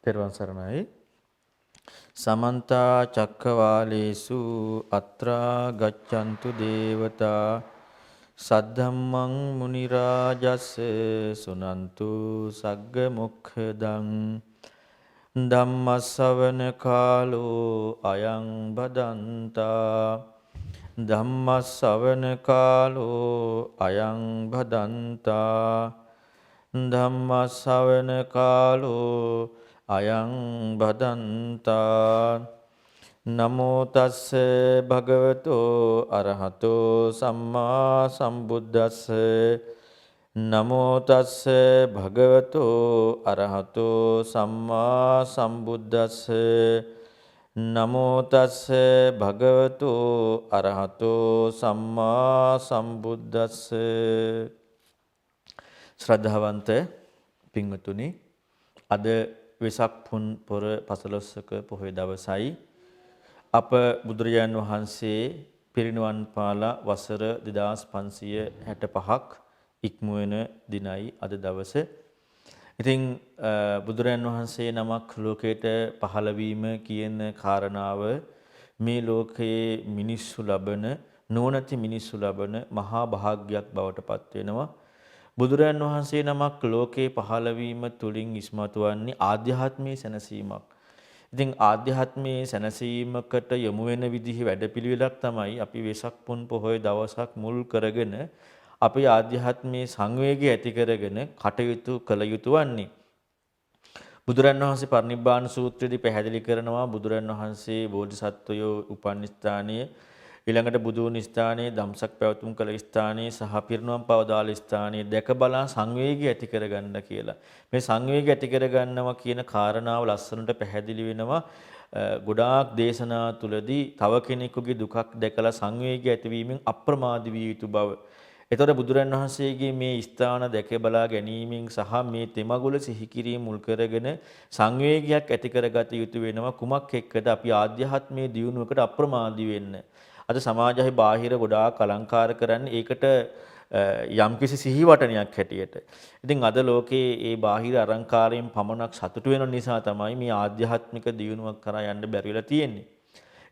තෙරුවන් සරණයි. සමන්ත චක්කවාලේසු අත්‍රා ගච්ඡන්තු දේවතා සද්ධම්මං මුනි රාජස් සුනන්තු සග්ග මොක්ඛදං ධම්මස්සවන කාලෝ අයං බදන්තා ධම්මස්සවන කාලෝ අයං බදන්තා ධම්මස්සවන කාලෝ අයං බදන්තා නමෝ තස්ස භගවතෝ අරහතෝ සම්මා සම්බුද්දස්ස නමෝ තස්ස භගවතෝ අරහතෝ සම්මා සම්බුද්දස්ස නමෝ තස්ස භගවතෝ අරහතෝ සම්මා සම්බුද්දස්ස. ශ්‍රද්ධාවන්ත පින්වතුනි, අද වෙසක් පුන් පොර 15ක පොහොය දවසයි. අප බුදුරජාන් වහන්සේ පිරිනිවන් පාලා වසර 2565ක් ඉක්ම වෙන දිනයි අද දවස. ඉතින් බුදුරජාන් වහන්සේ නමක් ලෝකයට පහළ වීම කියන කාරණාව මේ ලෝකයේ මිනිස්සු ලබන නොනැති මිනිස්සු ලබන මහා භාග්යක් බවට පත් වෙනවා. බුදුරජාන් වහන්සේ නමක් ලෝකේ පහළ වීම තුලින් ඉස්මතු වන්නේ ආධ්‍යාත්මයේ සැනසීමක්. ඉතින් ආධ්‍යාත්මයේ සැනසීමකට යොමු වෙන විදිහේ වැඩපිළිවෙලක් තමයි අපි වෙසක් පුන් පොහොය දවසක් මුල් කරගෙන අපේ ආධ්‍යාත්මයේ සංවේගය ඇති කරගෙන කටයුතු කළ යුතු වන්නේ. බුදුරජාන් වහන්සේ පරිනිබ්බාන සූත්‍රයේදී පැහැදිලි කරනවා බුදුරජාන් වහන්සේ බෝධිසත්වයෝ උපන් ස්ථානයේ ඊළඟට බුදුන් ස්ථානයේ ධම්සක් පැවතුම් කළ ස්ථානයේ සහ පිරිනුවම් පවදාළ ස්ථානයේ දැක බලා සංවේගය ඇති කරගන්න කියලා. මේ සංවේගය ඇති කරගන්නවා කියන කාරණාව ලස්සනට පැහැදිලි වෙනවා ගොඩාක් දේශනා තුලදී තව කෙනෙකුගේ දුකක් දැකලා සංවේගය ඇතිවීමෙන් අප්‍රමාදී විය යුතු බව. එතකොට බුදුරන් වහන්සේගේ මේ ස්ථාන දැක බලා ගැනීමෙන් සහ මේ තෙමගුල සිහි කිරීම මුල් කරගෙන සංවේගයක් ඇති කරගත යුතු වෙනවා. කුමක් එක්කද අපි ආධ්‍යාත්මයේ දියුණුවකට අප්‍රමාදී වෙන්න. අද සමාජයේ බාහිර ගොඩාක් අලංකාර කරන්නේ ඒකට යම්කිසි සිහිවටනයක් හැටියට. ඉතින් අද ලෝකයේ ඒ බාහිර අලංකාරයෙන් පමණක් සතුටු වෙන නිසා තමයි මේ ආධ්‍යාත්මික දියුණුවක් කරා යන්න බැරි වෙලා තියෙන්නේ.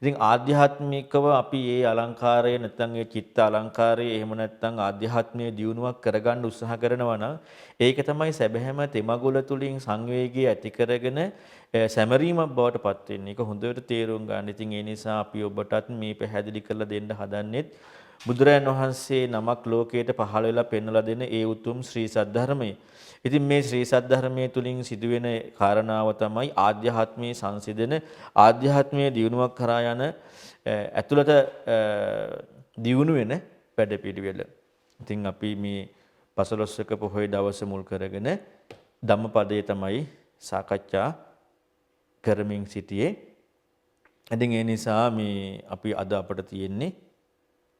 ඉතින් ආධ්‍යාත්මිකව අපි මේ අලංකාරය නැත්නම් මේ චිත්ත අලංකාරය එහෙම නැත්නම් ආධ්‍යාත්මීය දියුණුවක් කරගන්න උත්සාහ කරනවා නම් ඒක තමයි සැබෑම තෙමගුල තුලින් සංවේගය ඇති කරගෙන සැමරීමක් බවට පත් වෙන්නේ. ඒක හොඳට තේරුම් ගන්න. ඉතින් ඒ නිසා අපි ඔබටත් මේ පැහැදිලි කරලා දෙන්න හදන්නෙත් බුදුරජාණන් වහන්සේ නමක් ලෝකයට පහළ වෙලා පෙන්වලා දෙන ඒ උතුම් ශ්‍රී සද්ධර්මය. ඉතින් මේ ශ්‍රී සද්ධර්මයේ තුලින් සිදුවෙන කාරණාව තමයි ආධ්‍යාත්මයේ සංසිඳන ආධ්‍යාත්මයේ දියුණුවක් කරා යන ඇතුළත දියුණු වෙන වැඩපිළිවෙල. ඉතින් අපි මේ 15ක පොහොය දවස මුල් කරගෙන ධම්මපදයේ තමයි සාකච්ඡා කරමින් සිටියේ. ඉතින් ඒ නිසා මේ අපි අද අපට තියෙන්නේ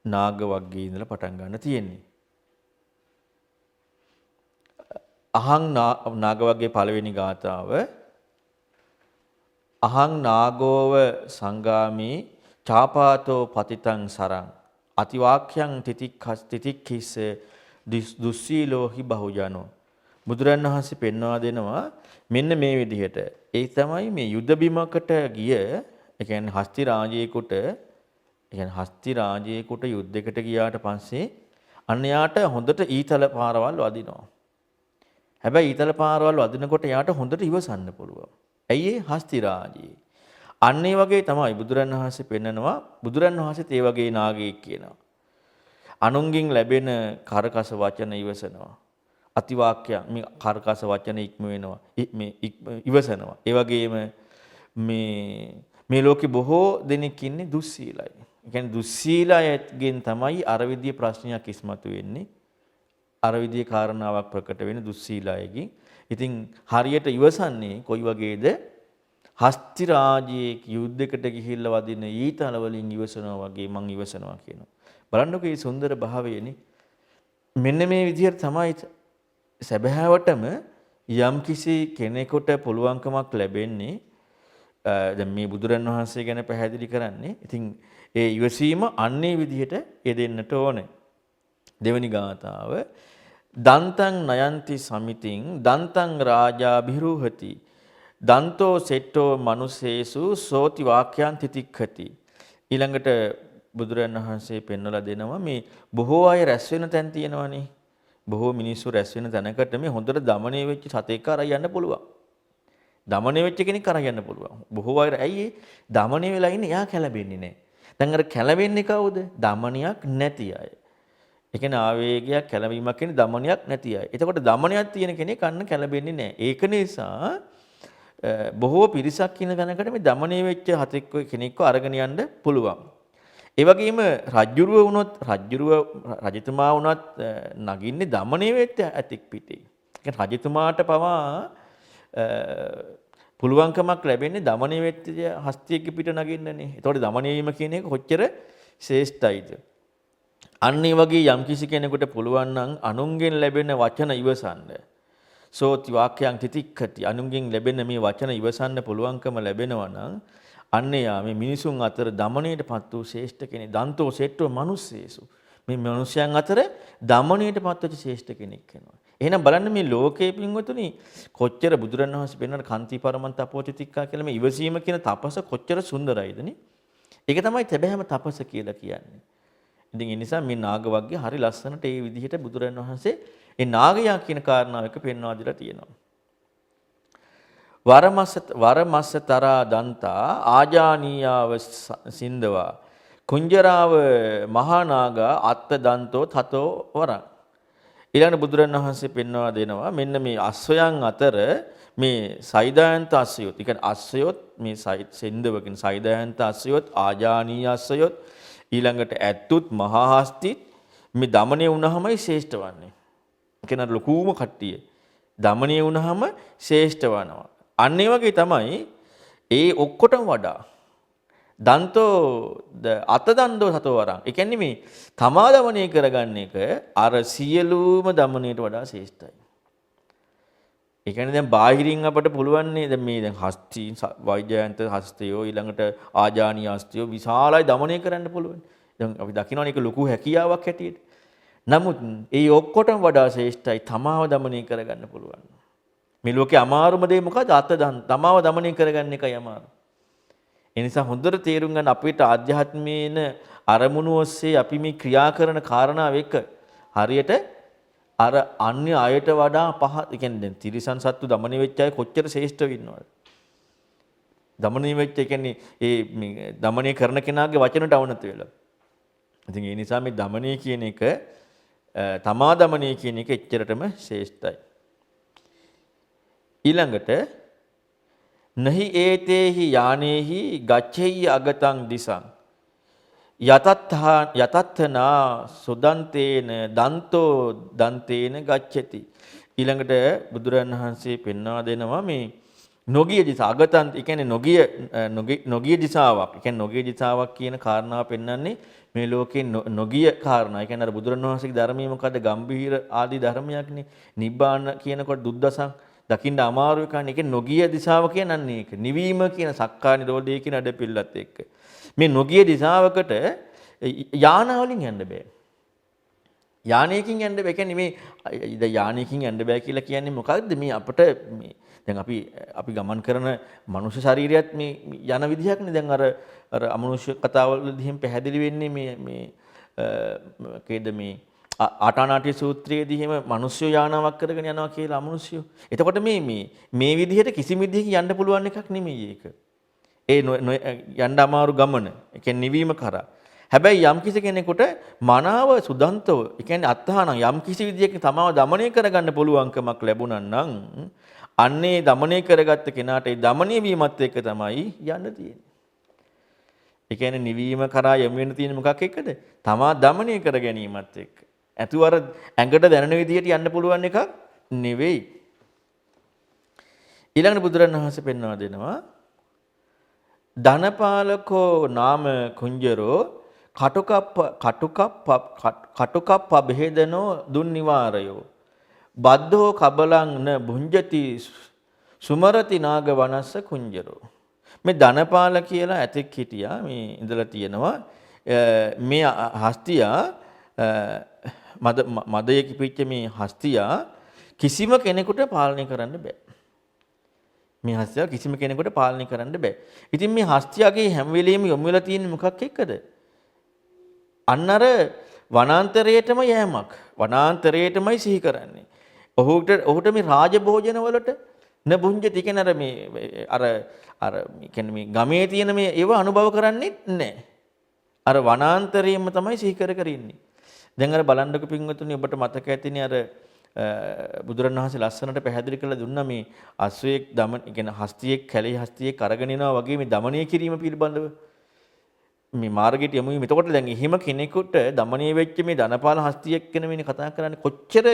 නාග වර්ගයේ ඉඳලා පටන් ගන්න තියෙන්නේ. අහං නාග වර්ගයේ පළවෙනි ගාථාව අහං නාගෝව සංගාමී චාපාතෝ පතිතං සරං අතිවාක්‍යං තිතික්ඛිස්ස දුස්සීලෝහි බහුජනෝ. බුදුරන් වහන්සේ පෙන්වා දෙනවා මෙන්න මේ විදිහට. ඒ තමයි මේ යුද බිමකට ගිය ඒ කියන්නේ හස්ති රාජයෙකුට හස්ති රාජයෙකුට යුද්ධයකට ගියාට පස්සේ අන්න යාට හොඳට ඊතල පාරවල් වදිනවා. හැබැයි ඊතල පාරවල් වදිනකොට යාට හොඳට ඉවසන්න පුළුවන්. ඇයි ඒ හස්ති රාජයේ? අන්න ඒ වගේ තමයි බුදුරන් වහන්සේ පෙන්නනවා. බුදුරන් වහන්සේත් ඒ වගේ නාගයෙක් කියනවා. අනුන්ගෙන් ලැබෙන කරකස වචන ඉවසනවා. අතිවාක්‍ය මේ කරකස වචන ඉක්ම වෙනවා. මේ ඉවසනවා. ඒ වගේම මේ ලෝකේ බොහෝ දෙනෙක් ඉන්නේ දුස්සීලයි. ඒ කියන්නේ දුස්සීලයෙන් තමයි අර විදිය ප්‍රශ්නයක් ඉස්මතු වෙන්නේ. අර විදිය කාරණාවක් ප්‍රකට වෙන දුස්සීලයෙන්. ඉතින් හරියට ඉවසන්නේ කොයි වගේද? හස්ති රාජයේ යුද්ධයකට ගිහිල්ලා වදින ඊතල වලින් ඉවසනවා වගේ මං ඉවසනවා කියනවා. බලන්නකෝ මේ සුන්දර භාවයනේ. මෙන්න මේ විදිහට තමයි සැබෑවටම යම් කිසි කෙනෙකුට පුළුවන්කමක් ලැබෙන්නේ. දැන් මේ බුදුරන් වහන්සේ ගැන පැහැදිලි කරන්නේ. ඉතින් ඒ ඉවසීම අන්නේ විදිහට යෙදෙන්නට ඕනේ. දෙවනි ගාථාව දන්තං නයන්ති සමිතින් දන්තං රාජා බිරුහති දන්තෝ සෙට්ටෝ මනුසේසු සෝති වාක්‍යං තිතික්ඛති. ඊළඟට බුදුරජාණන් වහන්සේ පෙන්වලා දෙනවා මේ බොහෝ අය රැස් වෙන තැන් තියෙනවනේ. බොහෝ මිනිස්සු රැස් වෙන තැනකට මේ හොඳට দমনය වෙච්ච සතෙක් අරන් යන්න පුළුවන්. দমনය වෙච්ච කෙනෙක් අරන් යන්න පුළුවන්. බොහෝ අය ඇයි দমনය වෙලා ඉන්නේ එයා කැළඹෙන්නේ නැහැ. දැන් අර කැළඹෙන්නේ කවුද? দমনයක් නැති අය. ඒ කියන්නේ ආවේගයක් කැළඹීමක් කියන්නේ দমনයක් නැති අය. එතකොට দমনයක් තියෙන කෙනෙක් අන්න කැළඹෙන්නේ නැහැ. ඒක නිසා බොහෝ පිරිසක් ඉන්න තැනකට මේ দমনය වෙච්ච හතෙක් කෙනෙක්ව අරගෙන යන්න පුළුවන්. ඒ වගේම රජ්ජුරුව වුණොත් රජතුමා වුණත් නගින්නේ দমনය වෙච්ච ඇතෙක් පිටේ. ඒ කියන්නේ රජතුමාට පවා පුළුවන්කමක් ලැබෙන්නේ দমনය වෙච්ච හස්තියෙක් පිට නගින්නනේ. ඒතකොට দমনය වීම කියන එක කොච්චර ශ්‍රේෂ්ඨයිද? අන්න ඒ වගේ යම්කිසි කෙනෙකුට පුළුවන් නම් අනුන්ගෙන් ලැබෙන වචන ඉවසන්න. සෝති වාක්‍යං තිතික්ඛති. අනුන්ගෙන් ලැබෙන මේ වචන ඉවසන්න පුළුවන්කම ලැබෙනවා නම් අන්න යා මේ මිනිසුන් අතර দমনයටපත් වූ ශ්‍රේෂ්ඨ කෙනෙක්. දන්තෝ සෙට්ටෝ මනුස්සේසු. මේ මිනිසයන් අතර দমনයටපත් වෙච්ච ශ්‍රේෂ්ඨ කෙනෙක් වෙනවා. එහෙනම් බලන්න මේ ලෝකයේ පින්වතුනි කොච්චර බුදුරණවහන්සේ පෙන්වන කාන්ති පරමන් තපෝචිතික්කා කියලා මේ ඉවසීම කියන තපස කොච්චර සුන්දරයිද නේ? ඒක තමයි තැබෑම තපස කියලා කියන්නේ. ඉතින් ඒ නිසා මේ නාග වර්ගය හරි ලස්සනට ඒ විදිහට බුදුරණවහන්සේ ඒ නාගයා කියන කාරණාව එක පෙන්වා දීලා තියෙනවා. වරමස්සතරා දන්තා ආජානීයාව සින්දවා කුංජරාව මහානාගා අත්ත දන්තෝ තතෝ වරං. ඊළඟ බුදුරණවහන්සේ පෙන්වා දෙනවා මෙන්න මේ අස්වයන් අතර මේ සයිදායන්ත අස්සයොත්. ඒ කියන්නේ අස්සයොත් මේ සින්දවකින් සයිදායන්ත අස්සයොත් ආජානීය අස්සයොත් ඊළඟට ඇත්තුත් මහා හස්තිත් මේ দমনය වුණාමයි ශ්‍රේෂ්ඨ වන්නේ. ඒ කියන්නේ ලොකුම කට්ටිය দমনය වුණාම ශ්‍රේෂ්ඨ වනවා. අන්න ඒ වගේ තමයි ඒ ඔක්කොටම වඩා දන්තෝ අත දන්තෝ සතෝ වරං. ඒ කියන්නේ මේ තමා দমনය කරගන්න එක අර සියලුම দমনයට වඩා ශ්‍රේෂ්ඨයි. ඒ කියන්නේ දැන් බාහිරින් අපට පුළුවන් නේ දැන් මේ දැන් හස්ති වෛජයන්ත හස්තයෝ ඊළඟට ආජානීය හස්තයෝ විශාලයි দমনය කරන්න පුළුවන්. දැන් අපි දකිනවනේ ඒක ලොකු හැකියාවක් හැටියට. නමුත් ඒ ඔක්කොටම වඩා ශ්‍රේෂ්ඨයි තමාව দমনය කරගන්න පුළුවන්. මේ ලෝකේ අමාරුම දේ මොකද? තමාව দমনය කරගන්න එකයි අමාරු. ඒ නිසා හොඳට තේරුම් ගන්න අපිට ආධ්‍යාත්මීයන අරමුණු ඔස්සේ අපි මේ ක්‍රියා කරන කාරණාව එක හරියට අර අන්‍ය අයට වඩා ඒ කියන්නේ දැන් තිරිසන් සත්තු দমনය වෙච්ච අය කොච්චර ශ්‍රේෂ්ඨ වෙන්නවද? দমনය වෙච්ච ඒ කියන්නේ මේ দমনය කරන කෙනාගේ වචනට අවනත වෙලා. ඉතින් ඒ නිසා මේ দমনය කියන එක තමා দমনය කියන එක එච්චරටම ශ්‍රේෂ්ඨයි. ඊළඟට නහි ඒතේහි යානේහි ගච්ඡෙය්‍ය අගතං දිසං යතත්තනා සුදන්තේන දන්තෝ දන්තේන ගච්ඡති. ඊළඟට බුදුරණන් වහන්සේ පෙන්වා දෙනවා මේ නොගිය දිස අගතං ඒ කියන්නේ නොගිය දිසාවක්. ඒ කියන්නේ නොගිය දිසාවක් කියන කාරණාව පෙන්වන්නේ මේ ලෝකේ නොගිය කාරණා. ඒ කියන්නේ අර බුදුරණන් වහන්සේගේ ධර්මයේ මොකද්ද? ගම්භීර ආදී ධර්මයක්නේ. නිබ්බාන කියනකොට දුද්දසං දකින්න අමාරු එකක්. ඒක නොගිය දිසාව කියන්නේ ඒක. නිවීම කියන සක්කාය නිරෝධය කියන අඩපිල්ලත් එක්ක. මේ නොගිය දිසාවකට යාන වලින් යන්න බෑ. යානයකින් යන්න බෑ. කියන්නේ මේ යානයකින් යන්න බෑ කියලා කියන්නේ මොකක්ද? මේ අපිට මේ දැන් අපි ගමන් කරන මනුෂ්‍ය ශරීරයත් මේ යන විදිහක්නේ. දැන් අර අමනුෂ්‍ය කතාවලදී එහෙම පැහැදිලි වෙන්නේ මේ කේද මේ ආටානාටි සූත්‍රයේදී එහෙම මිනිස්සු යානාවක් කරගෙන යනවා කියලා අමනුෂ්‍යය. එතකොට මේ විදිහට කිසිම විදිහකින් යන්න පුළුවන් එකක් නෙමෙයි ඒක. ඒ යන්න අමාරු ගමන. ඒ කියන්නේ නිවීම කරා. හැබැයි යම් කිසි කෙනෙකුට මනාව සුදන්තව, ඒ කියන්නේ අත්හානම් යම් කිසි විදිහකින් තමාව দমনය කරගන්න පුළුවන්කමක් ලැබුණා නම් අන්නේ দমনය කරගත්ත කෙනාට ඒ দমনය වීමත් එක්ක තමයි යන්න තියෙන්නේ. ඒ කියන්නේ නිවීම කරා යමු වෙන තියෙන මොකක් එක්කද? තමා দমনය කර ගැනීමත් එක්ක. ඇතුව අර ඇඟට දැනෙන විදිහට යන්න පුළුවන් එකක් නෙවෙයි. ඊළඟට බුදුරණවහන්සේ පෙන්වා දෙනවා ධනපාලකෝ නාම කුංජරෝ කටුකප්ප බෙහෙදනෝ දුන්නිවාරයෝ බද්ධෝ කබලං න භුංජති සුමරති නාග වනස්ස කුංජරෝ. මේ ධනපාල කියලා ඇතෙක් හිටියා. මේ ඉඳලා තියෙනවා මේ හස්තියා මදයේ කිපිච්ච මේ හස්තියා කිසිම කෙනෙකුට පාලනය කරන්න බෑ. මේ හස්තිය කිසිම කෙනෙකුට පාලනය කරන්න බෑ. ඉතින් මේ හස්තියගේ හැම වෙලෙම යොමු වෙලා තියෙන්නේ මොකක් එක්කද? අන්න අර වනාන්තරයටම යෑමක්. වනාන්තරයටමයි සිහි කරන්නේ. ඔහුට මේ රාජභෝජන වලට නබුංජති කියන අර කියන්නේ මේ ගමේ තියෙන මේ ඒව අනුභව කරන්නේ නැහැ. අර වනාන්තරයෙන්ම තමයි සිහි කර ඉන්නේ. දැන් අර බලන්නක පින්වතුනි ඔබට මතක ඇතිනේ අර බුදුරණවහන්සේ ලස්සනට පැහැදිලි කරලා දුන්නා මේ අශ්වයෙක් දමන කියන්නේ හස්තියෙක් කැලේ හස්තියෙක් අරගෙන යනවා වගේ මේ දමනය කිරීම පිළිබඳව මේ මාර්ගයට යමු. එතකොට දැන් එහෙම කෙනෙකුට দমনය වෙච්ච මේ ධනපාල හස්තියෙක් ගැන මේ කතා කරන්නේ කොච්චර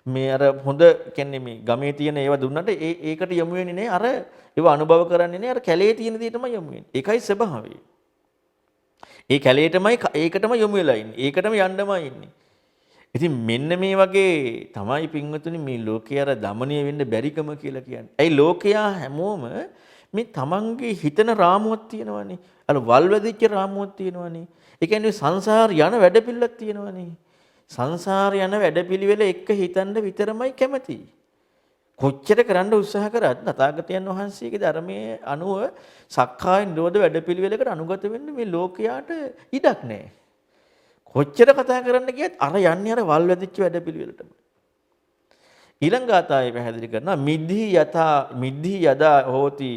මේ අර හොඳ කියන්නේ මේ ගමේ තියෙන ඒවා දුන්නට ඒකට යමු වෙන්නේ නෑ. අර ඒවා අනුභව කරන්නේ නෑ. අර කැලේ තියෙන දේ තමයි යමු වෙන්නේ. ඒකයි ස්වභාවය. ඒ කැලේටමයි ඒකටම යමු වෙලා ඉන්නේ. ඒකටම යන්නමයි ඉන්නේ. ඉතින් මෙන්න මේ වගේ තමයි පින්වතුනි මේ ලෝකේ අර দমনය වෙන්න බැරිකම කියලා කියන්නේ. ඇයි ලෝකයා හැමෝම මේ තමන්ගේ හිතන රාමුවක් තියෙනවනේ. අර වල් වැදිච්ච රාමුවක් තියෙනවනේ. ඒ කියන්නේ සංසාර යන වැඩපිළිවෙලක් තියෙනවනේ. සංසාර යන වැඩපිළිවෙල එක්ක හිතන්න විතරමයි කැමති. කොච්චර කරන්න උත්සාහ කරත් තථාගතයන් වහන්සේගේ ධර්මයේ අනුව සක්කාය නිරෝධ වැඩපිළිවෙලකට අනුගත වෙන්න මේ ලෝකයාට ඉඩක් නැහැ. කොච්චර කතා කරන්න ගියත් අර යන්නේ අර වල් වැදිච්ච වැඩපිළිවෙලටම. ඊළඟ ගාථාවේ පැහැදිලි කරනවා මිද්ධි යදා හෝති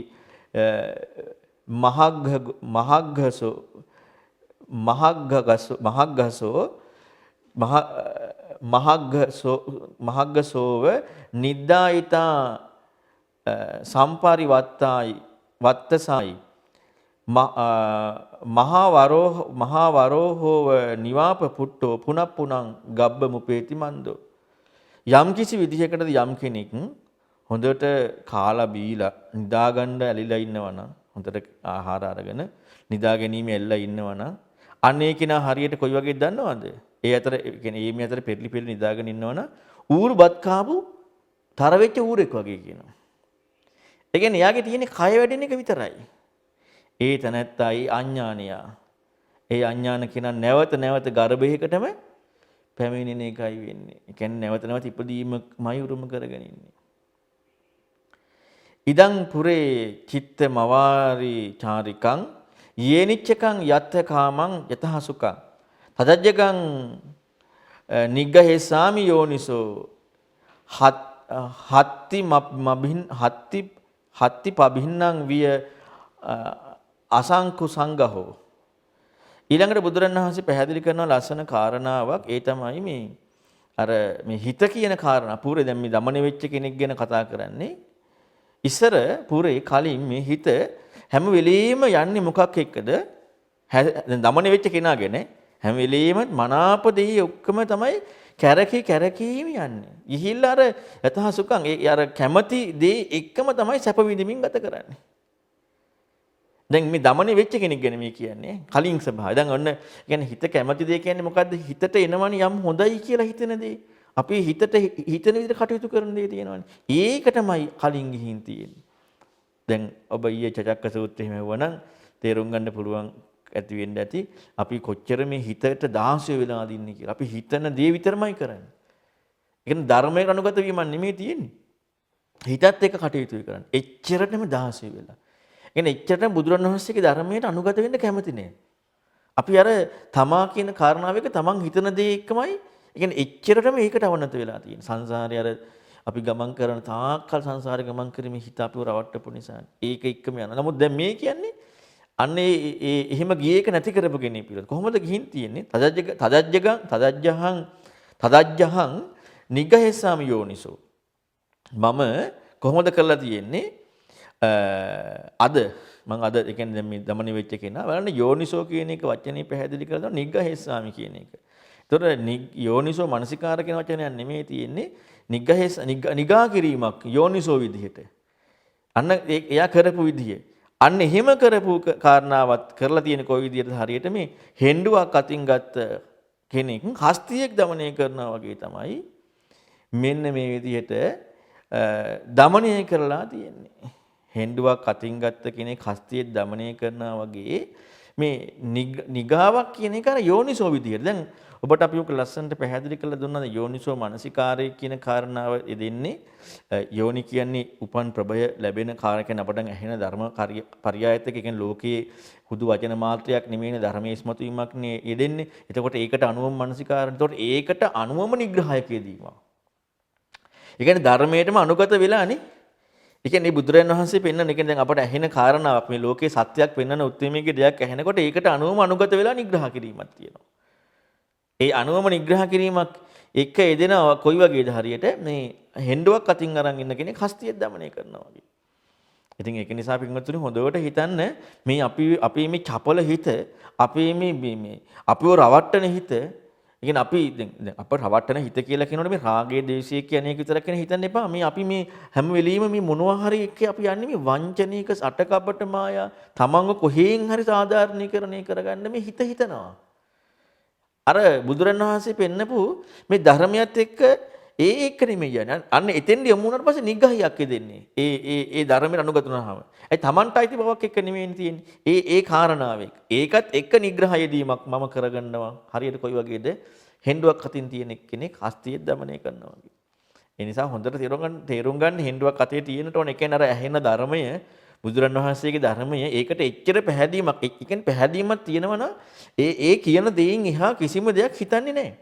මහග්ගසෝව නිද්දායිතා සම්පරිවත්තායි වත්තසයි මහා වරෝහෝව නිවාප පුට්ටෝ පුනප්පුනං ගබ්බ මුපේති මන්දෝ. යම් කිසි විදිහකටද යම් කෙනෙක් හොඳට කාලා බීලා නිදාගන්න ඇලිලා ඉන්නවනම් හොඳට ආහාර අරගෙන නිදා ගැනීම ඇල්ලලා ඉන්නවනම් අනේ කෙනා හරියට කොයි වගේද දන්නවද? ඒ අතර කියන්නේ මේ අතර පෙරලි නිදාගෙන ඉන්නවනම් ඌරුපත් කාපු තර වෙච්ච ඌරෙක් වගේ කියනවා. ඒ කියන්නේ එයාගේ තියෙන කය වැඩෙන එක විතරයි. ඒ තැනැත්තයි අඥානියා. ඒ අඥාන කෙනා නැවත ගර්භයකටම පැමිණෙන එකයි වෙන්නේ. ඒ කියන්නේ නැවත ඉපදීමයි උරුම කරගෙන ඉන්නේ. ඉදං පුරේ චිත්ත මවාරි චාරිකං යේනිච්චකං යත්ථ කාමං යතහසුකං තදජ්ජකං නිග්ගහේසාමි යෝනිසෝ හත්ති පබින්නං විය අසංකු සංගහෝ. ඊළඟට බුදුරණවහන්සේ පැහැදිලි කරන ලස්සන කාරණාවක් ඒ තමයි මේ හිත කියන කාරණා. පුරේ දැන් මේ দমনය වෙච්ච කෙනෙක් ගැන කතා කරන්නේ. ඉස්සර පුරේ කලින් මේ හිත හැම වෙලෙම යන්නේ මොකක් එක්කද? දැන් দমনය වෙච්ච කෙනා ගැන හැම වෙලෙම මනාප දෙයි ඔක්කොම තමයි කැරකීම යන්නේ. ගිහිල්ලා අර යතහ සුඛං ඒ අර කැමැති දේ එක්කම තමයි සැප විඳින්මින් ගත කරන්නේ. දැන් මේ দমনය වෙච්ච කෙනෙක් ගැන මේ කියන්නේ කලින් ස්වභාවය. දැන් ඔන්න කියන්නේ හිත කැමැති දේ කියන්නේ මොකද්ද? හිතට එනවනේ යම් හොඳයි කියලා හිතන දේ. අපි හිතට හිතන විදිහට කටයුතු කරන දේ තියෙනවනේ. ඒකටමයි කලින් ගිහින් තියෙන්නේ. දැන් ඔබ ඊයේ චචක්ක සූත්‍රය එහෙම වුණනම් තේරුම් ගන්න පුළුවන් ඇති වෙන්න ඇති අපි කොච්චර මේ හිතට දාහසය වෙලා දින්නේ කියලා. අපි හිතන දේ විතරමයි කරන්නේ. ඒ කියන්නේ ධර්මයට අනුගත වීමක් නෙමෙයි තියෙන්නේ. හිතත් එක්ක කටයුතු කරන්නේ. එච්චරටම දාහසය වෙලා. ඒ කියන්නේ එච්චරටම බුදුරණවහන්සේගේ ධර්මයට අනුගත වෙන්න කැමති නෑ. අපි අර තමා කියන කාරණාව එක තමන් හිතන දේ එක්කමයි ඒ කියන්නේ එච්චරටම ඒකට අවනත වෙලා තියෙන්නේ. සංසාරේ අර අපි ගමන් කරන තාක්කල් සංසාරේ ගමන් කරමින් හිත අපිව රවට්ටපු නිසා ඒක එක්කම යනවා. නමුත් දැන් මේ කියන්නේ අන්න එහෙම ගියේ එක නැති කරපු කෙනෙක් පිළිබඳ. කොහොමද ගිහින් තියෙන්නේ? තදජ්ජහං නිග්ගහේසාමි යෝනිසෝ. මම කොහොමද කරලා තියෙන්නේ? අද ඒ කියන්නේ දැන් මේ দমনය වෙච්ච කෙනා බලන්න යෝනිසෝ කියන එක වචනේ පැහැදිලි කරලා නිග්ගහේසාමි කියන එක. ඒතොර යෝනිසෝ මනසිකාර කියන වචනයක් නෙමෙයි තියෙන්නේ. නිගා කිරීමක් යෝනිසෝ විදිහට. අන්න එයා කරපු විදිය. අන්න එහෙම කරපු කාරණාවත් කරලා තියෙන කොයි විදිහටද හරියට මේ හෙන්ඩුවක් අතින් ගත්ත කෙනෙක් හස්තියෙක් দমনය කරනවා වගේ තමයි මෙන්න මේ විදිහට দমনය කරලා තියෙන්නේ. හෙන්ඩුවක් අතින් ගත්ත කෙනෙක් හස්තියෙක් দমনය කරනවා වගේ මේ නිගාවක් කියන එක අර යෝනිසෝ විදියට. දැන් ඔබට අපි ඔක ලස්සනට පැහැදිලි කරලා දුන්නා යෝනිසෝ මනසිකාරය කියන කාරණාව දෙන්නේ යෝනි කියන්නේ උපන් ප්‍රභය ලැබෙන කාරකෙන් අපට ඇහෙන ධර්ම පරියායත් එක කියන්නේ ලෝකයේ හුදු වචන මාත්‍රයක් නෙමෙයිනේ ධර්මයේ ඉස්මතු වීමක් නේ යෙදෙන්නේ. එතකොට ඒකට අනුවම මනසිකාරය. එතකොට ඒකට අනුවම නිග්‍රහයකදීම. ඒ කියන්නේ ධර්මයටම අනුගත වෙලානේ. ඒ කියන්නේ බුදුරජාණන් වහන්සේ පෙන්වන එක දැන් අපට ඇහෙන කාරණාවක් මේ ලෝකේ සත්‍යයක් පෙන්වන උත්තරමයේ දෙයක් ඇහෙනකොට ඒකට අනුවම අනුගත වෙලා නිග්‍රහ කිරීමක් තියෙනවා. ඒ අනුවම නිග්‍රහ කිරීමක් එක යෙදෙන කොයි වගේද හරියට මේ හෙන්ඩුවක් අතින් අරන් ඉන්න කෙනෙක් හස්තියක් දමනය කරනවා වගේ. ඉතින් ඒක නිසා පින්වත්තුනි හොඳට හිතන්න මේ අපි මේ චපල හිත අපේ මේ අපිව රවට්ටන හිත ඉතින් අපි දැන් අප රවට්ටන හිත කියලා කියනකොට මේ රාගයේ දේශයේ කියන එක විතරක් කියන හිතන්න එපා. මේ අපි මේ හැම වෙලෙම මේ මොනවා හරි එක්ක අපි යන්නේ මේ වංචනීක අටකපට මායා තමන්ව කොහෙන් හරි සාධාරණීකරණය කරගන්න මේ හිත හිතනවා. අර බුදුරණන් වහන්සේ පෙන්නපු මේ ධර්මයත් එක්ක ඒක නෙමෙයි යන්නේ. අන්න එතෙන්ද යමු වුණාට පස්සේ නිග්‍රහයක් දෙන්නේ. ඒ ධර්මයට අනුගත වුණාම. ඒ තමන්ට අයිති බවක් එක්ක නෙමෙයිනේ තියෙන්නේ. ඒ කාරණාවෙක්. ඒකත් එක්ක නිග්‍රහයදීමක් මම කරගන්නවා. හරියට කොයි වගේද? හෙන්ඩුවක් අතින් තියෙන කෙනෙක් හස්තිය දමනය කරනවා වගේ. ඒ නිසා හොඳට තේරුම් ගන්න හෙන්ඩුවක් අතේ තියෙනට ඕන. ඒ කියන්නේ අර ඇහෙන ධර්මය බුදුරන් වහන්සේගේ ධර්මය ඒකට එච්චර පැහැදීමක් ඒ කියන්නේ පැහැදීමක් තියෙනවනම් ඒ කියන දේෙන් එහා කිසිම දෙයක් හිතන්නේ නැහැ.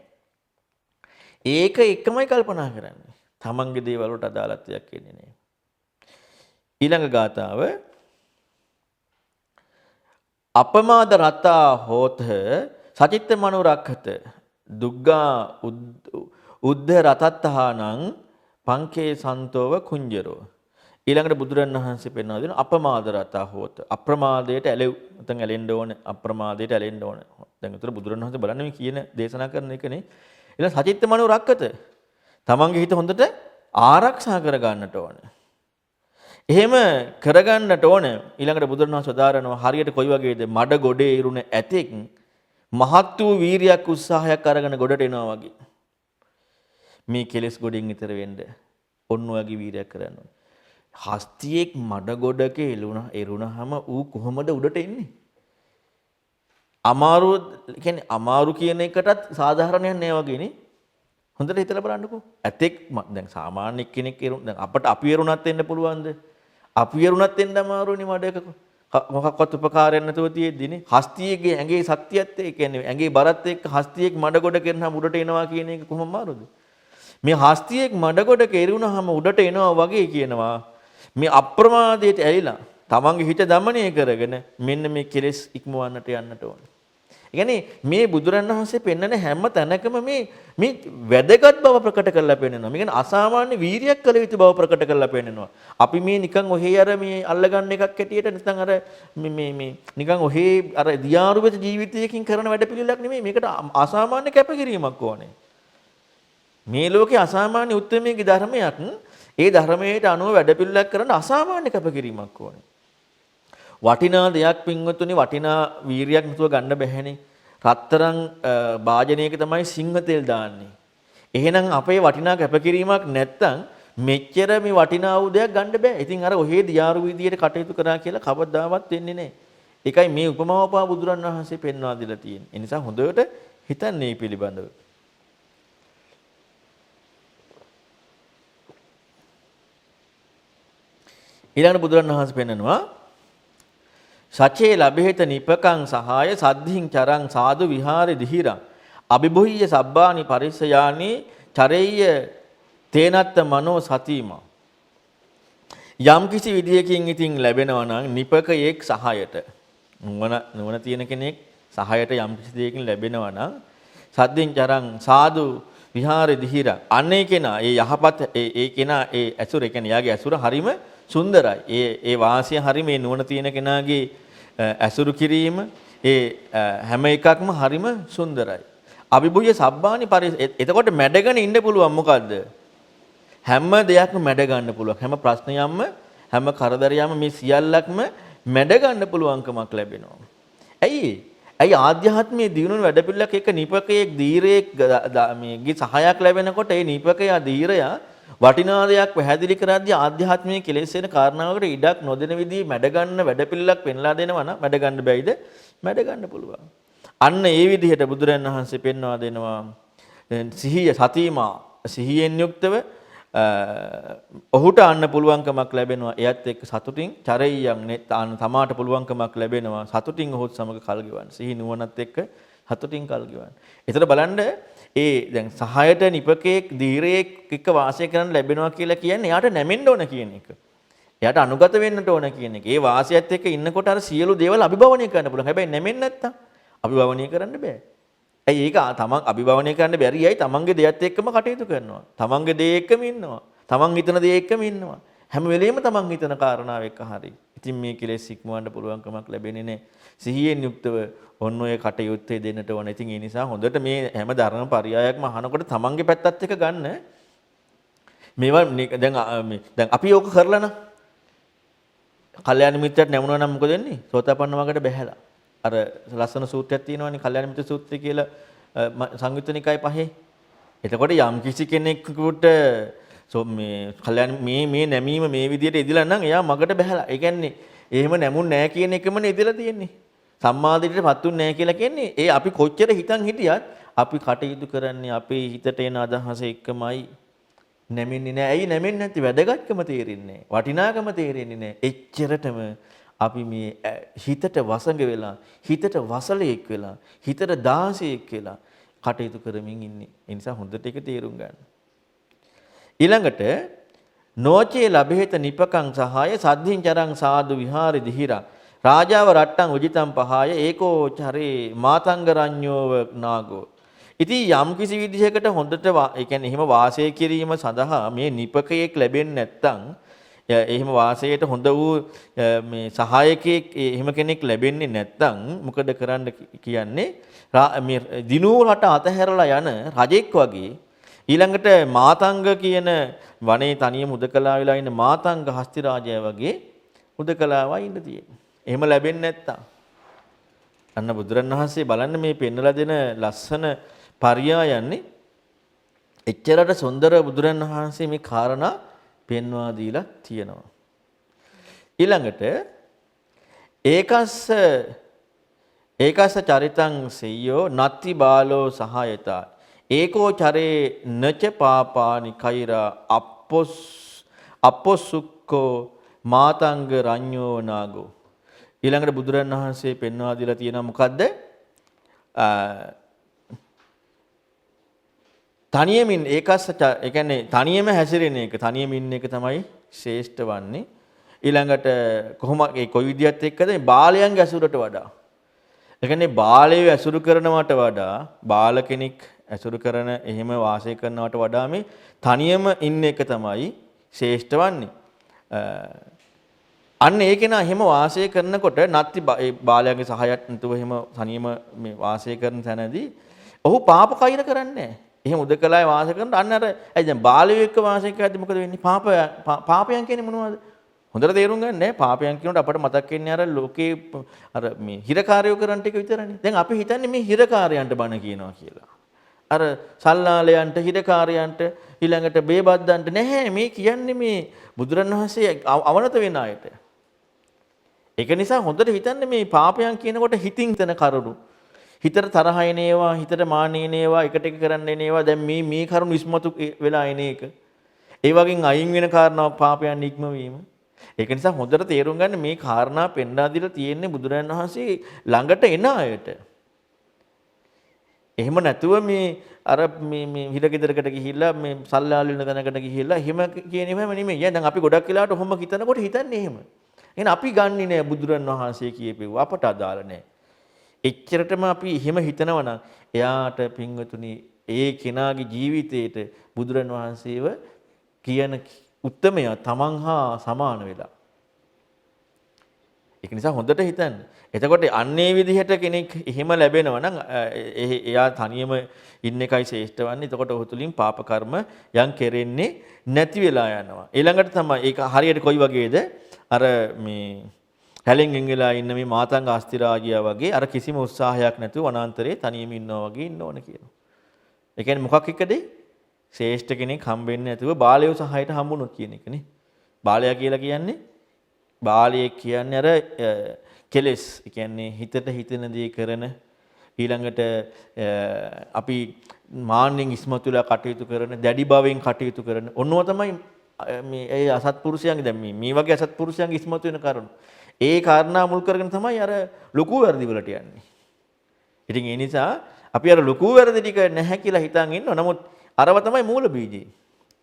ඒක එකමයි කල්පනා කරන්නේ. තමන්ගේ දේවල් වලට අදාළත්වයක් එන්නේ නැහැ. ඊළඟ ගාථාව අපමාද රතා හෝත සචිත්ත මනෝරක්ඛත දුග්ගා උද්ධ රතත්තහානං පංකේ සන්තෝව කුංජරෝ. ඊළඟට බුදුරන් වහන්සේ පෙන්වා දෙන අපමාද රතා හෝත අප්‍රමාදයට ඇලෙව්. නැත්නම් ඇලෙන්න ඕන අප්‍රමාදයට ඇලෙන්න ඕන. දැන් උතර බුදුරන් වහන්සේ බලන්න මේ කියන දේශනා කරන එකනේ. ඊළඟ සචිත්ත මනෝ රක්කත තමන්ගේ හිත හොඳට ආරක්ෂා කර ගන්නට ඕන. එහෙම කරගන්නට ඕන. ඊළඟට බුදුරන් වහන්සේ උදාහරණව හරියට කොයි වගේද මඩ ගොඩේ ඉරුණ ඇතෙක් මහත් වූ වීරියක් උත්සාහයක් අරගෙන ගොඩට එනවා වගේ. මේ කෙලෙස් ගොඩින් ඈතර වෙන්න ඔන්න ඔයගේ වීරියක් කරන්න ඕන. හස්තියෙක් මඩ ගොඩක එරුණාම ඌ කොහොමද උඩට එන්නේ? අමාරු කියන එකටත් සාධාරණයක් නෑ වගේනේ. හොඳට හිතලා බලන්නකෝ. ඇතෙක් දැන් සාමාන්‍ය කෙනෙක් දැන් අපට අපි එරුණත් එන්න පුළුවන්ද? අපි එරුණත් එන්න අමාරුනේ මඩක. මොකක්වත් උපකාරයක් නැතුව තියෙද්දිනේ. හස්තියගේ ඇඟේ ශක්තියත් ඒ කියන්නේ ඇඟේ බරත් එක්ක හස්තියෙක් මඩ ගොඩ කරනහම උඩට එනවා කියන එක කොහොම අමාරුද? මේ හස්තියෙක් මඩ ගොඩ කෙරුණාම උඩට එනවා වගේ කියනවා. මේ අප්‍රමාදයට ඇලිලා තමන්ගේ හිත දමනය කරගෙන මෙන්න මේ කෙලෙස් ඉක්මවන්නට යන්නට ඕන. ඒ කියන්නේ මේ බුදුරණවහන්සේ පෙන්වන හැම තැනකම මේ වැදගත් බව ප්‍රකට කරලා පෙන්නනවා. මේ කියන්නේ අසාමාන්‍ය වීරියක් කළ යුතු බව ප්‍රකට කරලා පෙන්නනවා. අපි මේ නිකන් ඔහේ අර මේ අල්ලගන්න එකක් හැටියට නැත්නම් අර මේ නිකන් ඔහේ අර දියාරු වෙච්ච ජීවිතයකින් කරන වැඩපිළිවෙලක් නෙමෙයි. මේකට අසාමාන්‍ය කැපකිරීමක් ඕනේ. මේ ලෝකේ අසාමාන්‍ය උත්තරමයේ ධර්මයක් ඒ ධර්මයට අනුව වැඩපිළිවෙලක් කරන අසාමාන්‍ය කැපකිරීමක් ඕනේ. වටිනා දෙයක් පින්වතුනි වටිනා වීරියක් නැතුව ගන්න බැහැනේ. රත්තරන් භාජනයක තමයි සිංහ තෙල් දාන්නේ. එහෙනම් අපේ වටිනා කැපකිරීමක් නැත්තම් මෙච්චර මේ වටිනා වූ දෙයක් ගන්න බෑ. ඉතින් අර ඔහේ දියාරු විදියට කටයුතු කරා කියලා කවදාවත් වෙන්නේ නැහැ. ඒකයි මේ උපමාව පා බුදුරන් වහන්සේ පෙන්වා දීලා තියෙන්නේ. ඒ නිසා හොඳට හිතන්නේ මේ පිළිබඳව. ඊළඟට බුදුරන් වහන්සේ පෙන්නනවා සචේ ලබෙහෙත නිපකං සහාය සද්ධින් චරං සාදු විහාරේ දිහිරං අභිභුය්‍ය සබ්බානි පරිස්සයානි චරෙය්‍ය තේනත්ත මනෝ සතිමා. යම් කිසි විදියකින් ඉතින් ලැබෙනවා නම් නිපකයෙක් සහායට නුවණ තියෙන කෙනෙක් සහායට යම් කිසි දෙයකින් ලැබෙනවා නම් සද්ධින් චරං සාදු විහාරේ දිහිරං අනේ කෙනා ඒ යහපත් ඒ කෙනා ඒ ඇසුර කියන්නේ යාගේ ඇසුර හරීම සුන්දරයි. ඒ වාසිය හරි මේ නුවණ තියෙන කෙනාගේ ඇසුරු කිරීම ඒ හැම එකක්ම හරිම සුන්දරයි. අභිභුය සබ්බානි එතකොට මැඩගෙන ඉන්න පුළුවන් මොකද්ද? හැම දෙයක්ම මැඩ ගන්න පුළුවන්. හැම ප්‍රශ්නයක්ම හැම කරදරයක්ම මේ සියල්ලක්ම මැඩ ගන්න පුළුවන්කමක් ලැබෙනවා. ඇයි ආධ්‍යාත්මයේ දිනුන වැඩපිළිවෙලක් එක නිපකයෙක් දීරයෙක් මේගේ සහායක් ලැබෙනකොට ඒ නිපකයා දීරයා වටිනා දෙයක් පැහැදිලි කරද්දී ආධ්‍යාත්මයේ කෙලෙස් වෙන කාරණාවකට ඉඩක් නොදෙන විදිහේ මැඩ ගන්න වැඩපිළිවෙලක් පෙන්ලා දෙනවා නම් මැඩ ගන්න බැයිද? මැඩ ගන්න පුළුවන්. අන්න ඒ විදිහට බුදුරන් වහන්සේ පෙන්වා දෙනවා සිහිය සතිමා සිහියෙන් යුක්තව ඔහුට අන්න පුළුවන්කමක් ලැබෙනවා. එයත් එක්ක සතුටින් චරෙය්‍යන් තමාට පුළුවන්කමක් ලැබෙනවා. සතුටින් ඔහුත් සමග කල් ගෙවන්න. සිහි නුවණත් එක්ක සතුටින් කල් ගෙවන්න. ඒතර බලන්න දැන් සහායට නිපකෙක් ධීරයෙක් එක්ක වාසය කරන්න ලැබෙනවා කියලා කියන්නේ එයාට නැමෙන්න ඕන කියන එක. එයාට අනුගත වෙන්නට ඕන කියන එක. ඒ වාසයත් එක්ක ඉන්නකොට අර සියලු දේවල් අභිභවනය කරන්න පුළුවන්. හැබැයි නැමෙන්නේ නැත්තම් අභිභවනය කරන්න බෑ. ඇයි ඒක තමන් අභිභවනය කරන්න බැරි අය තමන්ගේ දේයත් එක්කම කටයුතු කරනවා. තමන්ගේ දේ එක්කම ඉන්නවා. තමන් හිතන දේ එක්කම ඉන්නවා. හැම වෙලෙම තමන් හිතන කාරණාව එක්ක හරි. ඉතින් මේ කෙලෙස් ඉක්මවන්න පුළුවන්කමක් ලැබෙන්නේ නැහැ. සිහියෙන් යුක්තව ඔන්න ඔය කටයුත්තේ දෙන්නට ඕන. ඉතින් ඒ නිසා හොඳට මේ හැම ධර්ම පරයයක්ම අහනකොට තමන්ගේ පැත්තත් එක්ක ගන්න. මේවා දැන් අපි ඕක කරලා නම් කල්යාණ මිත්‍රට නැමුණා නම් මොකද වෙන්නේ? සෝතාපන්න මාර්ගයට බැහැලා. අර ලස්සන සූත්‍රයක් තියෙනවානේ කල්යාණ මිත්‍ර සූත්‍රය කියලා සංයුත්ත නිකාය 5. එතකොට යම් කිසි කෙනෙකුට මේ කල්යාණ මේ නැමීම මේ විදිහට ඉදිලා නම් එයා මගට බැහැලා. ඒ කියන්නේ එහෙම නැමුන් නැහැ කියන එකමනේ ඉදිලා තියෙන්නේ. සම්මාදිටපත් උන්නේ නැහැ කියලා කියන්නේ ඒ අපි කොච්චර හිතන් හිටියත් අපි කටයුතු කරන්නේ අපේ හිතට එන අදහස එක්කමයි. නැමෙන්නේ නැහැ. ඇයි නැමෙන්නේ නැති? වැදගත්කම තේරෙන්නේ නැහැ. වටිනාකම තේරෙන්නේ නැහැ. එච්චරටම අපි මේ හිතට වසඟ වෙලා, හිතට වසලෙක් වෙලා, හිතට දාසයෙක් වෙලා කටයුතු කරමින් ඉන්නේ. ඒ නිසා හොඳට ඒක තේරුම් ගන්න. ඊළඟට නොචේ ලැබෙහෙත නිපකං සහාය සද්ධින් චරං සාදු විහාරි දිහිරා රාජාව රට්ටං උජිතං පහාය ඒකෝ චරේ මාතංග රඤ්ඤෝව නාගෝ. ඉතින් යම් කිසි විදිහකට හොඳට ඒ කියන්නේ එහෙම වාසය කිරීම සඳහා මේ නිපකයෙක් ලැබෙන්නේ නැත්නම් එහෙම වාසයට හොඳ වූ මේ සහායකයෙක් එහෙම කෙනෙක් ලැබෙන්නේ නැත්නම් මොකද කරන්න කියන්නේ මේ දිනූ රට අතහැරලා යන රජෙක් වගේ ඊළඟට මාතංග කියන වනේ තනියම හුදකලා වෙලා ඉන්න මාතංග හස්ති රාජයා වගේ හුදකලාවා ඉන්න තියෙනවා. එහෙම ලැබෙන්නේ නැත්තම් අන්න බුදුරණවහන්සේ බලන්න මේ පෙන්වලා දෙන ලස්සන පරියායන්නේ එච්චරට සුන්දර බුදුරණවහන්සේ මේ කාරණා පෙන්වා දීලා තියෙනවා. ඊළඟට ඒකස්ස චරිතං සෙය්‍යෝ නත්ති බාලෝ සහායතා ඒකෝ චරේ නච පාපානි කෛරා අපොසුක්කෝ මාතංග රඤ්ඤෝ නාගෝ. ඊළඟට බුදුරන් වහන්සේ පෙන්වා දීලා තියෙනවා මොකද්ද? තනියමින් ඒකස්ස ඒ කියන්නේ තනියම හැසිරෙන එක තනියම ඉන්න එක තමයි ශ්‍රේෂ්ඨ වන්නේ. ඊළඟට කොහොම ඒ කොයි විදියත් එක්කද මේ බාලයන්ගේ ඇසුරට වඩා. ඒ කියන්නේ බාලයෝ ඇසුරු කරනවට වඩා බාල කෙනෙක් ඇසුරු කරන එහෙම වාසය කරනවට වඩා මේ තනියම ඉන්න එක තමයි ශ්‍රේෂ්ඨ වන්නේ. අන්න ඒක නා එහෙම වාසය කරනකොට නැත්ති බාලයාගේ සහායක් නැතුව එහෙම තනියම මේ වාසය කරන තැනදී ඔහු පාප කයිර කරන්නේ නැහැ. එහෙම උදකලාවේ වාසය කරනකොට අන්න අර දැන් බාලයෝ එක්ක වාසය කරද්දී මොකද වෙන්නේ? පාපයන් කියන්නේ මොනවද? හොඳට තේරුම් ගන්න නේ. පාපයන් කියනකොට අපිට මතක් වෙන්නේ අර ලෝකේ අර මේ හිරකාරයෝ කරන ටික විතරනේ. දැන් අපි හිතන්නේ මේ හිරකාරයන්ට බණ කියනවා කියලා. අර සල්ලාලයන්ට හිරකාරයන්ට ඊළඟට බේබද්දන්ට නැහැ මේ කියන්නේ මේ බුදුරණවහන්සේ අවනත වෙන අයට. ඒක නිසා හොඳට හිතන්න මේ පාපයන් කියනකොට හිතින් තන කරුණු. හිතට තරහ එන ඒවා, හිතට මාන එන ඒවා, එකට එක කරන්න එන ඒවා දැන් මේ කරුණු ඉස්මතු වෙලා එන එක. ඒ වගේන් අයින් වෙන කාරණාවක් පාපයන් ඉක්මවීම. ඒක නිසා හොඳට තේරුම් ගන්න මේ කාරණා පෙන්වා දීලා තියෙන්නේ බුදුරජාණන් වහන්සේ ළඟට එන අයට. එහෙම නැතුව මේ අර මේ හිරගෙදරකට ගිහිල්ලා මේ සල්ලාලු වෙන තැනකට ගිහිල්ලා එහෙම කියන ඒවාම නෙමෙයි. දැන් අපි ගොඩක් වෙලාවට ඔහොම හිතනකොට හිතන්නේ එහෙම. එහෙනම් අපි ගන්නෙ නෑ බුදුරජාණන් වහන්සේ කියපේව අපට අදාළ නෑ. එච්චරටම අපි එහෙම හිතනවා නම් එයාට පින්වතුනි ඒ කෙනාගේ ජීවිතේට බුදුරජාණන් වහන්සේව කියන උත්තමයා තමන් හා සමාන වෙලා. ඒක නිසා හොඳට හිතන්න. එතකොට අන්නේ විදිහට කෙනෙක් එහෙම ලැබෙනවා නම් එයා තනියම ඉන්න එකයි ශ්‍රේෂ්ඨ වන්නේ. එතකොට ඔහු තුලින් පාප කර්ම යම් කෙරෙන්නේ නැති වෙලා යනවා. ඊළඟට තමයි ඒක හරියට කොයි වගේද? අර මේ හැලෙන් එංගලා ඉන්න මේ මාතංග අස්තිරාජියා වගේ අර කිසිම උත්සාහයක් නැතුව වනාන්තරයේ තනියම ඉන්නවා වගේ ඉන්න ඕන කියනවා. ඒ කියන්නේ මොකක් එක්කද? ශ්‍රේෂ්ඨ කෙනෙක් හම්බෙන්නේ නැතුව බාලයෝ සහායට හම්බුනොත් කියන එකනේ. බාලයා කියලා කියන්නේ බාලයේ කියන්නේ අර කෙලෙස්. ඒ කියන්නේ හිතට හිතන දේ කරන ඊළඟට අපි මාන්නෙන් ඉස්මතුලා කටයුතු කරන දැඩි භාවයෙන් කටයුතු කරන ඔන්නව තමයි මේ ඒ අසත්පුරුෂයන්ගේ දැන් මේ වගේ අසත්පුරුෂයන්ගේ ඉස්මතු වෙන කරුණු. ඒ කාරණා මුල් කරගෙන තමයි අර ලොකු වැරදි වලට යන්නේ. ඉතින් ඒ නිසා අපි අර ලොකු වැරදි ටික නැහැ කියලා හිතන් ඉන්නවා. නමුත් අරව තමයි මූල බීජය.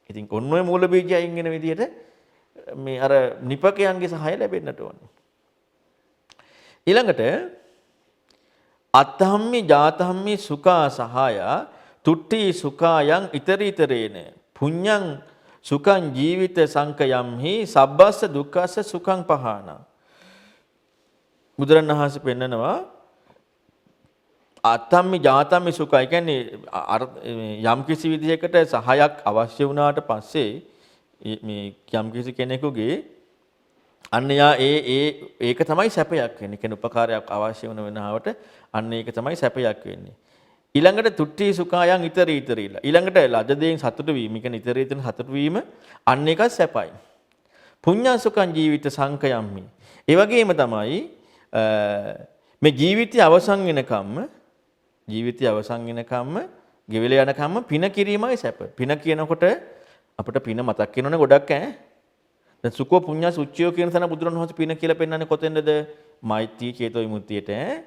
ඉතින් ඔන්න ඔය මූල බීජය අයින් වෙන විදිහට මේ අර නිපකයන්ගේ සහාය ලැබෙන්නට ඕනේ. ඊළඟට අත්තම්මි ජාතම්මි සුඛා සහාය තුට්ටි සුඛායන් ඊතරීතරේන පුඤ්ඤං සුඛං ජීවිත සංකයම්හි සබ්බස්ස දුක්ඛස්ස සුඛං පහාන. බුදුරණවහන්සේ පෙන්නනවා අත්තම්මි ජාතම්මි සුඛයි කියන්නේ යම් කිසි විදිහකට සහායක් අවශ්‍ය වුණාට පස්සේ මේ යම් කිසි කෙනෙකුගේ අන්න යා ඒක තමයි සැපයක් වෙන්නේ. කියන උපකාරයක් අවශ්‍ය වන වෙනාවට අන්න ඒක තමයි සැපයක් වෙන්නේ. ඊළඟට තුට්ටි සුඛායන් ඊතරීලා. ඊළඟට ලද දෙයින් සතුටු වීම, කියන්නේ ඊතරීතන සතුටු වීම අන්න ඒකත් සැපයි. පුඤ්ඤා සුඛං ජීවිත සංකයම්මි. ඒ වගේම තමයි මේ ජීවිතය අවසන් වෙනකම්ම ගෙවිල යනකම්ම පින කිරීමයි සැප. පින කියනකොට අපිට පින මතක් වෙනවනේ ගොඩක් ඈ. දැන් සුඛෝ පුඤ්ඤා සුච්චයෝ කියන තැන බුදුරණවහන්සේ පින කියලා පෙන්නන්නේ කොතෙන්ද? මෛත්‍රී චේතෝ විමුක්තියට ඈ.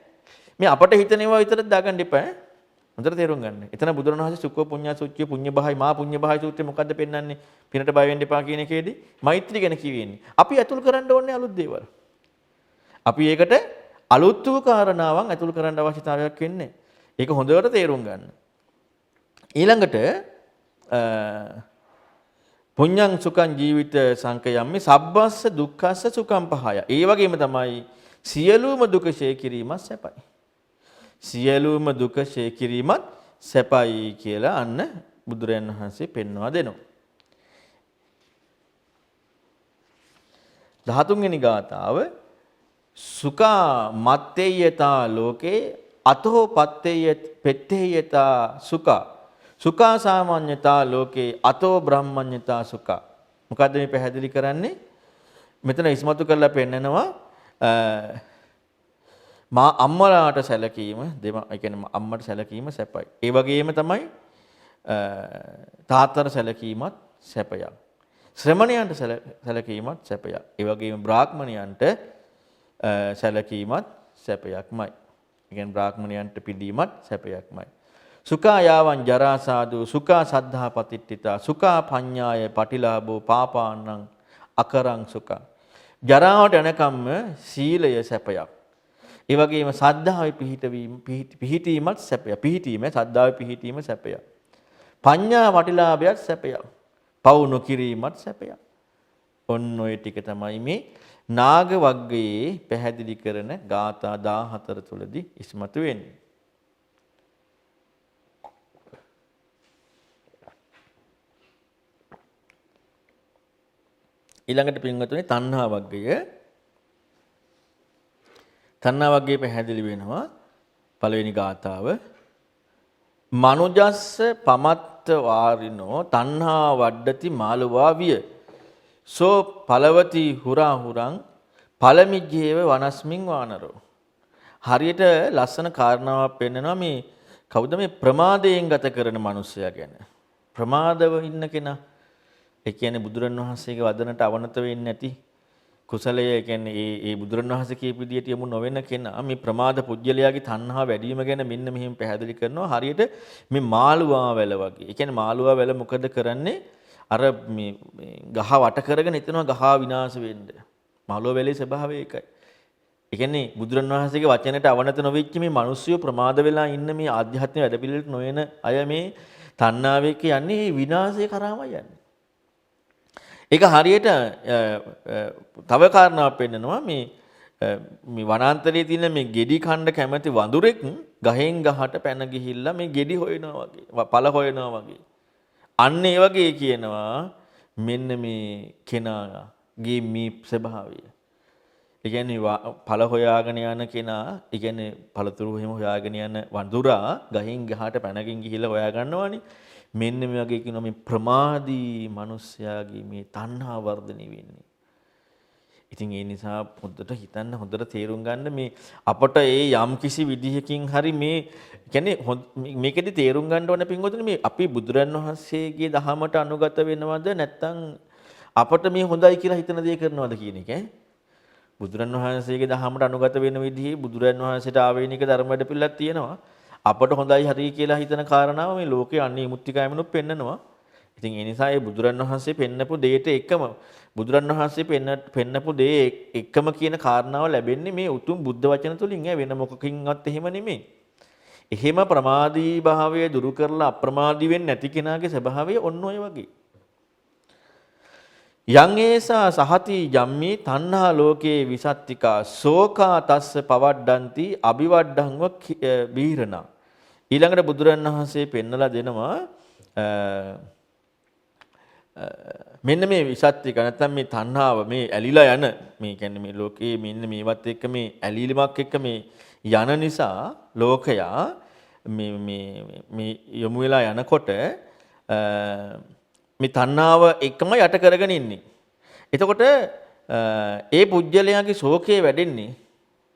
මේ අපට හිතනේවා විතරක් දාගන්න එපා ඈ. හොඳට තේරුම් ගන්න. එතන බුදුරණවහන්සේ සුඛෝ පුඤ්ඤා සුච්චය පුඤ්ඤ බහයි මා පුඤ්ඤ බහයි සූත්‍රය මොකද්ද පෙන්නන්නේ? පිනට බය වෙන්න එපා කියන එකේදී මෛත්‍රී ගැන කියවෙන්නේ. අපි අතුල් කරන්න ඕනේ අලුත් දේවල්. අපි ඒකට අලුත් වූ කාරණාවන් අතුල් කරන්න අවශ්‍යතාවයක් වෙන්නේ. ඒක හොඳට තේරුම් ගන්න. ඊළඟට පුඤ්ඤං සුඛං ජීවිත සංකයම්මි සබ්බස්ස දුක්ඛස්ස සුඛං පහය. ඒ වගේම තමයි සියලුම දුක ෂේ කිරීමත් සැපයි. සියලුම දුක ෂේ කිරීමත් සැපයි කියලා අන්න බුදුරයන් වහන්සේ පෙන්වා දෙනවා. 13 වෙනි ගාථාව සුඛා මත්තේයතා ලෝකේ අතෝ පත්තේයතා සුඛා සුඛා සාමාන්‍යතා ලෝකේ අතෝ බ්‍රහ්මඤ්ඤතා සුඛා. මොකද්ද මේ පැහැදිලි කරන්නේ? මෙතන ඉස්මතු කරලා පෙන්නනවා මා අම්මලාට සැලකීම ඒ කියන්නේ අම්මට සැලකීම සැපයි. ඒ වගේම තමයි තාත්තට සැලකීමත් සැපයක්. ශ්‍රමණයන්ට සැලකීමත් සැපයක්. ඒ වගේම බ්‍රාහ්මණයන්ට සැලකීමත් සැපයක්මයි. ඒ කියන්නේ බ්‍රාහ්මණයන්ට පිළීමත් සැපයක්මයි. සුඛා යාවං ජරා සාදු සුඛා සද්ධා පතිට්ඨිතා සුඛා පඤ්ඤාය පටිලාභෝ පාපානං අකරං සුඛා. ජරාවට යනකම්ම සීලය සැපයක්. ඒ වගේම සද්ධාවේ පිහිටීමත් සැපයක්. පිහිටීම සද්ධාවේ පිහිටීම සැපයක්. පඤ්ඤා පටිලාභයත් සැපයක්. පව් නොකිරීමත් සැපයක්. ඔන්න ඔය ටික තමයි මේ නාග වග්ගයේ පැහැදිලි කරන ගාථා 14 තුලදී ඉස්මතු වෙන්නේ. ඊළඟට පින්වතුනි තණ්හා වග්ගයේ පැහැදිලි වෙනවා පළවෙනි ගාථාව මනුජස්ස පමත්ත වාරිනෝ තණ්හා වඩ්ඩති මාලවා විය සෝ පලවති හුරා හුරං පලමිජ්ජේව වනස්මින් වානරෝ. හරියට ලස්සන කාරණාවක් පෙන්නනවා මේ කවුද මේ ප්‍රමාදයෙන් ගත කරන මිනිසයා ගැන. ප්‍රමාදව ඉන්න කෙනා ඒ කියන්නේ බුදුරණවහන්සේගේ වදනට අවනත වෙන්නේ නැති කුසලය කියන්නේ ඒ බුදුරණවහන්සේ කියපු විදියට යමු නොවන කෙනා මේ ප්‍රමාද පුජ්‍යලයාගේ තණ්හා වැඩි වීම ගැන මෙන්න මෙහිම පැහැදිලි කරනවා. හරියට මේ මාළුවා වැල වගේ. ඒ කියන්නේ මාළුවා වැල මොකද කරන්නේ? අර මේ ගහ වට කරගෙන හිතනවා ගහ විනාශ වෙන්න. මාළුවා වැලේ ස්වභාවය ඒකයි. ඒ කියන්නේ බුදුරණවහන්සේගේ වචනයට අවනත නොවෙච්ච මේ මිනිස්සු ප්‍රමාද වෙලා ඉන්න මේ ආධ්‍යාත්මික වැඩපිළිවෙලට නොයන අය මේ තණ්හාවේ කියන්නේ විනාශය කරාමයි යන්නේ. ඒක හරියට තව කාරණාවක් පෙන්නනවා මේ වනාන්තරයේ තියෙන මේ ගෙඩි කණ්ඩ කැමති වඳුරෙක් ගහෙන් ගහට පැන ගිහිල්ලා මේ ගෙඩි හොයනවා වගේ, පළ හොයනවා වගේ. අන්න ඒ වගේ කියනවා මෙන්න මේ කෙනාගේ මේ ස්වභාවය. ඒ කියන්නේ පළ හොයාගෙන යන කෙනා, ඒ කියන්නේ පළතුරු එහෙම හොයාගෙන යන වඳුරා ගහෙන් ගහට පැනගෙන ගිහිල්ලා හොයා ගන්නවානේ. මෙන්න මේ වගේ කියනවා මේ ප්‍රමාදී මිනිස්යාගේ මේ තණ්හා වර්ධනය වෙන්නේ. ඉතින් ඒ නිසා හොඳට හිතන්න හොඳට තේරුම් ගන්න මේ අපට ඒ යම් කිසි විදිහකින් හරි මේ කියන්නේ මේකෙදි තේරුම් ගන්න ඕන පින්වතුනි මේ අපි බුදුරන් වහන්සේගේ දහමට අනුගත වෙනවද නැත්නම් අපට මේ හොඳයි කියලා හිතන දේ කරනවද කියන එක ඈ බුදුරන් වහන්සේගේ දහමට අනුගත වෙන විදිහේ බුදුරන් වහන්සේට ආවේනික ධර්ම වැඩපිළිවෙලක් තියෙනවා අපට හොඳයි හරි කියලා හිතන කාරණාව මේ ලෝකේ අන්නේ මුත්‍තිකායමනුත් පෙන්නනවා ඉතින් ඒ නිසා ඒ බුදුරන් වහන්සේ පෙන්නපු දෙයට එකම බුදුරන් වහන්සේ පෙන්නපු දේ එකම කියන කාරණාව ලැබෙන්නේ මේ උතුම් බුද්ධ වචන තුලින් වෙන මොකකින්වත් එහෙම නෙමෙයි. එහෙම ප්‍රමාදී භාවය දුරු කරලා අප්‍රමාදී වෙන්නේ නැති කෙනාගේ ස්වභාවය ඔන්න ඔය වගේ. යං ඒසා සහති ජම්මේ තණ්හා ලෝකේ විසත්තිකා සෝකා තස්ස පවඩ්ඩಂತಿ අபிවඩ්ඩංව බීරණා. ඊළඟට බුදුරන් වහන්සේ පෙන්නලා දෙනවා මෙන්න මේ විසත්තික නැත්නම් මේ තණ්හාව මේ ඇලිලා යන මේ කියන්නේ මේ ලෝකයේ මෙන්න මේවත් එක්ක මේ ඇලීලිමක් එක්ක මේ යන නිසා ලෝකයා මේ යොමු වෙලා යනකොට මේ තණ්හාව එකම යට කරගෙන ඉන්නේ. එතකොට ඒ පුජ්‍යලයාගේ ශෝකය වැඩෙන්නේ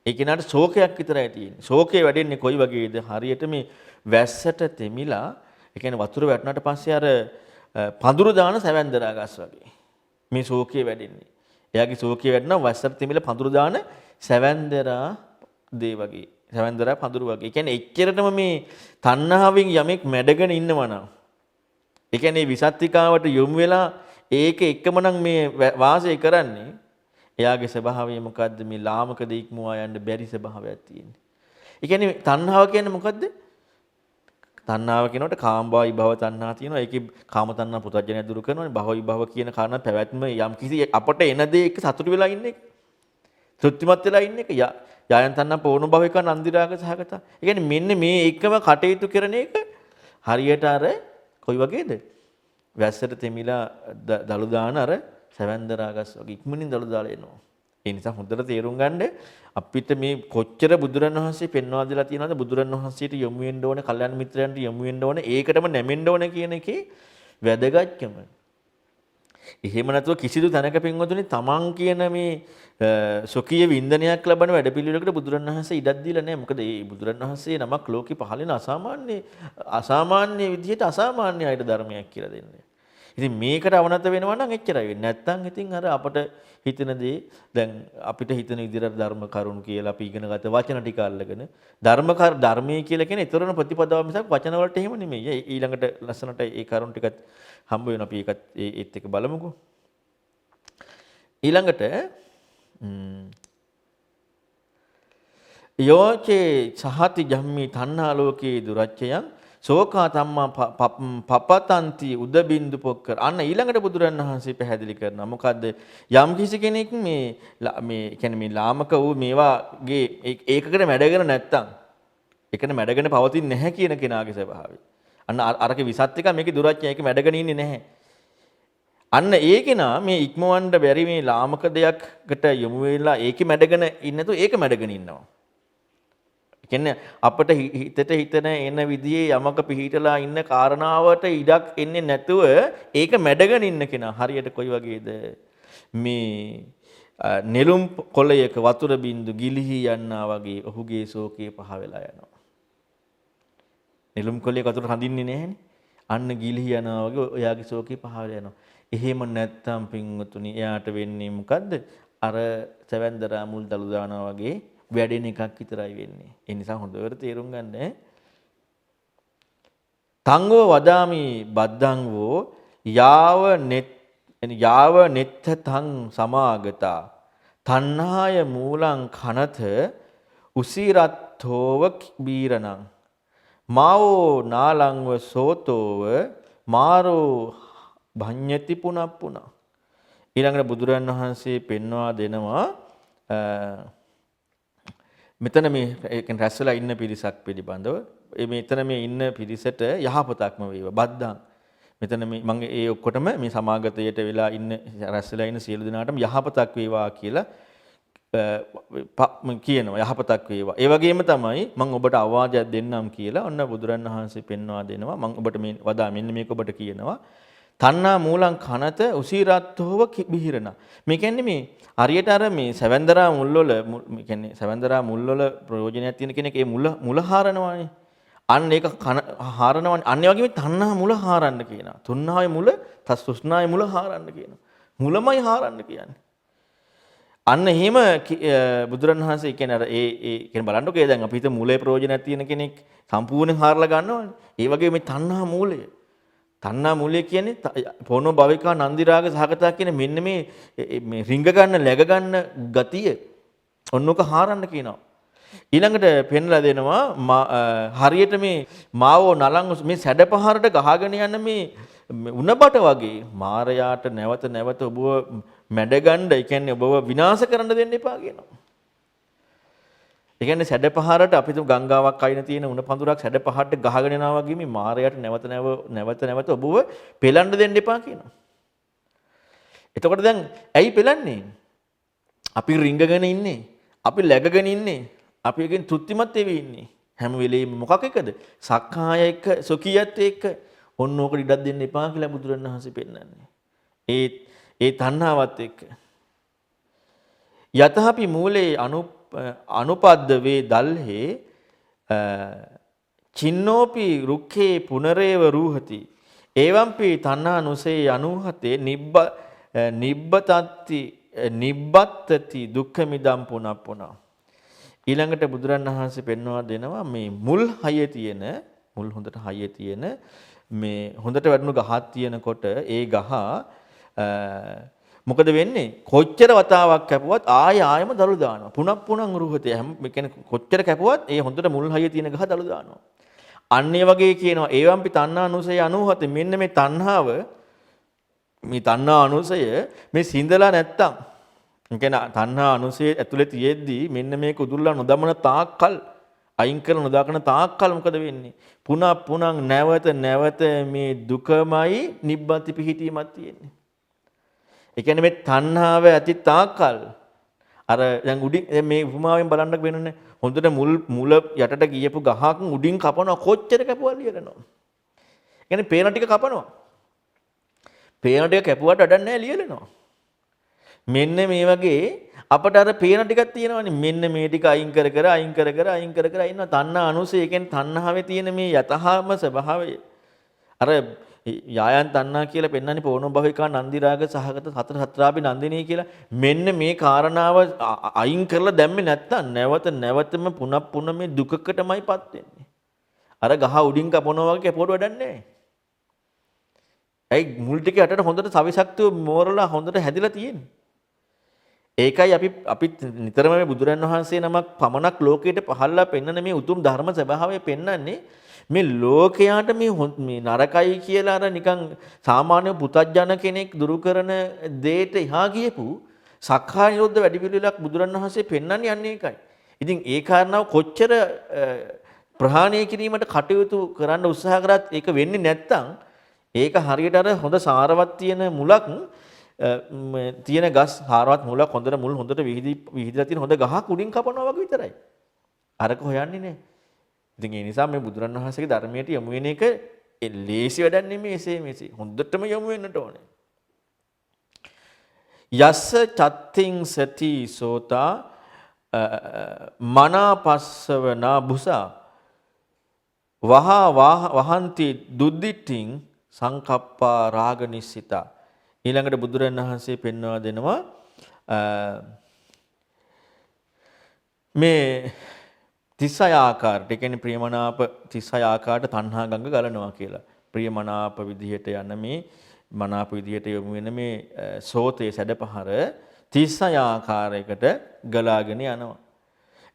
ඒ කෙනාට ශෝකයක් විතරයි තියෙන්නේ. ශෝකය වැඩෙන්නේ කොයි වගේද? හරියට මේ වැස්සට තෙමිලා ඒ කියන්නේ වතුර වැටුණාට පස්සේ අර පඳුරු දාන සැවැන්දරා ගස් වගේ. මේ ශෝකය වැඩෙන්නේ. එයාගේ ශෝකය වැඩනවා වැස්සට තෙමිලා පඳුරු දාන සැවැන්දරා දේ වගේ. සැවැන්දරා පඳුරු වගේ. ඒ කියන්නේ එච්චරටම මේ තණ්හාවෙන් යමෙක් මැඩගෙන ඉන්නවා නම් ඒ කියන්නේ විසත්තිකාවට යොමු වෙලා ඒක එකම නම් මේ වාසය කරන්නේ එයාගේ ස්වභාවය මොකද්ද මේ ලාමක දෙයක් ඉක්මවා යන්න බැරි ස්වභාවයක් තියෙන්නේ. ඒ කියන්නේ තණ්හාව කියන්නේ මොකද්ද? තණ්හාව කියනකොට කාමභාවී භව තණ්හා තියෙනවා. ඒකේ කාම තණ්හා පුතඥය දුරු කරනවානේ. භවයි භව කියන කාරණා පැවැත්ම යම් කිසි අපට එන දේ එක්ක සතුටු වෙලා ඉන්න එක. තෘප්තිමත් වෙලා ඉන්න එක. යායන් තණ්හා පෝණු භවික නන්දිරාග සහගත. ඒ කියන්නේ මෙන්න මේ එකම කටයුතු කරන එක හරියට අර කොයි වගේද? වැස්සට තෙමිලා දළු දාන අර සැවැන්දරාගස් වගේ ඉක්මනින් දළු දාලා එනවා. ඒ නිසා හොඳට තේරුම් ගන්න අපිට මේ කොච්චර බුදුරන් වහන්සේ පෙන්වා දෙලා තියෙනවද බුදුරන් වහන්සේට යොමු වෙන්න ඕනේ, කල්යාණ මිත්‍රයන්ට යොමු වෙන්න ඕනේ, ඒකටම නැමෙන්න ඕනේ කියන එකේ වැදගත්කම. එහෙම නැතුව කිසිදු තැනක පින්වතුනි තමන් කියන මේ සොකීය වින්දනයක් ලබන වැඩපිළිවෙලකට බුදුරන් වහන්සේ ඉඩක් දීලා නැහැ. මොකද මේ බුදුරන් වහන්සේ නමක් ලෝකේ පහළ වෙන අසාමාන්‍ය විදිහට අසාමාන්‍ය අයට ධර්මයක් කියලා දෙන්නේ. ඉතින් මේකට අවනත වෙනවා නම් එච්චරයි වෙන්නේ. නැත්තම් ඉතින් අර අපට හිතන දේ දැන් අපිට හිතන විදිහට ධර්ම කරුණු කියලා අපි ඉගෙනගත්ත වචන ටික අල්ලගෙන ධර්මයේ කියලා කියන්නේ ඊතරන ප්‍රතිපදාව මිසක් වචන වලට එහෙම නෙමෙයි. ඊළඟට ලස්සනට ඒ කරුණු ටිකත් හම්බ වෙනවා. අපි ඒත් එක්ක බලමුකෝ. ඊළඟට යෝචේ සහති ජම්මි තණ්හා ලෝකේ දුරච්චයන් සෝකා තම්මා පපතන්ති උදබින්දු පොක්කර. අන්න ඊළඟට බුදුරන් වහන්සේ පැහැදිලි කරනවා. මොකද්ද? යම් කිසි කෙනෙක් මේ කියන්නේ මේ ලාමක වූ මේවාගේ ඒකකට මැඩගෙන නැත්තම් ඒකට මැඩගෙන පවතින්නේ නැහැ කියන කෙනාගේ ස්වභාවය. අන්න අරක විසත් එක මේකේ දුරච්චය ඒක මැඩගෙන ඉන්නේ නැහැ. අන්න ඒ කෙනා මේ ඉක්මවන්න බැරි මේ ලාමක දෙයක්කට යොමු වෙලා ඒකේ මැඩගෙන ඉන්නේ නැතුව ඒක මැඩගෙන ඉන්නවා. කියන්නේ අපිට හිතට හිතන එන විදිහේ යමක පිහිටලා ඉන්න කාරණාවට ඉඩක් එන්නේ නැතුව ඒක මැඩගෙන ඉන්න කෙනා හරියට කොයි වගේද මේ නෙළුම් කොළයක වතුර බින්දු ගිලිහි යනවා වගේ ඔහුගේ ශෝකය පහ වෙලා යනවා. නෙළුම් කොළයක වතුර හඳින්නේ නැහැනේ. අන්න ගිලිහි යනවා වගේ ඔයාගේ ශෝකය පහ වෙලා යනවා. එහෙම නැත්තම් පින්වතුනි එයාට වෙන්නේ මොකද්ද? අර සැවැන්දරා මුල් දළු දානවා වගේ වැඩෙන එකක් විතරයි වෙන්නේ. ඒ නිසා හොඳට තේරුම් ගන්න. තංගෝ වදාමි බද්දං වෝ යාව නෙත්ත තං සමාගතා තණ්හාය මූලං කනත උසිරත්තෝව බීරණං මාවෝ නාලංව සෝතෝව මාරෝ භඤ්ඤති පුනප්පුන. ඊළඟට බුදුරන් වහන්සේ පෙන්වා දෙනවා මෙතන මේ රැස් වෙලා ඉන්න පිරිසක් පිළිබඳව මෙතන මේ ඉන්න පිරිසට යහපතක්ම වේවා බද්දං මෙතන මේ මම ඒ ඔක්කොටම මේ සමාගතයට වෙලා ඉන්න රැස් වෙලා ඉන්න සියලු දෙනාටම යහපතක් වේවා කියලා කියනවා යහපතක් වේවා. ඒ වගේම තමයි මම ඔබට අවවාදයක් දෙන්නම් කියලා ඔන්න බුදුරන් වහන්සේ පෙන්වා දෙනවා. මම ඔබට මේ වදා මෙන්න මේක ඔබට කියනවා. තණ්හා මූලං කනත උසීරත්තෝව බිහිරණ. මේ කියන්නේ මේ හරියට අර මේ සැවැන්දරා මුල්වල මේ කියන්නේ සැවැන්දරා මුල්වල ප්‍රයෝජනයක් තියෙන කෙනෙක් ඒ මුල හාරනවානේ. අන්න ඒක හාරනවානේ. අන්න ඒ වගේම තණ්හා මුල හාරන්න කියනවා. තුන්හාවේ මුල තෘෂ්ණාවේ මුල හාරන්න කියනවා. මුලමයි හාරන්න කියන්නේ. අන්න එහෙම බුදුරණවහන්සේ කියන්නේ අර ඒ කියන්නේ බලන්නකෝ දැන් අපි හිත මූලයේ ප්‍රයෝජනයක් තියෙන කෙනෙක් සම්පූර්ණයෙන් හාරලා ගන්නවනේ. ඒ වගේ මේ තණ්හා මූලය. තණ්හා මූලය කියන්නේ පොනෝ භවිකා නන්දි රාග සහගතා කියන මෙන්න මේ රිංග ගන්න läග ගන්න ගතිය ඔන්නෝක හාරන්න කියනවා. ඊළඟට පෙන්ලා දෙනවා හරියට මේ මාවෝ නලං මේ සැඩපහරට ගහගෙන යන මේ උණබට වගේ මාරයාට නැවත ඔබව මැඩගන්න, ඒ කියන්නේ ඔබව විනාශ කරන්න දෙන්න එපා කියනවා. ඒ කියන්නේ සැඩපහරට අපි තු ගංගාවක් අයින තියෙන උණ පඳුරක් සැඩපහරට ගහගෙන යනවා වගේ මේ මාරයාට නැවත ඔබව පෙලන්න දෙන්න එපා කියනවා. එතකොට දැන් ඇයි පෙලන්නේ? අපි රිංගගෙන ඉන්නේ. අපි läගගෙන ඉන්නේ. අපි එකෙන් තෘප්තිමත් වෙවි ඉන්නේ. හැම වෙලෙම මොකක් එකද? සක්කාය එක්ක, සොකියත් එක්ක ඔන්න ඕකට ඉඩක් දෙන්න එපා කියලා බුදුරණවහන්සේ පෙන්නන්නේ. ඒ තණ්හාවත් එක්ක. යතහපි මූලේ අනුපද්ද වේ දල්හේ චින්නෝපි රුක්ඛේ පුනරේව රූහති. එවම්පි තණ්හානුසේ 97 නිබ්බත්තති දුක්ඛ මිදම් පුනප්පුනා. ඊළඟට බුදුරණවහන්සේ පෙන්වා දෙනවා මේ මුල් හොඳට හයේ තියෙන මේ හොඳට වැඩුණු ගහක් තියෙනකොට ඒ ගහ මොකද වෙන්නේ? කොච්චර වතාවක් කැපුවත් ආයෙම දළු දානවා. පුනප්පුණං රුහතේ. මේ කියන්නේ කොච්චර කැපුවත් ඒ හොඳට මුල් හයේ තියෙන ගහ දළු දානවා. අන්න ඒ වගේ කියනවා ඒවම්පි තණ්හානුසය 97 මෙන්න මේ තණ්හාව මේ තණ්හා අනුසය මේ සිඳලා නැත්තම් ඒ කියන්නේ තණ්හා අනුසය ඇතුලේ තියෙද්දි මෙන්න මේක උදුල්ලා නොදමන තාක්කල් අයින් කරන නොදාකන තාක්කල් මොකද වෙන්නේ? පුනං නැවත මේ දුකමයි නිබ්බති පිහිටීමක් තියෙන්නේ. ඒ කියන්නේ මේ තණ්හාව ඇති තාක්කල් අර දැන් උඩින් මේ උපමාවෙන් බලන්න වෙනනේ හොඳට මුල යටට ගියපු ගහක් උඩින් කපනවා කොච්චර කැපුවා ලියලනවා. ඒ කියන්නේ පේන ටික කපනවා. පේන ටික කැපුවට වැඩක් නැහැ ලියලනවා. මෙන්න මේ වගේ අපට අර පේන ටිකක් තියෙනවනේ මෙන්න මේ ටික අයින් කර ඉන්නවා තණ්හා අනුසය. ඒ කියන්නේ තණ්හාවේ තියෙන මේ යතහාම ස්වභාවය අර යායන් තණ්හා කියලා පෙන්වන්නේ පොණෝ භවිකා නන්දි රාග සහගත සතර සත්‍රාපි නන්දිනී කියලා. මෙන්න මේ කාරණාව අයින් කරලා දැම්මේ නැත්තම් නැවතම පුන මේ දුකකටමයිපත් වෙන්නේ. අර ගහ උඩින් කපනවා වගේ කැපුවට වැඩක් නැහැ. ඇයි මුල් ටික යටට හොඳට සවිසක්තිය මෝරලා හොඳට හැදිලා තියෙන්නේ. ඒකයි අපි නිතරම මේ බුදුරන් වහන්සේ නමක් පමණක් ලෝකයට පහළලා පෙන්වන මේ උතුම් ධර්ම ස්වභාවය පෙන්වන්නේ මේ ලෝකයාට මේ නරකයි කියලා අර නිකන් සාමාන්‍ය පුතත්ජන කෙනෙක් දුරු කරන දෙයට එහා ගියපු සක්කාය නිරෝධ වැඩි පිළිවෙලක් බුදුරන් වහන්සේ පෙන්වන්නේ යන්නේ ඒකයි. ඉතින් ඒ කාරණාව කොච්චර ප්‍රහාණය කිරීමට කටයුතු කරන්න උත්සාහ කරත් ඒක වෙන්නේ නැත්තම් ඒක හරියට අර හොඳ සාරවත් තියෙන මුලක් තියෙන ගස් හාරවත් මුලක් හොඳට මුල් හොඳට විහිදලා තියෙන හොඳ ගහක් උඩින් කපනවා වගේ විතරයි. අරක හොයන්නේ නැහැ. ඉතින් ඒ නිසා මේ බුදුරන් වහන්සේගේ ධර්මයට යොමු වෙන එක ලේසි වැඩක් නෙමෙයි. එසේ හොඳටම යොමු වෙන්නට ඕනේ. යස්ස චත්තිං සති සෝතා මනාපස්සවනා බුසා වහන්ති දුද්දිටින් සංකප්පා රාග නිස්සිතා. ඊළඟට බුදුරන් වහන්සේ පෙන්වා දෙනවා මේ 36 ආකාරයට, ඒ කියන්නේ ප්‍රියමනාප 36 ආකාරයට තණ්හා ගංග ගලනවා කියලා. ප්‍රියමනාප විදිහට යන මේ මනාප විදිහට යොමු වෙන මේ සෝතේ සැඩපහර 36 ආකාරයකට ගලාගෙන යනවා.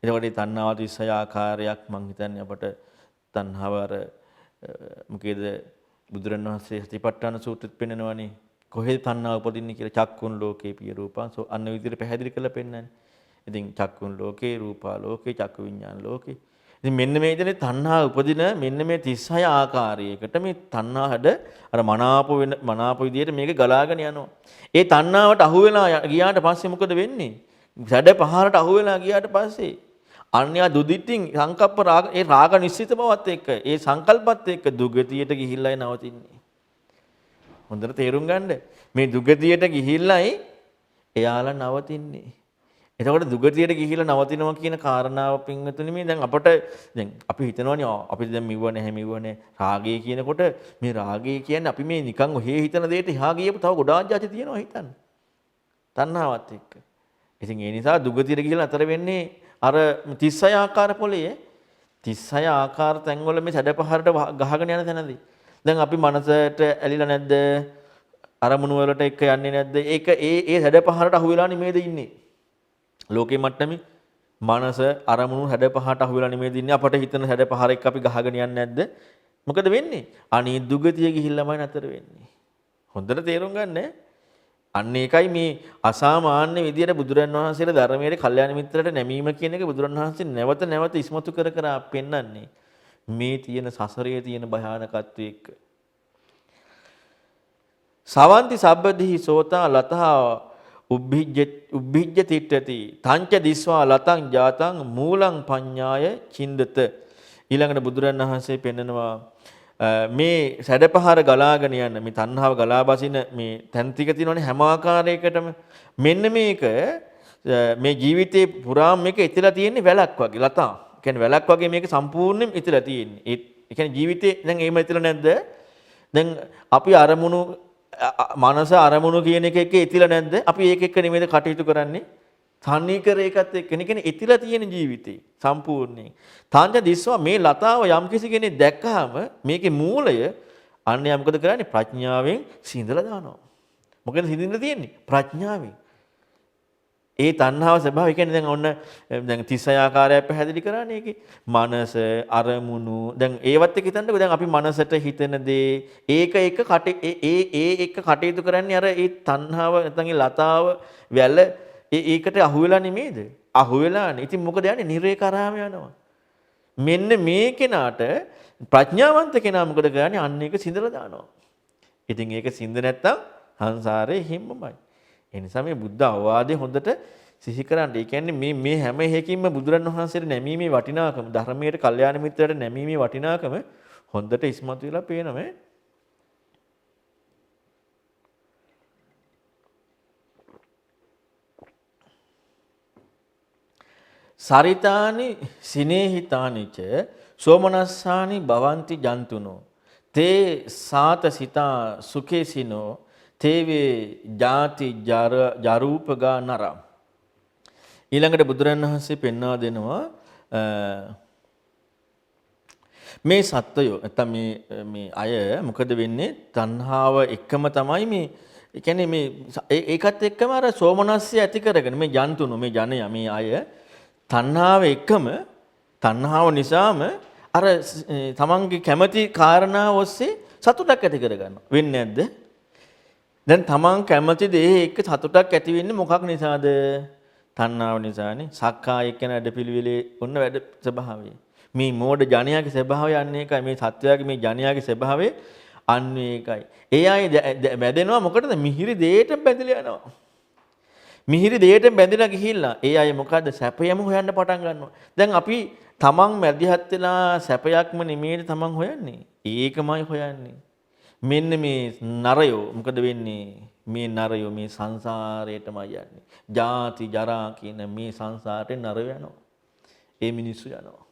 එතකොට මේ තණ්හාව 36 ආකාරයක් මම හිතන්නේ අපට තණ්හාව අර මොකේද බුදුරණවහන්සේ සතිපට්ඨාන සූත්‍රෙත් පෙන්නනවානේ. කොහෙද තණ්හාව උපදින්නේ කියලා චක්කුන් ලෝකේ පිය රූපං අන්න විදිහට පැහැදිලි කරලා පෙන්නන්නේ. ඉතින් චක්කුන් ලෝකේ රූපා ලෝකේ චක්කු විඤ්ඤාණ ලෝකේ. ඉතින් මෙන්න මේ විදිහේ තණ්හා උපදින මෙන්න මේ 36 ආකාරයකට මේ තණ්හාවද අර මනාප විදිහට මේක ගලාගෙන යනවා. ඒ තණ්හාවට අහු වෙලා ගියාට පස්සේ මොකද වෙන්නේ? සැඩ පහරට අහු වෙලා ගියාට පස්සේ අන්‍යා දුදිටින් සංකප්ප රාග ඒ රාග නිශ්චිත බවත් එක්ක ඒ සංකල්පත් එක්ක දුගතියට ගිහිල්ලා නවතින්නේ. හොඳට තේරුම් ගන්න. මේ දුගතියට ගිහිල්ලායි එයාලා නවතින්නේ. එතකොට දුගතියට ගිහිල්ලා නවතිනවා කියන කාරණාව පින්වතුනි මේ දැන් අපට දැන් අපි හිතනවානේ අපිට දැන් මිව්ව නැහැ මිව්ව නැහැ රාගය කියනකොට මේ රාගය කියන්නේ අපි මේ නිකන් ඔහේ හිතන දෙයට එහා ගියපු තව ගොඩාක් જાති තියෙනවා හිතන්න. තණ්හාවත් එක්ක. ඉතින් ඒ නිසා දුගතියට ගිහිල්ලා අතර වෙන්නේ අර 36 ආකාර පොළේ 36 ආකාර තැන්වල මේ සැඩපහරට ගහගෙන යන තැනදී. දැන් අපි මනසට ඇලිලා නැද්ද? අරමුණු වලට එක්ක යන්නේ නැද්ද? ඒක ඒ සැඩපහරට අහු වෙලා නෙමෙයිද ඉන්නේ? ලෝකේ මට්ටමේ මනස අරමුණු හැඩපහට අහු වෙලා නෙමෙයිද ඉන්නේ? අපට හිතන හැඩපහර එක්ක අපි ගහගෙන යන්නේ නැද්ද? මොකද වෙන්නේ? අනේ දුගතිය ගිහිල්ලාමයි නතර වෙන්නේ. හොඳට තේරුම් ගන්න. අන්න ඒකයි මේ අසාමාන්‍ය විදියට බුදුරන් වහන්සේලා ධර්මයේ කල්යාණ මිත්‍රට නැමීම කියන එක බුදුරන් වහන්සේ නැවත නැවත ඉස්මතු කර කර පෙන්වන්නේ මේ තියෙන සසරේ තියෙන භයානකත්වය එක්ක. සවන්ති සබ්බදිහි සෝතා ලතහා උබ්බිජ්ජ තිට්ඨති තංච දිස්වා ලතං ජාතං මූලං පඤ්ඤාය චින්දත. ඊළඟට බුදුරන් වහන්සේ පෙන්නනවා මේ සැඩපහර ගලාගෙන යන මේ තණ්හාව ගලා බසින මේ තැන් ටික තියෙනවනේ හැම ආකාරයකටම මෙන්න මේක මේ ජීවිතේ පුරාම මේක ඉතිලා තියෙන්නේ වැලක් වගේ ලතා. කියන්නේ වැලක් වගේ මේක සම්පූර්ණයෙන්ම ඉතිලා තියෙන්නේ. ඒ කියන්නේ ජීවිතේ දැන් එහෙම ඉතිලා නැද්ද? දැන් අපි අරමුණු මනස අරමුණු කියන එක එක්ක ඉතිලා නැද්ද? අපි ඒක එක්ක නෙමෙයිද කටයුතු කරන්නේ? තනිකර ඒකත් එක්ක කියන්නේ ඉතිලා තියෙන ජීවිතේ සම්පූර්ණයෙන්. තාංජ දිස්වා මේ ලතාව යම් කිසි කෙනෙක් දැක්කහම මේකේ මූලය අන්න යා මොකද කරන්නේ? ප්‍රඥාවෙන් සිඳලා දානවා. මොකද සිඳින්න තියෙන්නේ? ප්‍රඥාවෙන්. ඒ තණ්හාව ස්වභාවය කියන්නේ දැන් ඔන්න දැන් 36 ආකාරයක් පැහැදිලි කරානේ ඒකේ. මනස අරමුණු දැන් ඒවත් එක්ක හිතන්නකෝ දැන් අපි මනසට හිතන දේ ඒක එක එක කටයුතු කරන්නේ අර ඒ තණ්හාව නැත්නම් ඒ ලතාව වැල ඒකට අහු වෙලා නෙමෙයිද? අහු වෙලානේ. ඉතින් මොකද යන්නේ? නිරේ කරාම යනවා. මෙන්න මේ කෙනාට ප්‍රඥාවන්ත කෙනා මොකද කරන්නේ? අන්න ඒක සිඳලා දානවා. ඉතින් ඒක සිඳ නැත්තම් සංසාරේ හිම්මමයි. ඒ නිසා මේ බුද්ධ අවවාදේ හොඳට සිහි කරන්න. ඒ කියන්නේ මේ හැම එකකින්ම බුදුරන් වහන්සේට නැමීමේ වටිනාකම, ධර්මයේ කල්යාණ මිත්‍රයට නැමීමේ වටිනාකම හොඳට ඉස්මතු වෙලා පේනවා. සරිතානි සිනේහිතානිච සෝමනස්සානි භවಂತಿ ජන්තුනෝ තේ සාත සිතා සුඛේසිනෝ තේවේ ජාති ජරූපගා නරම්. ඊළඟට බුදුරන් වහන්සේ පෙන්වා දෙනවා මේ සත්වයෝ නැත්නම් මේ අය මොකද වෙන්නේ? තණ්හාව එක්කම තමයි මේ ඒ කියන්නේ මේ ඒකත් එක්කම අර සෝමනස්සය ඇති කරගෙන මේ ජන්තුනෝ මේ ජනයා මේ අය තණ්හාව එක්කම තණ්හාව නිසාම අර තමන්ගේ කැමැති කාරණා ඔස්සේ සතුටක් ඇති කරගන්නවා. වෙන්නේ නැද්ද? දැන් තමන් කැමැති දේ එක්ක සතුටක් ඇති වෙන්නේ මොකක් නිසාද? තණ්හාව නිසානේ. සක්කාය කියන වැඩපිළිවෙලේ ඔන්න වැඩ ස්වභාවය. මේ මෝඩ ජනයාගේ ස්වභාවය අන්නේ ඒකයි. මේ සත්වයාගේ මේ ජනයාගේ ස්වභාවය අන්නේ ඒකයි. ඒ අය බැඳෙනවා මොකටද? මිහිරි දෙයට බැඳලා යනවා. මිහිරි දෙයට බැඳලා ගිහිල්ලා ඒ අය මොකද්ද? සැපයම හොයන්න පටන් ගන්නවා. දැන් අපි තමන් මැදිහත් වෙලා සැපයක්ම නෙමෙයි තමන් හොයන්නේ. ඒකමයි හොයන්නේ. මෙන්න මේ නරයෝ මොකද වෙන්නේ? මේ නරයෝ මේ සංසාරයටමයි යන්නේ. ජාති ජරා කියන මේ සංසාරේ නරයෝ යනවා. ඒ මිනිස්සු යනවා.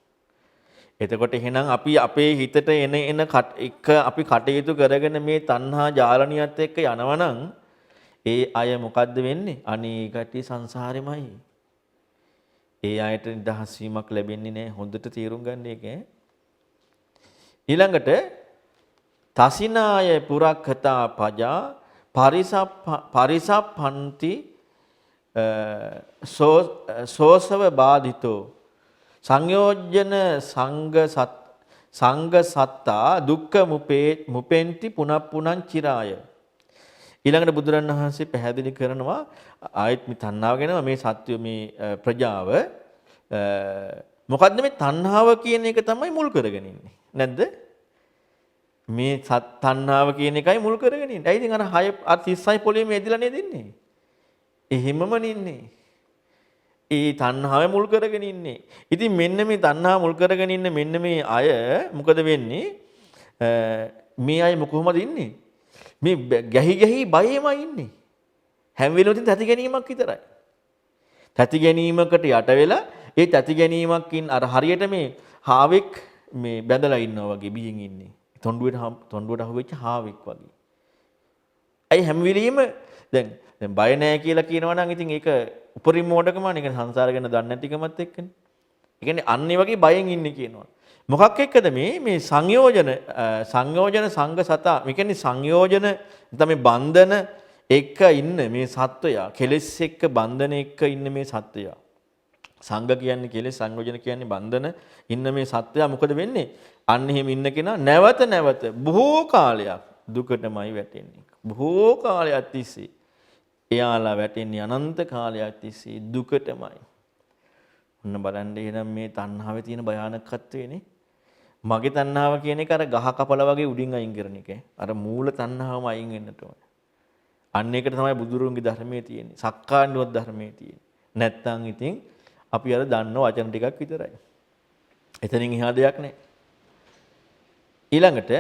එතකොට එහෙනම් අපි අපේ හිතට එන එක අපි කටයුතු කරගෙන මේ තණ්හා ජාලනියත් එක්ක යනවනම් ඒ අය මොකද්ද වෙන්නේ? අනේ කටි සංසාරෙමයි. ඒ අයට නිදහස් වීමක් ලැබෙන්නේ නැහැ. හොඳට තේරුම් ගන්න එක. ඊළඟට තසිනාය පුරක්ඛතා පජා පරිසප්පන්ති සෝසව බාධිතෝ සංයෝජන සංඝ සත්තා දුක්ඛ මුපෙන්ති පුනප්පුනං චිරාය. ඊළඟට බුදුරන් වහන්සේ පැහැදිලි කරනවා ආයත් මේ තණ්හාව ගැන මේ සත්‍ය මේ ප්‍රජාව මොකද්ද මේ තණ්හාව කියන එක තමයි මුල් කරගෙන ඉන්නේ නැද්ද? මේ තණ්හාව කියන එකයි මුල් කරගෙන ඉන්නේ. ඇයි ඉතින් අර 36 පොළේම ඇදිලා නේද ඉන්නේ? එහෙමම නින්නේ. ඒ තණ්හාව මුල් කරගෙන ඉන්නේ. ඉතින් මෙන්න මේ තණ්හාව මුල් කරගෙන ඉන්න මෙන්න මේ අය මොකද වෙන්නේ? මේ අය කොහොමද ඉන්නේ? මේ ගැහි ගැහි බයෙමයි ඉන්නේ. හැම වෙලෙම තැති ගැනීමක් විතරයි. තැති ගැනීමකට යට වෙලා ඒ තැති ගැනීමකින් අර හරියට මේ හාවෙක් මේ බැඳලා ඉන්නවා වගේ බියෙන් ඉන්නේ. තොණ්ඩුවට අහුවෙච්ච හාවෙක් වගේ. ඇයි හැම වෙලෙම දැන් බය නැහැ කියලා කියනවා නම් ඉතින් ඒක උපරිම මොඩකමනේ. ඒ කියන්නේ සංසාර ගැන දන්නේ නැතිකමත් එක්කනේ. ඒ කියන්නේ අන්න ඒ වගේ බයෙන් ඉන්නේ කියනවා. මොකක් එක්කද මේ සංයෝජන සංඝ සතා මේ කියන්නේ සංයෝජන තමයි බන්ධන එක්ක ඉන්න මේ සත්වයා කෙලෙස් එක්ක බන්ධන එක්ක ඉන්න මේ සත්වයා සංඝ කියන්නේ කෙලෙස් සංයෝජන කියන්නේ බන්ධන ඉන්න මේ සත්වයා මොකද වෙන්නේ අන්න එහෙම ඉන්න කෙනා නැවත නැවත බොහෝ කාලයක් දුකටමයි වැටෙන්නේ බොහෝ කාලයක් තිස්සේ එයාලා වැටෙන්නේ අනන්ත කාලයක් තිස්සේ දුකටමයි ඔන්න බලන්න එහෙනම් මේ තණ්හාවේ තියෙන භයානකත්වයනේ මගේ තණ්හාව කියන එක අර ගහ කපලා වගේ උඩින් අයින් කරන එක. අර මූල තණ්හාවම අයින් වෙන්නට ඕනේ. අන්න ඒකට තමයි බුදුරුවන්ගේ ධර්මයේ තියෙන්නේ. සක්කාණ්ඩුවත් ධර්මයේ තියෙන්නේ. නැත්තම් ඉතින් අපි අර දන්න වචන ටිකක් විතරයි. එතනින් එහා දෙයක් නැහැ. ඊළඟට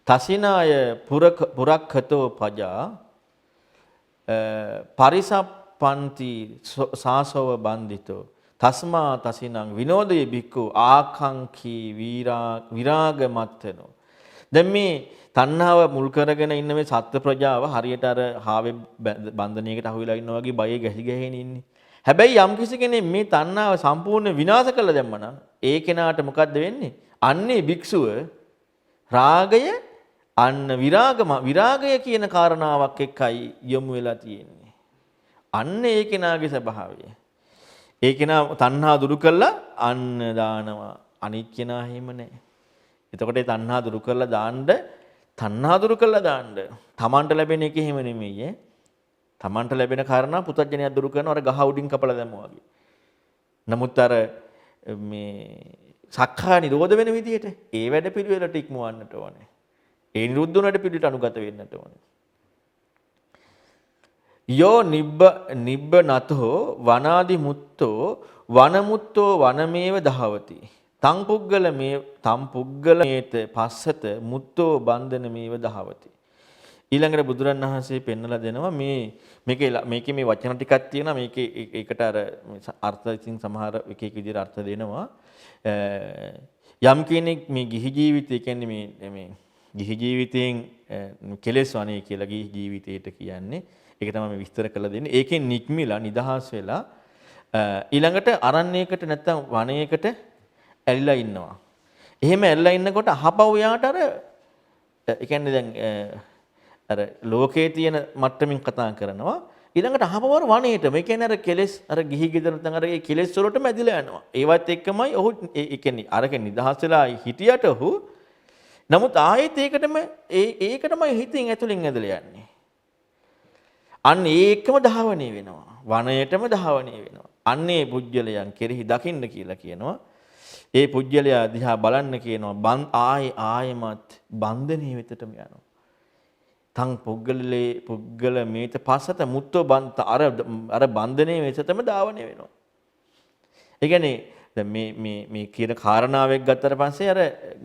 තසිනාය පුරක්ඛතෝ පජා පරිසප්පන්ති සාසව බන්දිතෝ තස්මා තසිනං විනෝදයේ බික්කු ආකාංකී විරාගමත්තනෝ දැන් මේ තණ්හාව මුල් කරගෙන ඉන්න මේ සත්ත්ව ප්‍රජාව හරියට අර හාවේ බන්ධනයකට අහු වෙලා ඉන්නා වගේ බයේ ගැහි ගැහෙන ඉන්නේ. හැබැයි යම් කිසි කෙනෙක් මේ තණ්හාව සම්පූර්ණ විනාශ කළා දැම්මනම් ඒ කෙනාට මොකද්ද වෙන්නේ? අන්නේ භික්ෂුව රාගය අන්න විරාගය කියන කාරණාවක් එක්කයි යොමු වෙලා තියෙන්නේ. අන්න ඒ කෙනාගේ ස්වභාවය. ඒ කෙනා තණ්හා දුරු කළා අන්න දානවා. අනිත් කෙනා එහෙම නැහැ. එතකොට ඒ තණ්හා දුරු කළා දාන්න තමන්ට ලැබෙන එක එහෙම නෙමෙයි. තමන්ට ලැබෙන කාරණා පුතඥය දුරු කරන අර ගහ උඩින් කපලා දැම්මා වගේ. නමුත් අර මේ සක්කාය නිරෝධ වෙන විදිහට ඒ වැඩ පිළිවෙලට ඉක්මවන්නට ඕනේ. ඒ නිරුද්ධ වුණාට පිළිට අනුගත වෙන්නට ඕනේ. යෝ නිබ්බ නතෝ වනාදි මුත්තෝ වනමුත්තෝ වනමේව දහවති. තං පුග්ගලමේත පස්සත මුත්තෝ බන්ධනමේව දහවති. ඊළඟට බුදුරන් වහන්සේ පෙන්නලා දෙනවා මේකේ මේ වචන ටිකක් තියෙනවා මේකේ ඒකට අර අර්ථ ඉතින් සමහර එක එක විදිහට අර්ථ දෙනවා. යම් කෙනෙක් මේ ගිහි ජීවිතය කියන්නේ මේ ගිහි ජීවිතයෙන් කෙලෙස් වනේ කියලා ගිහි ජීවිතයට කියන්නේ ඒක තමයි මේ විස්තර කරලා දෙන්නේ. ඒකෙන් නික්මිලා නිදහස් වෙලා ඊළඟට අරණ්‍යයකට නැත්නම් වනයේකට ඇලිලා ඉන්නවා. එහෙම ඇලිලා ඉන්නකොට අහපව් යාට අර ඒ කියන්නේ දැන් අර ලෝකේ තියෙන මට්ටමින් කතා කරනවා. ඊළඟට අහපවර වනයේට මේ කියන්නේ අර කෙලෙස් අර ගිහි ගෙදර නැත්නම් අර ඒ කෙලෙස් වලටම ඇදිලා යනවා. ඒවත් එක්කමයි ඔහු ඒ කියන්නේ අරක නිදහස් වෙලා හිටියට ඔහු නමුත් ආයෙත් ඒකටමයි හිතින් ඇතුලෙන් ඇදලා යන්නේ. අන්න ඒකම ධාවනය වෙනවා. වනයේටම ධාවනය වෙනවා. අන්නේ පුජ්‍යලයන් කෙරෙහි දකින්න කියලා කියනවා. ඒ පුජ්‍යලයා දිහා බලන්න කියනවා. ආයෙමත් බන්ධනීය වෙතටම යනවා. තං පුග්ගල මේත පස්සත මුත්තෝ බන්ත අර බන්ධනීය වෙතටම ධාවනය වෙනවා. ඒ කියන්නේ දැන් මේ කියන කාරණාවක් ගත්තට පස්සේ අර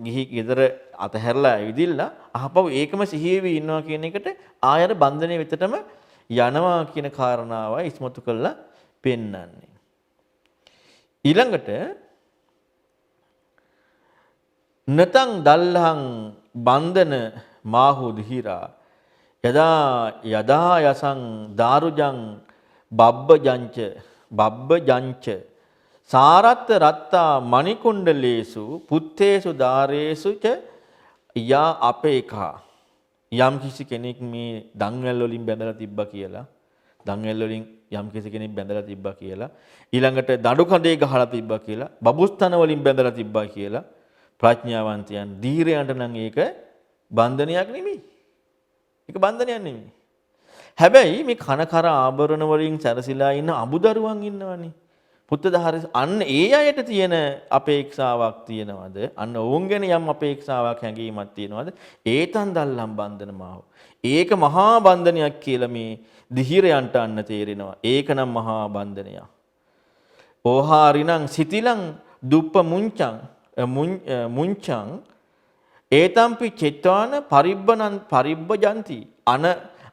ගිහි ගෙදර අතහැරලා ඇවිදින්න අහපව ඒකම සිහියේ වී ඉන්නවා කියන එකට ආයර බන්ධනීය වෙතටම යනවා කියන කාරණාවයි ඉස්මතු කරලා පෙන්වන්නේ. ඊළඟට නතං දල්හං බන්ධන මාහු දිහිරා යදා යසං දාරුජං බබ්බජංච සාරත්ත රත්තා මණිකුණ්ඩලේසු පුත්තේසු ධාරේසු ච යා අපේකා යම් කිසි කෙනෙක් මේ දන්වැල් වලින් බැඳලා තිබ්බා කියලා දන්වැල් වලින් යම් කිසි කෙනෙක් බැඳලා තිබ්බා කියලා ඊළඟට දඬු කඳේ ගහලා තිබ්බා කියලා බබුස්තන වලින් බැඳලා තිබ්බා කියලා ප්‍රඥාවන්තයන් ධීරයන්ට නම් ඒක බන්ධනයක් නෙමෙයි. ඒක බන්ධනයක් නෙමෙයි. හැබැයි මේ කන කර ආභරණ වලින් සැරසිලා ඉන්න අමුදරුවන් ඉන්නවනේ. පුත්තදහර අන්න ඒ අයට තියෙන අපේක්ෂාවක් තියනවද? අන්න ඔවුන් ගැන යම් අපේක්ෂාවක් හැඟීමක් තියනවද? ඒතන් දල්ලම් බන්ධන මාව. ඒක මහා බන්ධනයක් කියලා මේ දිහිරයන්ට අන්න තේරෙනවා. ඒක නම් මහා බන්ධනයක්. ඕහාරිනං සිතිලං දුප්ප මුංචං ඒතම්පි චෙත්වාන පරිබ්බජಂತಿ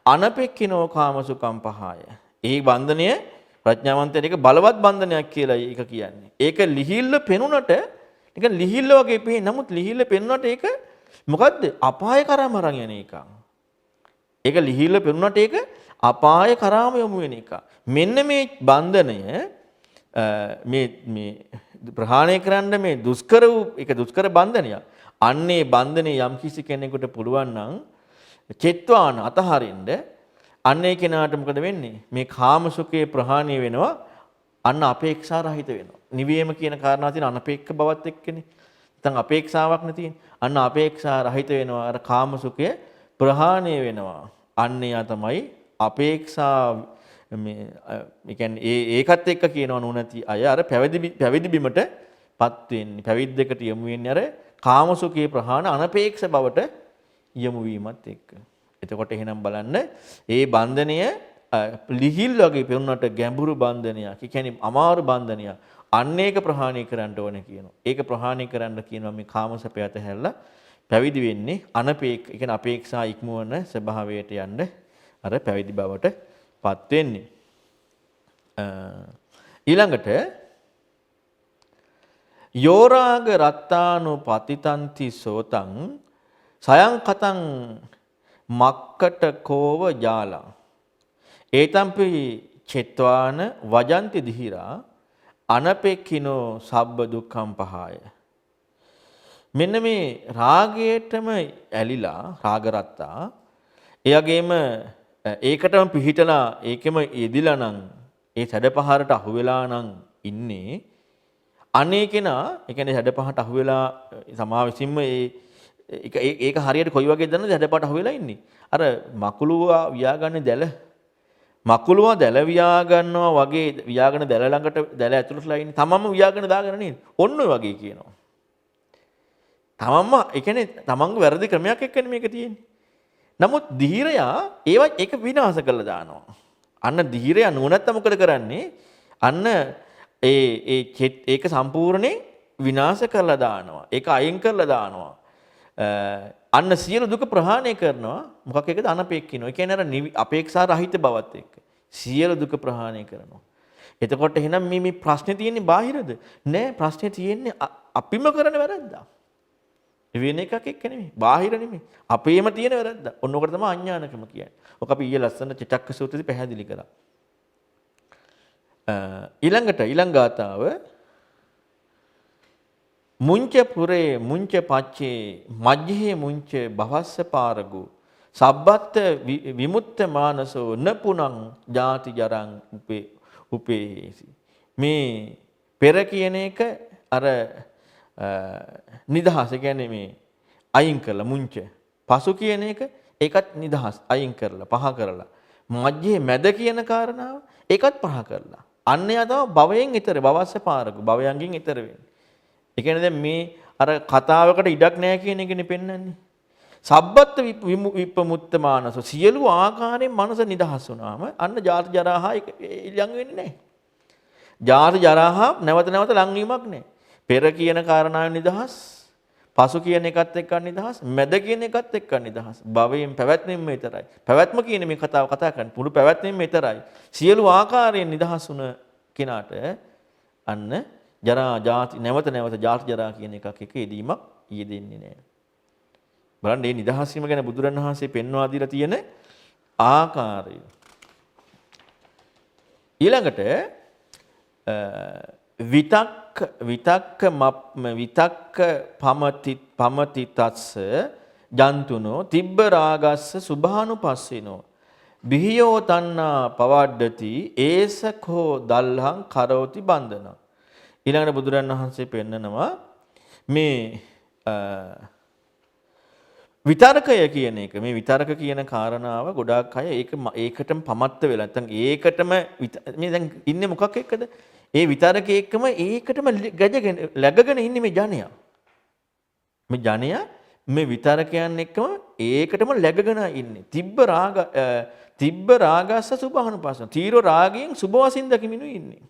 අනපෙක්කිනෝ කාමසුකම් පහය. ඒ බන්ධනය ප්‍රඥාවන්තයෙක් එක බලවත් බන්ධනයක් කියලා ඒක කියන්නේ. ඒක ලිහිල්ල පෙනුනට ඒක ලිහිල්ල වගේ පේන. නමුත් ලිහිල්ල පෙනුනට ඒක මොකද්ද? අපාය කරාම අරන් යන එකක්. ඒක ලිහිල්ල පෙනුනට ඒක අපාය කරාම යොමු වෙන එකක්. මෙන්න මේ බන්ධනය මේ ප්‍රහාණය කරන්න මේ දුෂ්කර වූ ඒක දුෂ්කර බන්ධනයක්. අන්නේ බන්ධනේ යම් කිසි කෙනෙකුට පුළුවන් නම් චෙත්වාන අතහරින්න අන්නේ කෙනාට මොකද වෙන්නේ? මේ කාම සුඛේ ප්‍රහාණය වෙනවා. අන්න අපේක්ෂා රහිත වෙනවා. නිවීම කියන කාරණා තියෙන අනපේක්ෂ බවත් එක්කනේ. නැත්නම් අපේක්ෂාවක් නැතිනේ. අන්න අපේක්ෂා රහිත වෙනවා. අර කාම සුඛය ප්‍රහාණය වෙනවා. අන්නේ තමයි අපේක්ෂා මේ කියන්නේ ඒකත් එක්ක කියනවා නුනති අය අර පැවිදි බිමටපත් වෙන්නේ. පැවිද්දකට යමු වෙන්නේ අර කාමසුඛේ ප්‍රහාණ අනපේක්ෂ බවට යමු වීමත් එක්ක. එතකොට එහෙනම් බලන්න ඒ බන්ධනය ලිහිල් වගේ පෙනුනට ගැඹුරු බන්ධනයක්. ඒ කියන්නේ අමාරු බන්ධනයක්. අන්න ඒක ප්‍රහාණය කරන්න ඕනේ කියනවා. ඒක ප්‍රහාණය කරන්න කියනවා මේ කාමසපයට හැරලා පැවිදි වෙන්නේ අනපේක්ෂ. ඒ කියන්නේ අපේක්ෂා ඉක්මවන ස්වභාවයට යන්න අර පැවිදි බවටපත් වෙන්නේ. ඊළඟට යෝරාග රත්තානු පතිතන්ති සෝතං සයං කතං මක්කට කෝව ජාලං ඒතම්පි චෙත්වාන වජන්ති දිහිරා අනපෙක්ඛිනෝ සබ්බ දුක්ඛම් පහය. මෙන්න මේ රාගයටම ඇලිලා රාග රත්තා එයගේම ඒකටම පිහිටලා ඒකෙම යෙදිලා නම් ඒ සැඩපහරට අහු වෙලා නම් ඉන්නේ අනේ කෙනා ඒ කියන්නේ හැඩපහට අහු වෙලා සමා විසින්ම ඒක හරියට කොයි වගේද දන්නද හැඩපහට අහු වෙලා ඉන්නේ අර මකුලුවා වියාගන්නේ දැල මකුලුවා දැල වියා ගන්නවා වගේ වියාගෙන දැල ළඟට දැල ඇතුළටලා ඉන්නේ තමන්ම වියාගෙන දාගෙන නේද ඔන්න ඔය වගේ කියනවා තමන්ම ඒ කියන්නේ තමන්ගේ වැරදි ක්‍රමයක් එක්කනේ මේක තියෙන්නේ නමුත් ධීරයා ඒක විනාශ කරලා දානවා අන්න ධීරයා නුවණැත්ත මොකද කරන්නේ අන්න ඒක සම්පූර්ණයෙන් විනාශ කරලා දානවා. ඒක අයින් කරලා දානවා. අන්න සියලු දුක ප්‍රහාණය කරනවා. මොකක් එකද අනපේක්ෂිනෝ. ඒ කියන්නේ අර අපේක්ෂා රහිත බවත් එක්ක සියලු දුක ප්‍රහාණය කරනවා. එතකොට එහෙනම් මේ ප්‍රශ්නේ තියෙන්නේ බාහිරද? නෑ ප්‍රශ්නේ තියෙන්නේ අපිම කරන වැරද්ද. වෙන එකක් එක්ක නෙමෙයි. බාහිර නෙමෙයි. අපේම තියෙන වැරද්ද. ඔන්නෝකට තමයි අඥානකම කියන්නේ. ඔක අපි ඊයේ ලස්සන චක්ක සූත්‍රයේදී පැහැදිලි කරා. ඊළඟ ගාතාව මුංච පුරේ මුංච පච්චේ මජ්ජේ මුංච භවස්ස පාරගු සබ්බත් විමුක්ත මානසෝ නපුනං ජාති ජරං උපේසි මේ පෙර කියන එක අර නිදහස කියන්නේ මේ අයින් කරලා මුංච පසු කියන එක ඒකත් නිදහස් අයින් කරලා පහ කරලා මජ්ජේ මැද කියන කාරණාව ඒකත් පහ කරලා අන්න යා තමයි භවයෙන් ඈතර භවස්ස පාරගු භවයන්ගෙන් ඈතර වෙන්නේ. ඒ කියන්නේ දැන් මේ අර කතාවකට ඉඩක් නැහැ කියන එකනේ පෙන්වන්නේ. සබ්බත් විපමුත්ත මානස සියලු ආකාරයෙන් මනස නිදහස් වුණාම අන්න ජාති ජරාහා ළඟ වෙන්නේ නැහැ. ජාති ජරාහා නැවත නැවත ලංවීමක් නැහැ. පෙර කියන කාරණාවෙන් නිදහස්, පසු කියන එකත් එක්ක නිදහස්, මැද කියන එකත් එක්ක නිදහස්. භවයෙන් පැවැත්මෙන් විතරයි. පැවැත්ම කියන මේ කතාව කතා කරන්නේ මුළු පැවැත්මෙන් විතරයි. සියලු ආකාරයෙන් නිදහස් වුණ කෙනාට අන්න ජරා ජාති නැවත නැවත ජාති ජරා කියන එකක් එක යෙදීමක් යෙදෙන්නේ නැහැ. බලන්න මේ නිදහස් වීම ගැන බුදුරණවහන්සේ පෙන්වා දීලා තියෙන ආකාරය. ඊළඟට විතක්ක පමති තස්ස ජන්තුනෝ තිබ්බ රාගස්ස සුභානුපස්සිනෝ බිහියෝ තණ්හා පවඩ්ඩති ඒසකෝ දල්හං කරෝති බන්ධන. ඊළඟට බුදුරණවහන්සේ පෙන්නනවා මේ විතරකය කියන එක මේ විතරක කියන කාරණාව ගොඩාක් අය ඒකටම පමත්ත වෙලා නැත්නම් ඒකටම මේ දැන් ඉන්නේ මොකක් එක්කද? ඒ විතරක එක්කම ඒකටම läගගෙන ඉන්නේ මේ ජනයා. මේ ජනයා මේ විතරකයන් එක්කම ඒකටම läගගෙන ඉන්නේ. තිබ්බ රාගස්ස සුභානුපස්සන. තීර රාගයෙන් සුභ වශයෙන් දකිමිනු ඉන්නේ.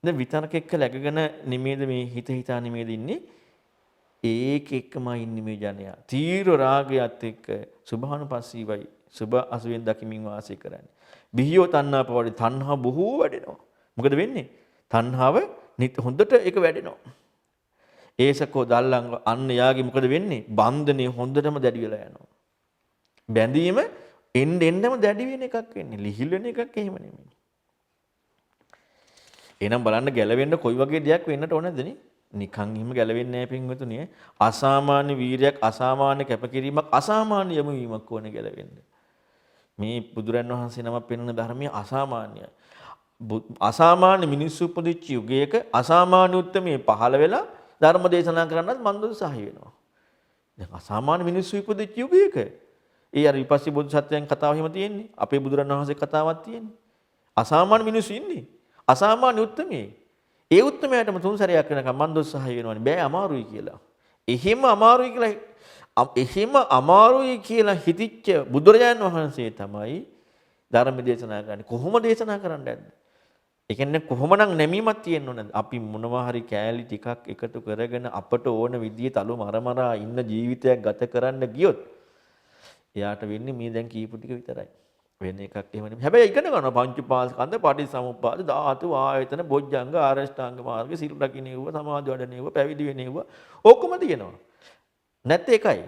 දැන් විතරක එක්ක läගගෙන නිමේද මේ හිත හිතා නිමේද ඉන්නේ. ඒක එක්කම ඉන්නේ මේ ජනයා. තීව්‍ර රාගයත් එක්ක සුභානුපස්සීවයි. සුභ අසුවෙන් දකිමින් වාසය කරන්නේ. බිහියෝ තණ්හා පවඩි තණ්හා බොහෝ වැඩෙනවා. මොකද වෙන්නේ? තණ්හාව හොඳට ඒක වැඩෙනවා. ඒසකෝ දල්ලං අන්න යාගේ මොකද වෙන්නේ? බන්ධනේ හොඳටම දැඩි වෙලා යනවා. බැඳීම එන්නෙම දැඩි වෙන එකක් වෙන්නේ. ලිහිල් වෙන එකක් එහෙම නෙමෙයි. එහෙනම් බලන්න ගැලවෙන්න කොයි වගේ දෙයක් වෙන්නට ඕනද නේ? නිකන් එහෙම ගැලවෙන්නේ නැහැ පින්වතුනි. අසාමාන්‍ය වීරයක්, අසාමාන්‍ය කැපකිරීමක්, අසාමාන්‍ය යම වීමක් ඕනේ ගැලවෙන්න. මේ බුදුරන් වහන්සේ නමක් පෙන්වන ධර්මයේ අසාමාන්‍යයි. අසාමාන්‍ය මිනිස්සු උපදිච්ච යුගයක අසාමාන්‍ය උත්මයේ පහළ වෙලා ධර්ම දේශනා කරන්නත් මන් උත්සාහය වෙනවා. දැන් අසාමාන්‍ය මිනිස්සු උපදිච්ච යුගයක ඒ අර විපස්සී බෝධිසත්වයන් කතාව එහෙම තියෙන්නේ. අපේ බුදුරන් වහන්සේ කතාවක් තියෙන්නේ. අසාමාන්‍ය මිනිස්සු ඉන්නේ. අසාමාන්‍ය උත්මයේ. ඒ උත්මයාටම තුන් සැරයක් වෙනකම් මන් උත්සාහය වෙනවනේ. බෑ අමාරුයි කියලා. එහෙම අමාරුයි කියලා හිතිච්ච බුදුරජාණන් වහන්සේ තමයි ධර්ම දේශනා කරන්නේ. කොහොම දේශනා කරන්නද? ඒ කියන්නේ කොහොමනම් නැමීමක් තියෙන්න ඕනද? අපි මොනවා හරි කෑලි ටිකක් එකතු කරගෙන අපට ඕන විදිහේ තලු මරමරා ඉන්න ජීවිතයක් ගත කරන්න ගියොත් එයාට වෙන්නේ මේ දැන් කීපු ටික විතරයි. වෙන එකක් එහෙම නෙමෙයි. හැබැයි ඉගෙන ගන්නවා පංච පාස්කන්ධ, පටිච්චසමුප්පාද, ධාතු, ආයතන, බොජ්ජංග, ආරෂ්ඨාංග මාර්ග, සිල් රකින්නේව, සමාධි වඩනේව, පැවිදි වෙනේව ඔක්කොම තියෙනවා. නැත්නම් ඒකයි.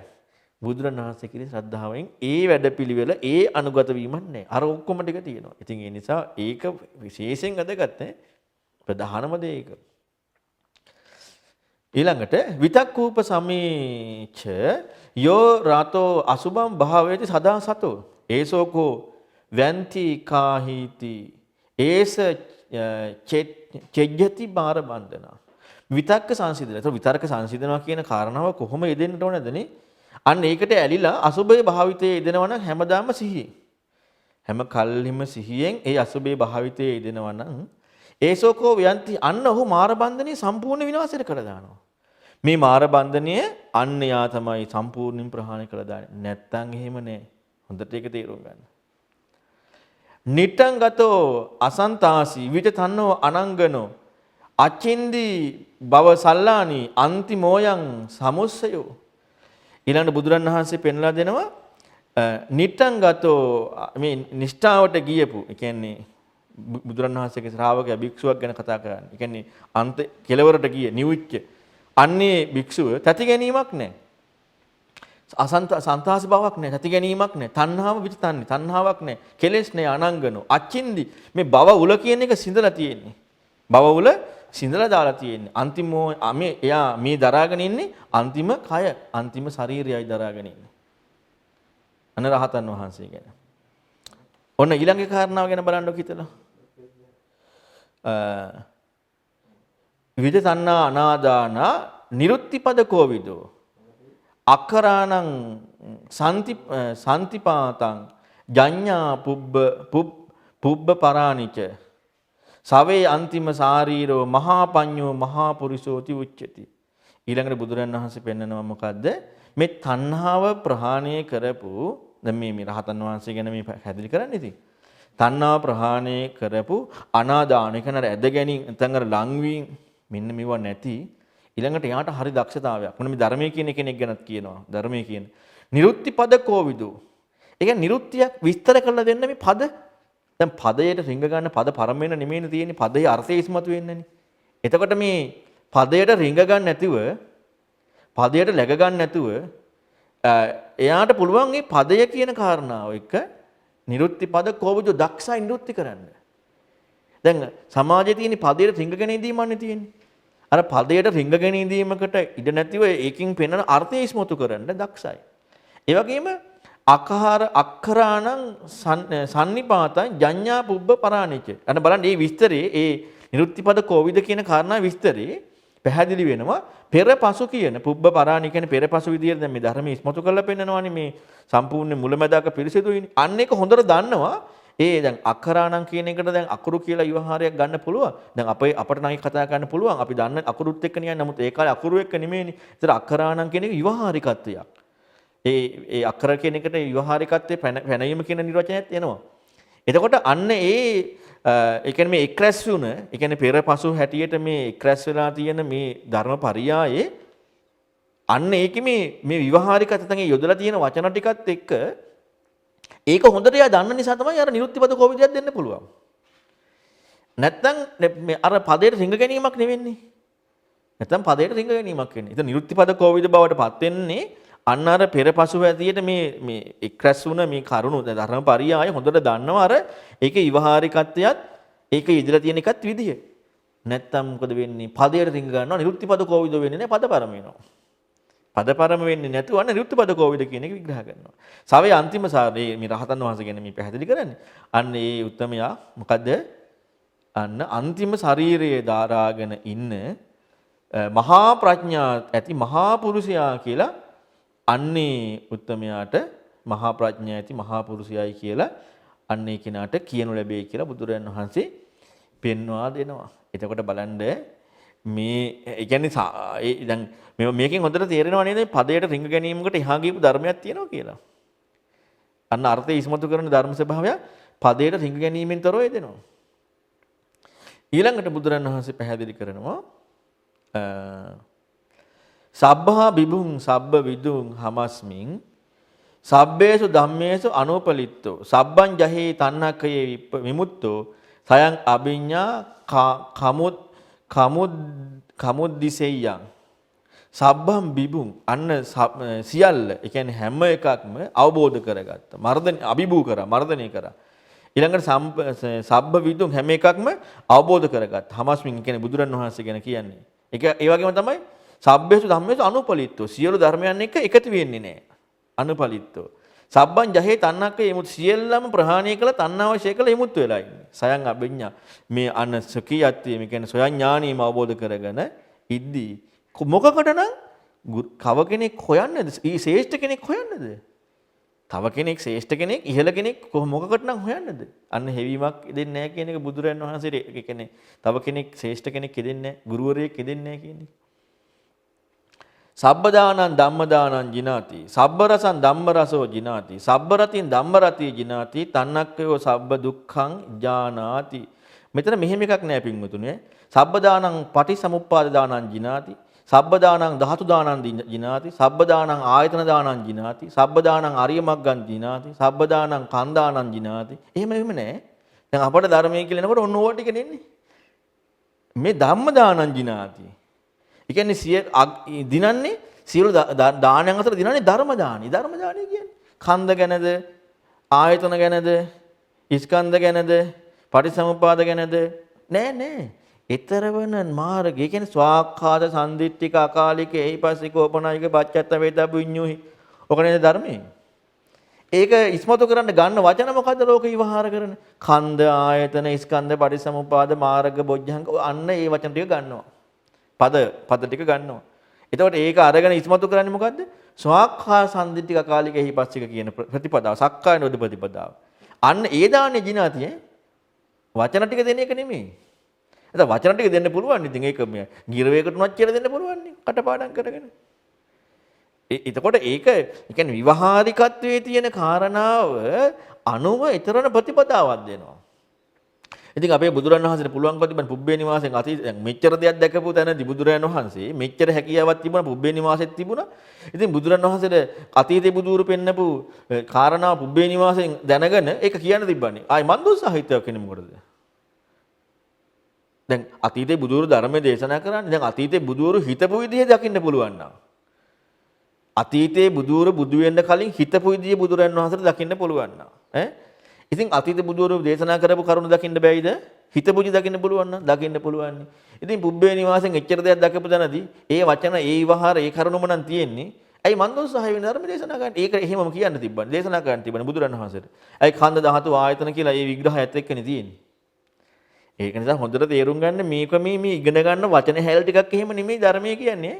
බුදුරණවහන්සේ කිරි ශ්‍රද්ධාවෙන් ඒ වැඩපිළිවෙල ඒ අනුගත වීමක් නැහැ. අර ඔක්කොම ටික තියෙනවා. ඉතින් ඒ නිසා ඒක විශේෂයෙන් වැදගත් නේ. ප්‍රධානම දේ ඒක. ඊළඟට විතක්කූප සමීච යෝ රාතෝ අසුභම් භාවේති සදා සතෝ ඒසෝකෝ වන්ති කාහීති ඒස චෙජ්ජති බාර බන්ධනා. විතක්ක සංසිඳන. ඒතර විතර්ක සංසිඳනවා කියන කාරණාව කොහොම යෙදෙන්නට ඕනද නේ? අන්න ඒකට ඇලිලා අසුභේ භාවිතයේ යෙදෙනවා නම් හැමදාම සිහියෙන්. හැම කල්හිම සිහියෙන් ඒ අසුභේ භාවිතයේ යෙදෙනවා නම් ඒසෝකෝ ව්‍යන්ති අන්න ඔහු මාර බන්ධනේ සම්පූර්ණ විනාශයට කර දානවා. මේ මාර බන්ධනය අන්න යා තමයි සම්පූර්ණයෙන් ප්‍රහාණය කළ දාන්නේ. නැත්තම් එහෙම නෑ. හොඳට ඒක තේරුම් ගන්න. නිටං ගතෝ අසන්තාසි විත තන්නෝ අනංගනෝ අචින්දි බව සල්ලානි අන්තිමෝයන් සමුස්සයෝ. ඊළඟ බුදුරන් වහන්සේ පෙන්ලා දෙනවා නිටං ගතෝ මේ නිෂ්ඨාවට ගියපු. ඒ කියන්නේ බුදුරන් වහන්සේගේ ශ්‍රාවකයා භික්ෂුවක් ගැන කතා කරන්නේ. ඒ කියන්නේ අන්ත කෙලවරට ගිය නිවිච්ච අන්නේ භික්ෂුව තැති ගැනීමක් නැහැ. සන්තාස බවක් නැහැ. තැති ගැනීමක් නැහැ. තණ්හාව පිටතන්නේ. තණ්හාවක් නැහැ. කෙලෙස් නැහැ. අනංගනෝ අච්චින්දි මේ බව උල කියන එක සිඳලා තියෙන්නේ. බව උල සිඳලා දාලා තියෙන්නේ. අන්තිමෝ මේ එයා මේ දරාගෙන ඉන්නේ අන්තිම කය, අන්තිම ශරීරයයි දරාගෙන ඉන්නේ. අන රහතන් වහන්සේ ගැන. ඔන්න ඊළඟ කාරණාව ගැන බලන්නකො හිතලා. විවිධ තණ්හා අනාදාන නිරුත්තිපද කෝවිදෝ අකරාණං සන්තිපාතං ජඤ්ඤා පුබ්බ පරාණිච සවේ අන්තිම ශාරීරෝ මහා පඤ්ඤෝ මහා පුරිසෝති උච්චති. ඊළඟට බුදුරන් වහන්සේ පෙන්නනවා මොකද්ද? මේ තණ්හාව ප්‍රහාණය කරපු දැන් මේ රහතන් වහන්සේ ගැන මේ හැදිලි කරන්නේ ඉතින්. තණ්හාව ප්‍රහාණය කරපු අනාදාන කියන අර ඇද ගැනීම නැත්නම් අර ලංවීම මෙන්න මේවා නැති ඊළඟට යාට හරි දක්ෂතාවයක්. මොන මේ ධර්මයේ කියන කෙනෙක් ගැනත් කියනවා. ධර්මයේ කියන නිරුත්ති පද කෝවිදු. ඒ කියන්නේ නිරුත්තියක් විස්තර කරලා දෙන්න මේ පද. දැන් පදයට රිංග ගන්න පද පරම වෙන නෙමෙයිනේ තියෙන්නේ. පදයේ අර්ථය ඉස්මතු වෙන්නනේ. එතකොට මේ පදයට රිංග ගන්න නැතුව පදයට läග ගන්න නැතුව එයාට පුළුවන් මේ පදය කියන කාරණාව එක නිරුත්ති පද කෝවිදු දක්ෂයි නිරුත්ති කරන්න. දැන් සමාජයේ තියෙන පදයට රිංගගෙන ඉඳීමන්නේ තියෙන්නේ. අර පදයට රිංගගෙන ඉඳීමකට ඉඩ නැතිව ඒකින් පෙන්වන අර්ථය ඉස්මතු කරන්න දක්ෂයි. ඒ වගේම අක්ඛරාණං සන්නිපාතං ජඤ්ඤා පුබ්බ පරාණිච. අන්න බලන්න මේ විස්තරේ ඒ නිරුත්තිපද කෝවිද කියන කාරණා විස්තරේ පැහැදිලි වෙනවා. පෙරපසු කියන පුබ්බ පරාණි කියන්නේ පෙරපසු විදියට දැන් මේ ධර්මයේ ඉස්මතු කරලා පෙන්නනවානේ මේ සම්පූර්ණ මුලැමැදාක පිරිසිදුයිනේ. අන්න ඒක හොඳට දන්නවා. ඒ දැන් අක්ඛරාණං කියන එකට දැන් අකුරු කියලා විවහාරයක් ගන්න පුළුවන්. දැන් අපිට නම් කතා කරන්න පුළුවන්. අපි දන්න අකුරුත් එක්ක නියන්නේ. නමුත් ඒ කාලේ අකුරු එක්ක නෙමෙයිනේ. ඒතර අක්ඛරාණං කියන එක විවහාරිකත්වයක්. ඒ අක්ඛර කියන එකට විවහාරිකත්වයේ පැනීම කියන නිර්වචනයත් එනවා. එතකොට අන්න ඒ කියන්නේ මේ එක්රැස් වුණ, ඒ කියන්නේ පෙරපසු හැටියට මේ එක්රැස් වෙලා තියෙන මේ ධර්මපරියායේ අන්න ඒකේ මේ විවහාරිකතෙන් යොදලා තියෙන වචන ටිකත් එක්ක ඒක හොඳට එයා දන්න නිසා තමයි අර නිරුත්තිපද කෝවිදයක් දෙන්න පුළුවන්. නැත්තම් මේ අර පදයට රිංග ගැනීමක් නෙවෙන්නේ. නැත්තම් පදයට රිංග ගැනීමක් වෙන්නේ. ඒතන නිරුත්තිපද කෝවිද බවට පත් වෙන්නේ අන්න අර පෙරපසු ඇතියට මේ එක්රැස් වුණ මේ කරුණු ධර්ම පරියාය හොඳට දන්නවා අර ඒකේ විවහාරිකත්වයත් ඒක ඉදලා තියෙන එකත් විදිය. නැත්තම් මොකද වෙන්නේ? පදයට රිංග ගන්නවා නිරුත්තිපද කෝවිද වෙන්නේ නැහැ පදපරම වෙනවා. පදපරම වෙන්නේ නැතුව අන්න නිරුත්තිපද කෝවිද කියන එක විග්‍රහ කරනවා. සවේ අන්තිම සාරේ මේ රහතන් වහන්සේ ගැන මේ පැහැදිලි කරන්නේ. අන්න ඒ උත්තමයා මොකද? අන්න අන්තිම ශරීරයේ දාරාගෙන ඉන්න මහා ප්‍රඥා ඇති මහා පුරුෂයා කියලා අන්නේ උත්තමයාට මහා ප්‍රඥා ඇති මහා පුරුෂයයි කියලා අන්නේ කෙනාට කියනු ලැබෙයි කියලා බුදුරජාණන් වහන්සේ පෙන්වා දෙනවා. එතකොට බලන්න මේ ඒ කියන්නේ දැන් මේකෙන් හොඳට තේරෙනවා නේද පදයට රිංග ගැනීමකට එහා ගියපු ධර්මයක් තියෙනවා කියලා. අන්න අර්ථය ඉස්මතු කරන ධර්ම ස්වභාවය පදයට රිංග ගැනීමෙන් තොරව එදෙනවා. ඊළඟට බුදුරජාණන් වහන්සේ පැහැදිලි කරනවා සබ්බහා බිබුං සබ්බ විදුං හමස්මින් සබ්බේසු ධම්මේසු අනුපලිත්තෝ සබ්බං ජහේ තණ්හකයේ විමුක්තෝ සයං අභිඤ්ඤා කමුද්දිසෙය්‍යං සබ්බම් බිබුං අන්න සියල්ල ඒ කියන්නේ හැම එකක්ම අවබෝධ කරගත්තා මර්ධනය කරා ඊළඟට සබ්බ විදුං හැම එකක්ම අවබෝධ කරගත්තා හමස්මින් කියන්නේ බුදුරන් වහන්සේ ගැන කියන්නේ ඒක ඒ වගේම තමයි සබ්බේසු ධම්මේසු අනුපලිත්තෝ සියලු ධර්මයන් එක්ක එකතු වෙන්නේ නැහැ අනුපලිත්තෝ සබ්බං ජහේ තණ්හක්කේ යමුත් සියල්ලම ප්‍රහාණය කළ තණ්හාවශය කළ යමුත් වෙලා ඉන්නේ සයන් අභිඤ්ඤා මේ අන්න සකියත්වයේ මේ කියන්නේ සොයන් ඥානීයම අවබෝධ කරගෙන ඉද්දී මොකකටනම් කව කෙනෙක් හොයන්නේද ඊ ශ්‍රේෂ්ඨ කෙනෙක් හොයන්නේද තව කෙනෙක් ශ්‍රේෂ්ඨ කෙනෙක් ඉහළ කෙනෙක් මොකකටනම් හොයන්නේද අන්න හැවීමක් දෙන්නේ නැහැ කියන එක බුදුරයන් වහන්සේ ඒ කියන්නේ තව කෙනෙක් ශ්‍රේෂ්ඨ කෙනෙක් දෙන්නේ නැහැ ගුරුවරයෙක් දෙන්නේ නැහැ කියන්නේ සබ්බදානං ධම්මදානං ජිනාති සබ්බ රසං ධම්ම රසෝ ජිනාති සබ්බ රතින් ධම්ම රතිය ජිනාති තන්නක්කයෝ සබ්බ දුක්ඛං ජානාති මෙතන මෙහෙම එකක් නෑ පින්වතුනේ සබ්බදානං පටිසමුප්පාද දානං ජිනාති සබ්බදානං ධාතු දානං ජිනාති සබ්බදානං ආයතන දානං ජිනාති සබ්බදානං අරිය මග්ගං ජිනාති සබ්බදානං කන්දානං ජිනාති එහෙම නෑ දැන් අපට ධර්මයේ කියලා එනකොට ඔන්න ඕවා ටික නෙන්නේ මේ ධම්ම දානං ජිනාති ඒ කියන්නේ දිනන්නේ සියලු දානයන් අතර දිනන්නේ ධර්ම දානි. ධර්ම දානි කියන්නේ කන්ද ගැනද, ආයතන ගැනද, ස්කන්ධ ගැනද, පටිසමුපාද ගැනද? නෑ. ඊතරවන මාර්ගය. ඒ කියන්නේ ස්වාක්ඛාත සම්දිට්ඨික අකාලික එහිපස්සික ඕපනායික පච්චත්ත වේදා පුඤ්ඤුහි. ඔක නේද ධර්මයේ. ඒක ඉස්මතු කරන්න ගන්න වචන මොකද්ද ලෝක විවහාර කරන? කන්ද, ආයතන, ස්කන්ධ, පටිසමුපාද, මාර්ග, බොජ්ජංග අන්න ඒ වචන ටික ගන්නවා. පද ටික ගන්නවා. එතකොට ඒක අරගෙන ඉස්මතු කරන්නේ මොකද්ද? ස්වාක්ඛා සම්දිට්ඨික කාලික එහිපස්සික කියන ප්‍රතිපදාව. සක්කාය නෝද ප්‍රතිපදාව. අන්න ඒ දාන්නේ ජිනාතියේ වචන ටික දෙන එක නෙමෙයි. එතන වචන ටික දෙන්න පුළුවන්. ඉතින් ඒක මේ ගිරවේකට උනත් කියලා දෙන්න පුළුවන් නේ. කටපාඩම් කරගෙන. එතකොට ඒක කියන්නේ විවහාරිකත්වයේ තියෙන කාරණාව අනුව ඊතරන ප්‍රතිපදාවක් දෙනවා. ඉතින් අපේ බුදුරන් වහන්සේට පුළුවන්කම තිබෙන පුබ්බේ නිවාසයෙන් අතීත දැන් මෙච්චර දෙයක් දැකපු තැනදී බුදුරයන් වහන්සේ මෙච්චර හැකියාවක් තිබුණා පුබ්බේ නිවාසෙත් තිබුණා. ඉතින් බුදුරන් වහන්සේට අතීතේ බුදුරු පෙන්නපු කාරණා පුබ්බේ නිවාසයෙන් දැනගෙන ඒක කියන්න තිබ්බන්නේ. ආයි මන්දෝස් සාහිත්‍යයක් කෙනෙක් මොකටද? දැන් අතීතේ බුදුරු ධර්මයේ දේශනා කරන්නේ දැන් අතීතේ බුදුරු හිතපු විදිහ දකින්න පුළුවන් නම් අතීතේ බුදුරු බුදු වෙන්න කලින් හිතපු විදිහ බුදුරන් වහන්සේට දකින්න පුළුවන් නම් ඉතින් අතීත බුදුවරු දේශනා කරපු කරුණු දකින්න බැයිද? හිතපුජි දකින්න පුළුවන් නම් දකින්න පුළුවන්. ඉතින් පුබ්බේ නිවාසෙන් එච්චර දෙයක් දැකපු තැනදී ඒ වචන ඒ විවහාර ඒ කරුණුම නම් තියෙන්නේ. ඇයි මන්දෝස් සහය වෙන ධර්ම දේශනා කරන්නේ? ඒක එහෙමම කියන්න තිබ්බනේ. දේශනා කරන්න තිබ්බනේ බුදුරන් වහන්සේට. ඇයි කන්ද ධාතු ආයතන කියලා ඒ විග්‍රහයත් එක්කනේ තියෙන්නේ. ඒක නිසා හොඳට තේරුම් ගන්න මේක මේ ඉගෙන ගන්න වචන හැල් ටිකක් එහෙම නෙමෙයි ධර්මයේ කියන්නේ.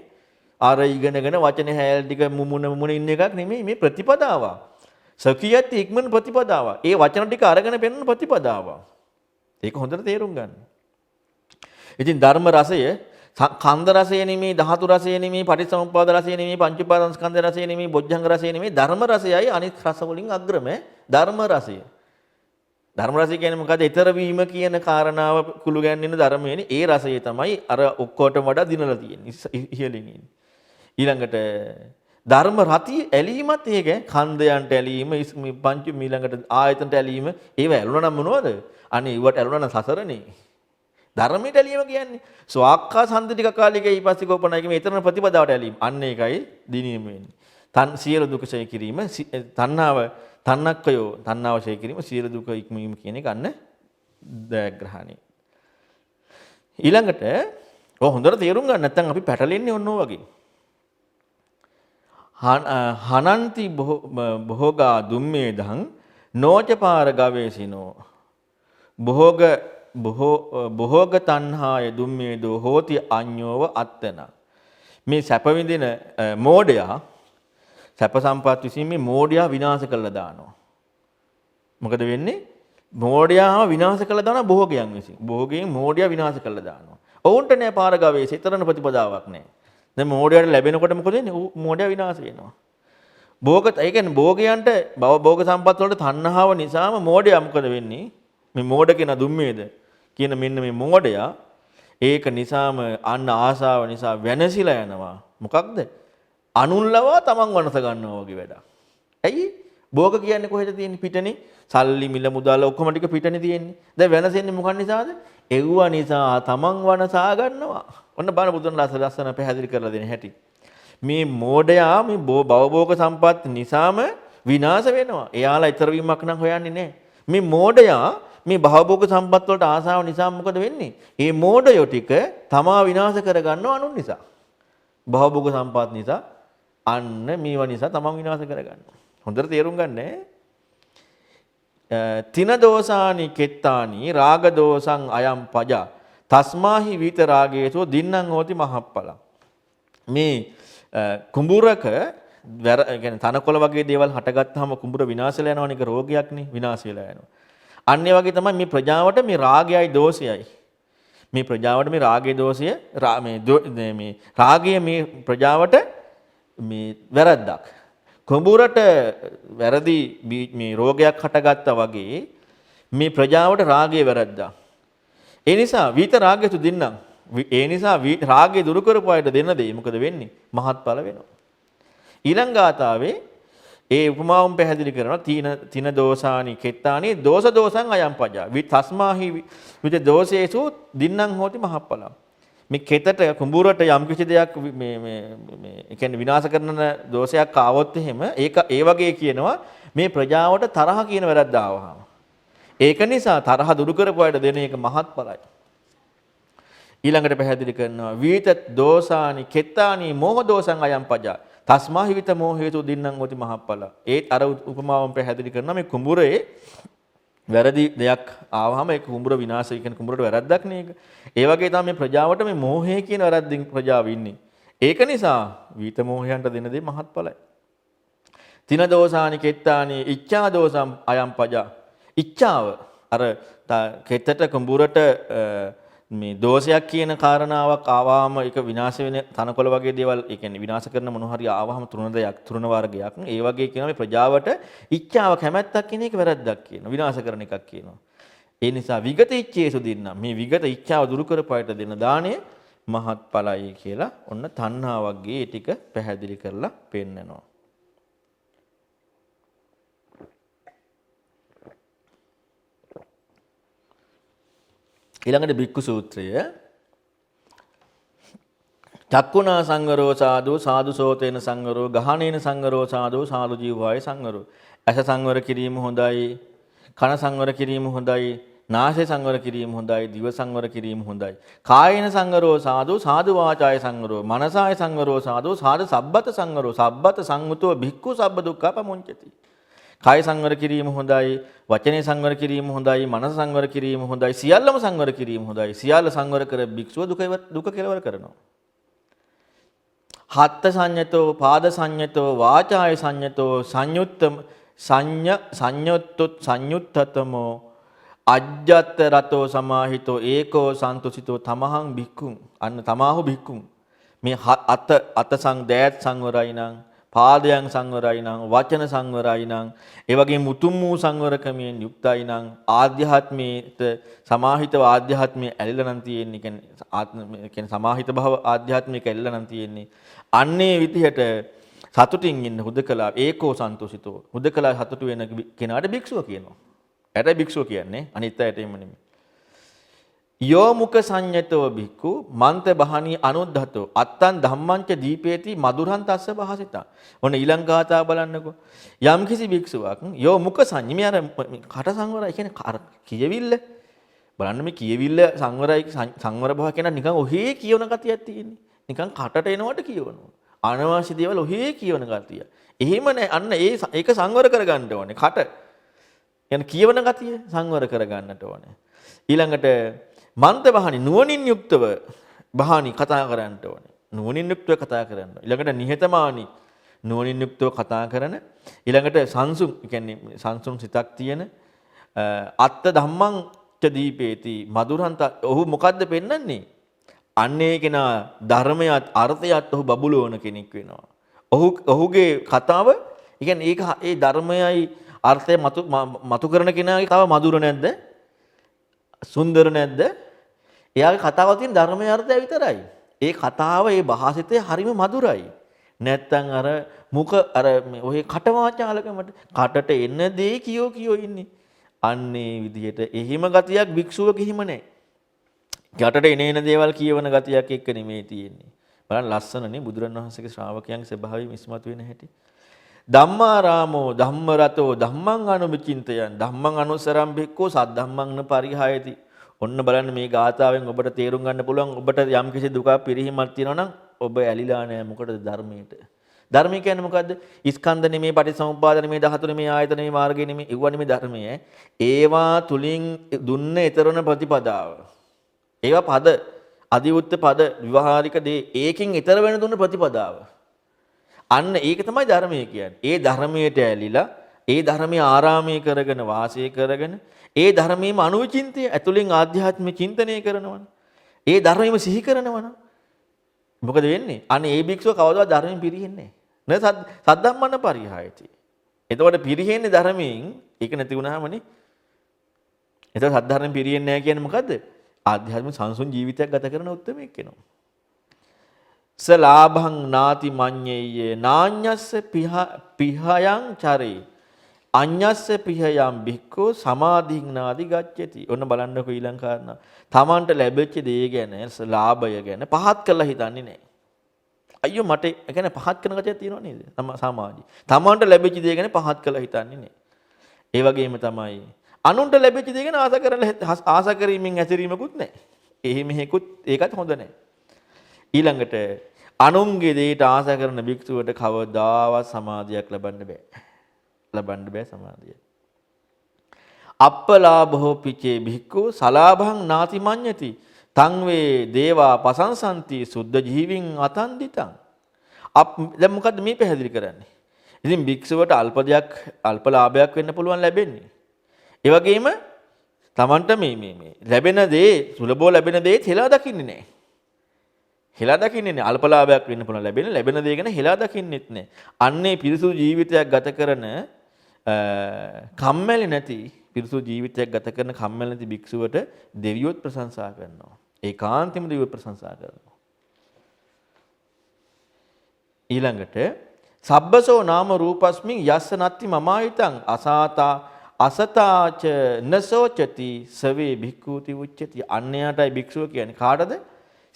අර ඉගෙනගෙන වචන හැල් ටික මුමුණ ඉන්න එකක් නෙමෙයි මේ ප්‍රතිපදාවක්. සකියත් ඉක්මන ප්‍රතිපදාව. ඒ වචන ටික අරගෙන පෙන්වන ප්‍රතිපදාව. ඒක හොඳට තේරුම් ගන්න. ඉතින් ධර්ම රසය කන්ද රසය නෙමෙයි, ධාතු රසය නෙමෙයි, පටිච්චසමුප්පාද රසය නෙමෙයි, පංච උපාදානස්කන්ධ රසය නෙමෙයි, බොජ්ජංග රසය නෙමෙයි, ධර්ම රසයයි අනිත් රස වලින් අග්‍රම ධර්ම රසය. ධර්ම රසය කියන්නේ මොකද? ඊතර වීම කියන කාරණාව කුළු ගැන්වෙන ධර්මයනේ. ඒ රසය තමයි අර ඔක්කොටම වඩා දිනලා තියෙන්නේ. ඉහළින් ඉන්නේ. ඊළඟට ධර්ම රතිය ඇලීමත් ඒක කන්දයන්ට ඇලීම පංච ඊළඟට ආයතනට ඇලීම ඒව ඇලුනා නම් මොනවද? අනේ ඊවට ඇලුනා නම් සසරනේ. ධර්මයට ඇලීම කියන්නේ ස්වාක්ඛා සම්දිතික කාලිකේ ඊපස්සේ කෝපණයක මේ ඊතරන ප්‍රතිපදාවට ඇලීම. අන්න ඒකයි දිනීම වෙන්නේ. සියලු දුක ඡය කිරීම තණ්හාව ඡය කිරීම සියලු දුක ඉක්මවීම කියන එක අන්න දයග්‍රහණය. ඊළඟට ඔය හොඳට තේරුම් ගන්න නැත්නම් අපි පැටලෙන්නේ ඔන්න ඔය වගේ. හනන්ති බොහෝගා දුම්මේදං නෝචපාර ගවේසිනෝ බොහෝග තණ්හාය දුම්මේදෝ හෝති අඤ්ඤෝව අත්තන. මේ සැප විඳින මෝඩයා සැප සම්පත් විසින් මේ මෝඩයා විනාශ කළා දානවා. මොකද වෙන්නේ? මෝඩයාව විනාශ කළා දානවා භෝගයන් විසින්. භෝගයෙන් මෝඩයා විනාශ කළා දානවා. ඔවුන්ට නෑ පාර ගවේෂ ඊතරන ප්‍රතිපදාවක් නෑ. දැන් මෝඩයාට ලැබෙනකොට මොකද වෙන්නේ? මෝඩයා විනාශ වෙනවා. ඒ කියන්නේ භෝගයන්ට භෝග සම්පත් වලට තණ්හාව නිසාම මෝඩයා මොකද වෙන්නේ? මේ මෝඩ කියන දුම්මේද කියන මෙන්න මේ මෝඩයා ඒක නිසාම අන්න ආසාව නිසා වෙනසිලා යනවා. මොකක්ද? අනුන්ලවා තමන් වනස ගන්නවා වගේ වැඩක්. ඇයි? භෝග කියන්නේ කොහෙද තියෙන්නේ? පිටනේ. සල්ලි මිල මුදල් ඔක්කොම ටික පිටනේ තියෙන්නේ. දැන් වෙනසෙන්නේ මොකක් නිසාද? එව්වා නිසා තමන් වනසා ගන්නවා. ඔන්න බලන්න බුදුන් ලස්සන පැහැදිලි කරලා දෙන හැටි. මේ මෝඩයා මේ භවභෝග සම්පත් නිසාම විනාශ වෙනවා. එයාලා ඊතර වීමක් නම් හොයන්නේ නැහැ. මේ මෝඩයා මේ භවභෝග සම්පත් වලට ආසාව නිසා මොකද වෙන්නේ? මේ මෝඩයෝ ටික තමා විනාශ කරගන්නව අනුන් නිසා. භවභෝග සම්පත් නිසා අන්න මේවා නිසා තමන් විනාශ කරගන්නවා. හොඳට තේරුම් ගන්න. තින දෝසානි කෙත්තානි රාග දෝසං අයම් පජා තස්මාහි විත රාගේසෝ දින්නම් හෝති මහප්පල. මේ කුඹුරක කියන්නේ තනකොළ වගේ දේවල් හටගත්තාම කුඹුර විනාශ වෙලා යනවනේ. ඒක රෝගයක් නේ. විනාශ වෙලා යනවා. අන්න ඒ වගේ තමයි මේ ප්‍රජාවට මේ රාගයයි දෝෂයයි. මේ ප්‍රජාවට මේ රාගයේ දෝෂය මේ රාගය මේ ප්‍රජාවට මේ වැරද්දක්. කුඹුරට වැරදි මේ රෝගයක් හටගත්තා වගේ මේ ප්‍රජාවට රාගය වැරද්දක්. ඒ නිසා විත රාගයතු දින්නම්. ඒ නිසා රාගය දුරු කරපු අයට දෙන්න දෙයි. මොකද වෙන්නේ? මහත්ඵල වෙනවා. ඊළඟ ගාතාවේ ඒ උපමාවම පැහැදිලි කරනවා. තින දෝසානි කෙත්තානි දෝස දෝසං අයම් පජා. තස්මාහි විත දෝසේසු දින්නම් හෝති මහප්පල. මේ කෙතට කුඹුරට යම් කිසි දෙයක් ඒ කියන්නේ විනාශ කරන දෝෂයක් ආවොත් එහෙම ඒ වගේ කියනවා මේ ප්‍රජාවට තරහ කියන වැරද්ද ආවහම. ඒක නිසා තරහ දුරු කරපු අයට දෙන එක මහත්ඵලයි. ඊළඟට පැහැදිලි කරනවා වීත දෝසානි කෙත්තානි මෝහ දෝසං අයම් පජා. තස්මාහි විත මෝහේතු දින්නම් හෝති මහප්පල. ඒත් අර උපමාවම පැහැදිලි කරනවා මේ කුඹුරේ වැරදි දෙයක් ආවහම ඒක කුඹුර විනාශය කියන කුඹුරට වැරද්දක් නේ ඒක. ඒ වගේ තමයි මේ ප්‍රජාවට මේ මෝහය කියන වැරද්දින් ප්‍රජාව ඉන්නේ. ඒක නිසා විත මෝහයන්ට දෙන දේ මහත්ඵලයි. තින දෝසානි කෙත්තානි ඉච්ඡා දෝසම් අයම් පජා. ඉච්ඡාව අර කෙතට කුඹුරට මේ දෝෂයක් කියන කාරණාවක් ආවම ඒක විනාශ වෙන තනකොළ වගේ දේවල් ඒ කියන්නේ විනාශ කරන මොන හරි ආවම තෘණ වර්ගයක් ඒ වගේ කියන මේ ප්‍රජාවට ඉච්ඡාව කැමැත්තක් කියන එක වැරද්දක් කියනවා විනාශ කරන එකක් කියනවා. ඒ නිසා විගත ඉච්ඡේසු දින්නම් මේ විගත ඉච්ඡාව දුරු කරපයට දෙන දාණය මහත්ඵලයි කියලා ඔන්න තණ්හාවක්ගේ ඒ ටික පැහැදිලි කරලා පෙන්නනවා. ඊළඟට බික්කු සූත්‍රය චක්කුණා සංවරෝ සාදු සෝතේන සංවරෝ ගහනේන සංවරෝ සාදු ජීවවාය සංවරෝ. ඇස සංවර කිරීම හොඳයි, කන සංවර කිරීම හොඳයි, නාසය සංවර කිරීම හොඳයි, දිව සංවර කිරීම හොඳයි. කායේන සංවරෝ සාදු වාචාය සංවරෝ මනසාය සංවරෝ සාදු සබ්බත සංවරෝ සබ්බත සංවතෝ බික්කු සබ්බ දුක්ඛ පමුංචති. කාය සංවර කිරීම හොඳයි, වචනේ සංවර කිරීම හොඳයි, මනස සංවර කිරීම හොඳයි, සියල්ලම සංවර කිරීම හොඳයි. සියල්ල සංවර කර භික්ෂුව දුක කෙලවර කරනවා. හත්ත සංයතෝ, පාද සංයතෝ, වාචාය සංයතෝ, සංයුත්තතමෝ අජ්ජත් රතෝ සමාහිතෝ ඒකෝ සන්තුසිතෝ තමහං භික්ඛුං. අන්න තමාහු භික්ඛුං. මේ අත දෑත් සංවරයි නම්, පාදයන් සංවරයි නම්, වචන සංවරයි නම්, ඒ වගේම මුතුම් වූ සංවරකමින් යුක්තයි නම්, ආධ්‍යාත්මයට සමාහිතව ආධ්‍යාත්මයේ ඇලිලා නම් තියෙන්නේ, කියන්නේ සමාහිත භව ආධ්‍යාත්මික ඇලිලා නම් තියෙන්නේ. අන්නේ විදිහට සතුටින් ඉන්න හුදකලා ඒකෝ සන්තුසිතෝ. හුදකලා සතුටු වෙන කෙනාට භික්ෂුව කියනවා. එයාට භික්ෂුව කියන්නේ අනිත් අයට එම නෙමෙයි. යෝ මුඛ සංයතෝ භික්ඛු මන්ත බහණී අනුද්ධතෝ අත්තං ධම්මංච දීපේති මధుරං තස්ස භාසිතා. ඔන්න ඊළඟ ගාථා බලන්නකෝ. යම් කිසි භික්ෂුවක් යෝ මුඛ සංයමය අර කට සංවරයි කියන්නේ අර කියවිල්ල. බලන්න මේ කියවිල්ල සංවරයි සංවර භව කියන නිකන් ඔහේ කියවන ගතියක් තියෙන්නේ. නිකන් කටට එනවට කියවනවා. අනවශ්‍ය දේවල් ඔහේ කියවන ගතිය. එහෙම නෑ අන්න ඒක සංවර කරගන්න ඕනේ. කට කියන්නේ කියවන ගතිය සංවර කරගන්නට ඕනේ. ඊළඟට මන්ත බහණි නුවණින් යුක්තව බහණි කතා කරන්න ඕනේ. නුවණින් යුක්තව කතා කරන්න. ඊළඟට නිහතමානී නුවණින් යුක්තව කතා කරන. ඊළඟට සංසුන් කියන්නේ සංසුන් සිතක් තියෙන අත්ත ධම්මං ච දීපේති මధుරන්ත. ඔහු මොකද්ද පෙන්වන්නේ? අන්නේ කෙනා ධර්මයත් අර්ථයත් ඔහු බබුලවන කෙනෙක් වෙනවා. ඔහුගේ කතාව කියන්නේ ඒක ඒ ධර්මයයි අර්ථය මතු කරන කෙනාගේ කතාව මధుර නැද්ද? සුන්දර නැද්ද? එයාගේ කතාව තියෙන ධර්මයේ අර්ථය විතරයි. ඒ කතාව ඒ භාෂිතය හරිම මధుරයි. නැත්තම් අර මුඛ අර ඔය කටවාචාලකමට කටට එන දේ කියෝ ඉන්නේ. අන්නේ විදිහට එහිම ගතියක් භික්ෂුවක හිම නැහැ. යටට එන දේවල් කියවන ගතියක් එක්ක නෙමෙයි තියෙන්නේ. බලන්න ලස්සනනේ බුදුරණවහන්සේගේ ශ්‍රාවකයන්ගේ ස්වභාවය මිස්මතු වෙන හැටි. ධම්මාරාමෝ ධම්මරතෝ ධම්මං අනුවිචින්තයන් ධම්මං අනුසරම් බික්කෝ සද්ධම්මං න පරිහායති. ඔන්න බලන්න මේ ගාථාවෙන් ඔබට තේරුම් ගන්න පුළුවන් ඔබට යම් කිසි දුකක් පිරිහීමක් තියෙනවා නම් ඔබ ඇලිලා නැහැ මොකටද ධර්මයට. ධර්මය කියන්නේ මොකද්ද? ස්කන්ධ නෙමේ, පටිච්චසමුප්පාද නෙමේ, ධාතු නෙමේ, ආයතන නෙමේ, මාර්ගය නෙමේ, ඒව නෙමේ ධර්මය. ඒවා තුලින් දුන්න ඊතරන ප්‍රතිපදාව. ඒවා පද අදිවුත්ත පද විවහාරික දේ ඒකෙන් ඊතර වෙන දුන්න ප්‍රතිපදාව. අන්න ඒක තමයි ධර්මය කියන්නේ. ඒ ධර්මයට ඇලිලා ඒ ධර්මයේ ආරාමයේ කරගෙන වාසය කරගෙන ඒ ධර්මයේම අනුවිචින්තය ඇතුලින් ආධ්‍යාත්මික චින්තනය කරනවනේ. ඒ ධර්මයේම සිහි කරනවනේ. මොකද වෙන්නේ? අනේ ඒ භික්ෂුව කවදාවත් ධර්මයෙන් පිරෙන්නේ නැහැ. සද්ධම්මන පරිහායති. එතකොට පිරෙන්නේ ධර්මයෙන් ඒක නැති වුණාමනේ. එතකොට සද්ධර්මයෙන් පිරෙන්නේ නැහැ කියන්නේ මොකද්ද? ආධ්‍යාත්මික සංසුන් ජීවිතයක් ගත කරන උත්තරමෙක් වෙනවා. සලාභං නාති මඤ්ඤේය නාඤ්ඤස්ස පිහයං චරේ අඤ්ඤස්ස පිහයං භික්ඛෝ සමාධින් නාදි ගච්ඡති. ඔන්න බලන්නකො ඊළඟ කාරණා. තමන්ට ලැබෙච්ච දේ ගැන ලාභය ගැන පහත් කරලා හිතන්නේ නැහැ. අයියෝ මට ඒ කියන්නේ පහත් කරන ගතියක් තියෙනව නේද? සමාජي. තමන්ට ලැබෙච්ච දේ ගැන පහත් කරලා හිතන්නේ නැහැ. ඒ වගේම තමයි අනුන්ට ලැබෙච්ච දේ ගැන ආස කිරීමෙන් ඇතිරීමකුත් නැහැ. එහෙමෙකුත් ඒකත් හොඳ නැහැ. ඊළඟට අනුන්ගේ දෙයට ආස කරන භික්ෂුවට කවදාවත් සමාධියක් ලබන්න බෑ. ලබන්න බෑ සමාධිය. අප්පලාභෝ පිචේ භික්ඛු සලාභං නාති මඤ්ඤති තං වේ දේවා පසංසන්ති සුද්ධ ජීවින් අතන්දිතං. දැන් මොකද්ද මේ පැහැදිලි කරන්නේ? ඉතින් භික්ෂුවට අල්ප ලාභයක් වෙන්න පුළුවන් ලැබෙන්නේ. ඒ වගේම Tamanට මේ ලැබෙන දේ සුලභව ලැබෙන දේ හෙලා දකින්නේ නැහැ. හෙලා දකින්නේ නැහැ. අල්පලාභයක් වෙන්න පුළුවන් ලැබෙන දේ ගැන හෙලා දකින්නෙත් නැහැ. අන්නේ පිරිසුදු ජීවිතයක් ගත කරන කම්මැලි නැති පිරිසුදු ජීවිතයක් ගත කරන කම්මැලි නැති භික්ෂුවට දෙවියොත් ප්‍රශංසා කරනවා. ඒකාන්තෙම දෙවියොත් ප්‍රශංසා කරනවා. ඊළඟට සබ්බසෝ නාම රූපස්මින් යස්ස නත්ති මමායිතං අසාතා අසතාච නසෝචති සවේ භික්ඛූති උච්චති. අන්‍යයටයි භික්ෂුව කියන්නේ කාටද?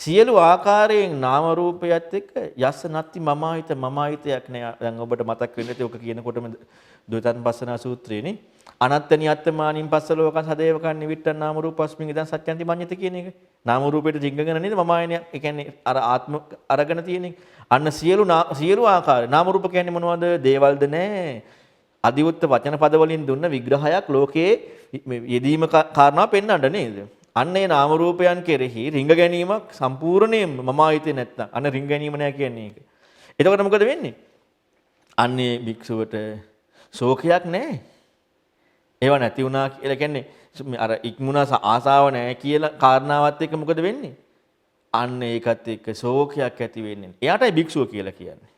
සියලු ආකාරයෙන් නාම රූපයත් එක්ක යස්ස නත්ති මමාහිතයක් නෑ. දැන් ඔබට මතක් වෙන්න ඇති ඔක කියනකොටම ද්වේතන්පස්සනා සූත්‍රයේනේ අනත්තනි අත්තමානින් පස්සලෝකං සදේවකං නිවිට්ඨං නාම රූපස්මින් ඉදං සත්‍යන්ති මඤ්ඤති කියන එක. නාම රූපයට රිංගගෙන නේද මමායනය. ඒ කියන්නේ අර ආත්ම අරගෙන තියෙන එක. අන්න සියලු ආකාර නාම රූප කියන්නේ මොනවද? දේවල්ද නෑ. අදිවුත්ත වචන පද වලින් දුන්න විග්‍රහයක් ලෝකයේ යෙදීම කාරණා පෙන්වන්න නේද? අන්න ඒ නාම රූපයන් කෙරෙහි රිංග ගැනීමක් සම්පූර්ණයෙන්ම මම ආයිතේ නැත්තම් අන්න රිංග ගැනීම නෑ කියන්නේ ඒක. එතකොට මොකද වෙන්නේ? අන්නේ භික්ෂුවට ශෝකයක් නෑ. ඒව නැති වුණා කියලා කියන්නේ අර ඉක්මුණා ආසාව නෑ කියලා කාරණාවත් එක්ක මොකද වෙන්නේ? අන්න ඒකත් එක්ක ශෝකයක් ඇති වෙන්නේ. එයාටයි භික්ෂුව කියලා කියන්නේ.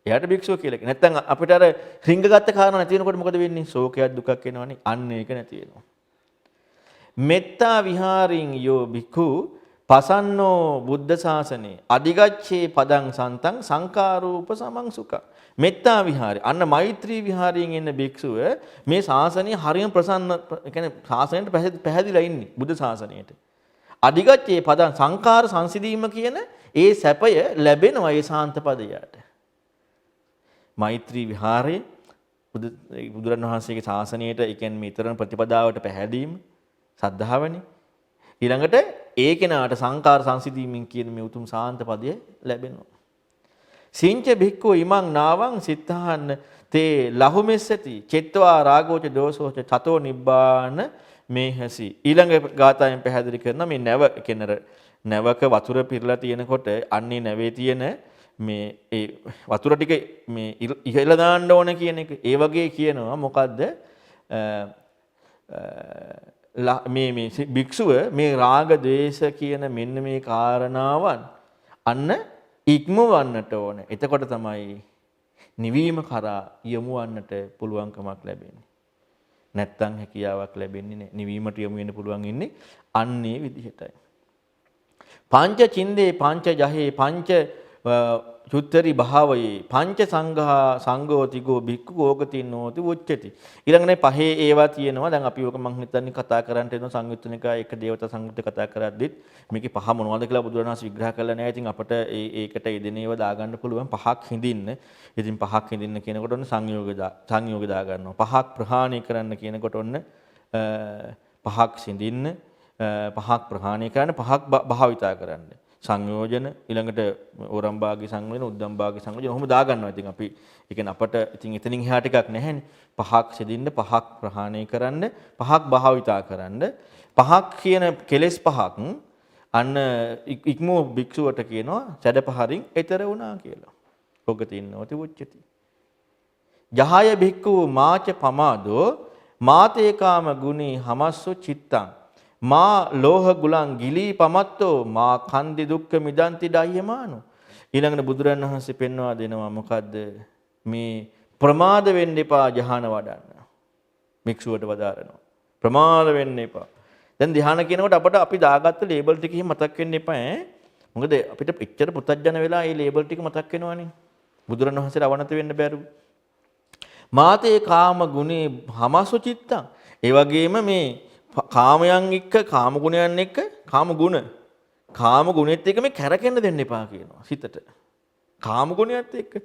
එයාට භික්ෂුව කියලා කියනවා. නැත්නම් අපිට අර රිංගගත්ත කාරණා නැති වෙනකොට මොකද වෙන්නේ? ශෝකයක් දුකක් එනවනේ. අන්න ඒක නැති වෙනවා. මෙත්තා විහාරින් යෝ භික්ඛු පසන්නෝ බුද්ධ ශාසනේ අධිගච්ඡේ පදං සන්තං සංකාරූප සමංසුක. මෙත්තා විහාරේ අන්න මෛත්‍රී විහාරයෙන් එන භික්ෂුව මේ ශාසනය හරියම ප්‍රසන්න, ඒ කියන්නේ ශාසනයට පැහැදිලා ඉන්නේ බුද්ධ ශාසනයට. අධිගච්ඡේ පදං සංකාර සංසිඳීම කියන ඒ සැපය ලැබෙනවා ඒ ශාන්ත පදයට. මෛත්‍රී විහාරයේ බුදුරණවහන්සේගේ ශාසනයට, ඒ කියන්නේ මේ ඊතරම් ප්‍රතිපදාවට පැහැදීම සද්ධාවනේ. ඊළඟට ඒ කෙනාට සංකාර සංසිඳීමෙන් කියන මේ උතුම් ශාන්ත පදය ලැබෙනවා. සිංච භික්ඛු ඉමං නාවං සිතාහන්න තේ ලහුමෙස්සති චෙත්වා රාගෝච දෝසෝච තතෝ නිබ්බාන මේහසි. ඊළඟ ගාථාවෙන් පැහැදිලි කරන මේ නැව කෙනර නැවක වතුර පිරලා තියෙනකොට අන්නේ නැවේ තියෙන මේ ඒ වතුර ටික මේ ඉහළ දාන්න ඕන කියන එක. ඒ වගේ කියනවා මොකද්ද? මේ භික්ෂුව මේ රාග ද්වේෂ කියන මෙන්න මේ කාරණාවන් අන්න ඉක්මවන්නට ඕන. එතකොට තමයි නිවීම කරා යමු වන්නට පුළුවන්කමක් ලැබෙන්නේ. නැත්තම් හැකියාවක් ලැබෙන්නේ නැහැ. නිවීමට යමු වෙන්න පුළුවන් ඉන්නේ අන්නේ විදිහටයි. පංච චින්දේ පංච ජහේ පංච චුත්තරි භාවයේ පංච සංඝා සංඝෝතිගෝ භික්ඛු ඕගතින්නෝති උච්චති. ඊළඟනේ පහේ ඒවා තියෙනවා. දැන් අපි ඕක මං හිතන්නේ කතා කරන්නට එන සංයුත්තනිකා එක දේවතා සංයුත්ත කතා කරද්දිත් මේකේ පහ මොනවද කියලා බුදුරණවහන්සේ විග්‍රහ කරලා නැහැ. ඉතින් අපිට ඒකට යෙදෙන ඒවා දාගන්න පුළුවන්. පහක් හිඳින්න. ඉතින් පහක් හිඳින්න කියනකොට ඔන්න සංයෝග දා ගන්නවා. පහක් ප්‍රහාණය කරන්න කියනකොට ඔන්න පහක් සිඳින්න, පහක් ප්‍රහාණය කරන්න, පහක් භාවිතා කරන්න. සංයෝජන ඊළඟට ඕරම්භාගී සංයෝජන උද්දම්භාගී සංයෝජන ඔහොම දා ගන්නවා. ඉතින් අපි ඒ කියන්නේ අපට ඉතින් එතනින් එහාට එකක් නැහැනේ. පහක් සිදින්න, පහක් ප්‍රහාණය කරන්න, පහක් භාවිතා කරන්න. පහක් කියන කෙලෙස් පහක් අන්න ඉක්මෝ භික්ෂුවට කියනවා සැඩපහරින් ඈතර වුණා කියලා. ඔග තින්නෝති උච්චති. ජහය භික්ඛු මාච පමාදෝ මාතේකාම ගුණී හමස්සු චිත්තං මා ලෝහ ගුලං ගිලී පමත්තෝ මා කන්දි දුක්ඛ මිදන්ති ඩයමානෝ. ඊළඟට බුදුරන් වහන්සේ පෙන්වා දෙනවා මොකද්ද? මේ ප්‍රමාද වෙන්න එපා ධ්‍යාන වඩන්න. භික්ෂුවට වදාරනවා. ප්‍රමාද වෙන්න එපා. දැන් ධ්‍යාන කියනකොට අපිට අපි දාගත්ත ලේබල් ටික එහෙම මතක් වෙන්න එපා ඈ. මොකද අපිට එච්චර පුතඥ වෙලා මේ ලේබල් ටික මතක් වෙනවනේ. බුදුරන් වහන්සේට අවනත වෙන්න බැරුව. මාතේ කාම ගුණේ හමසු චිත්තං. ඒ වගේම මේ කාමයන් එක්ක කාම ගුණයන් එක්ක කාම ගුණෙත් එක්ක මේ කැරකෙන්න දෙන්න එපා කියනවා සිතට. කාම ගුණයත් එක්ක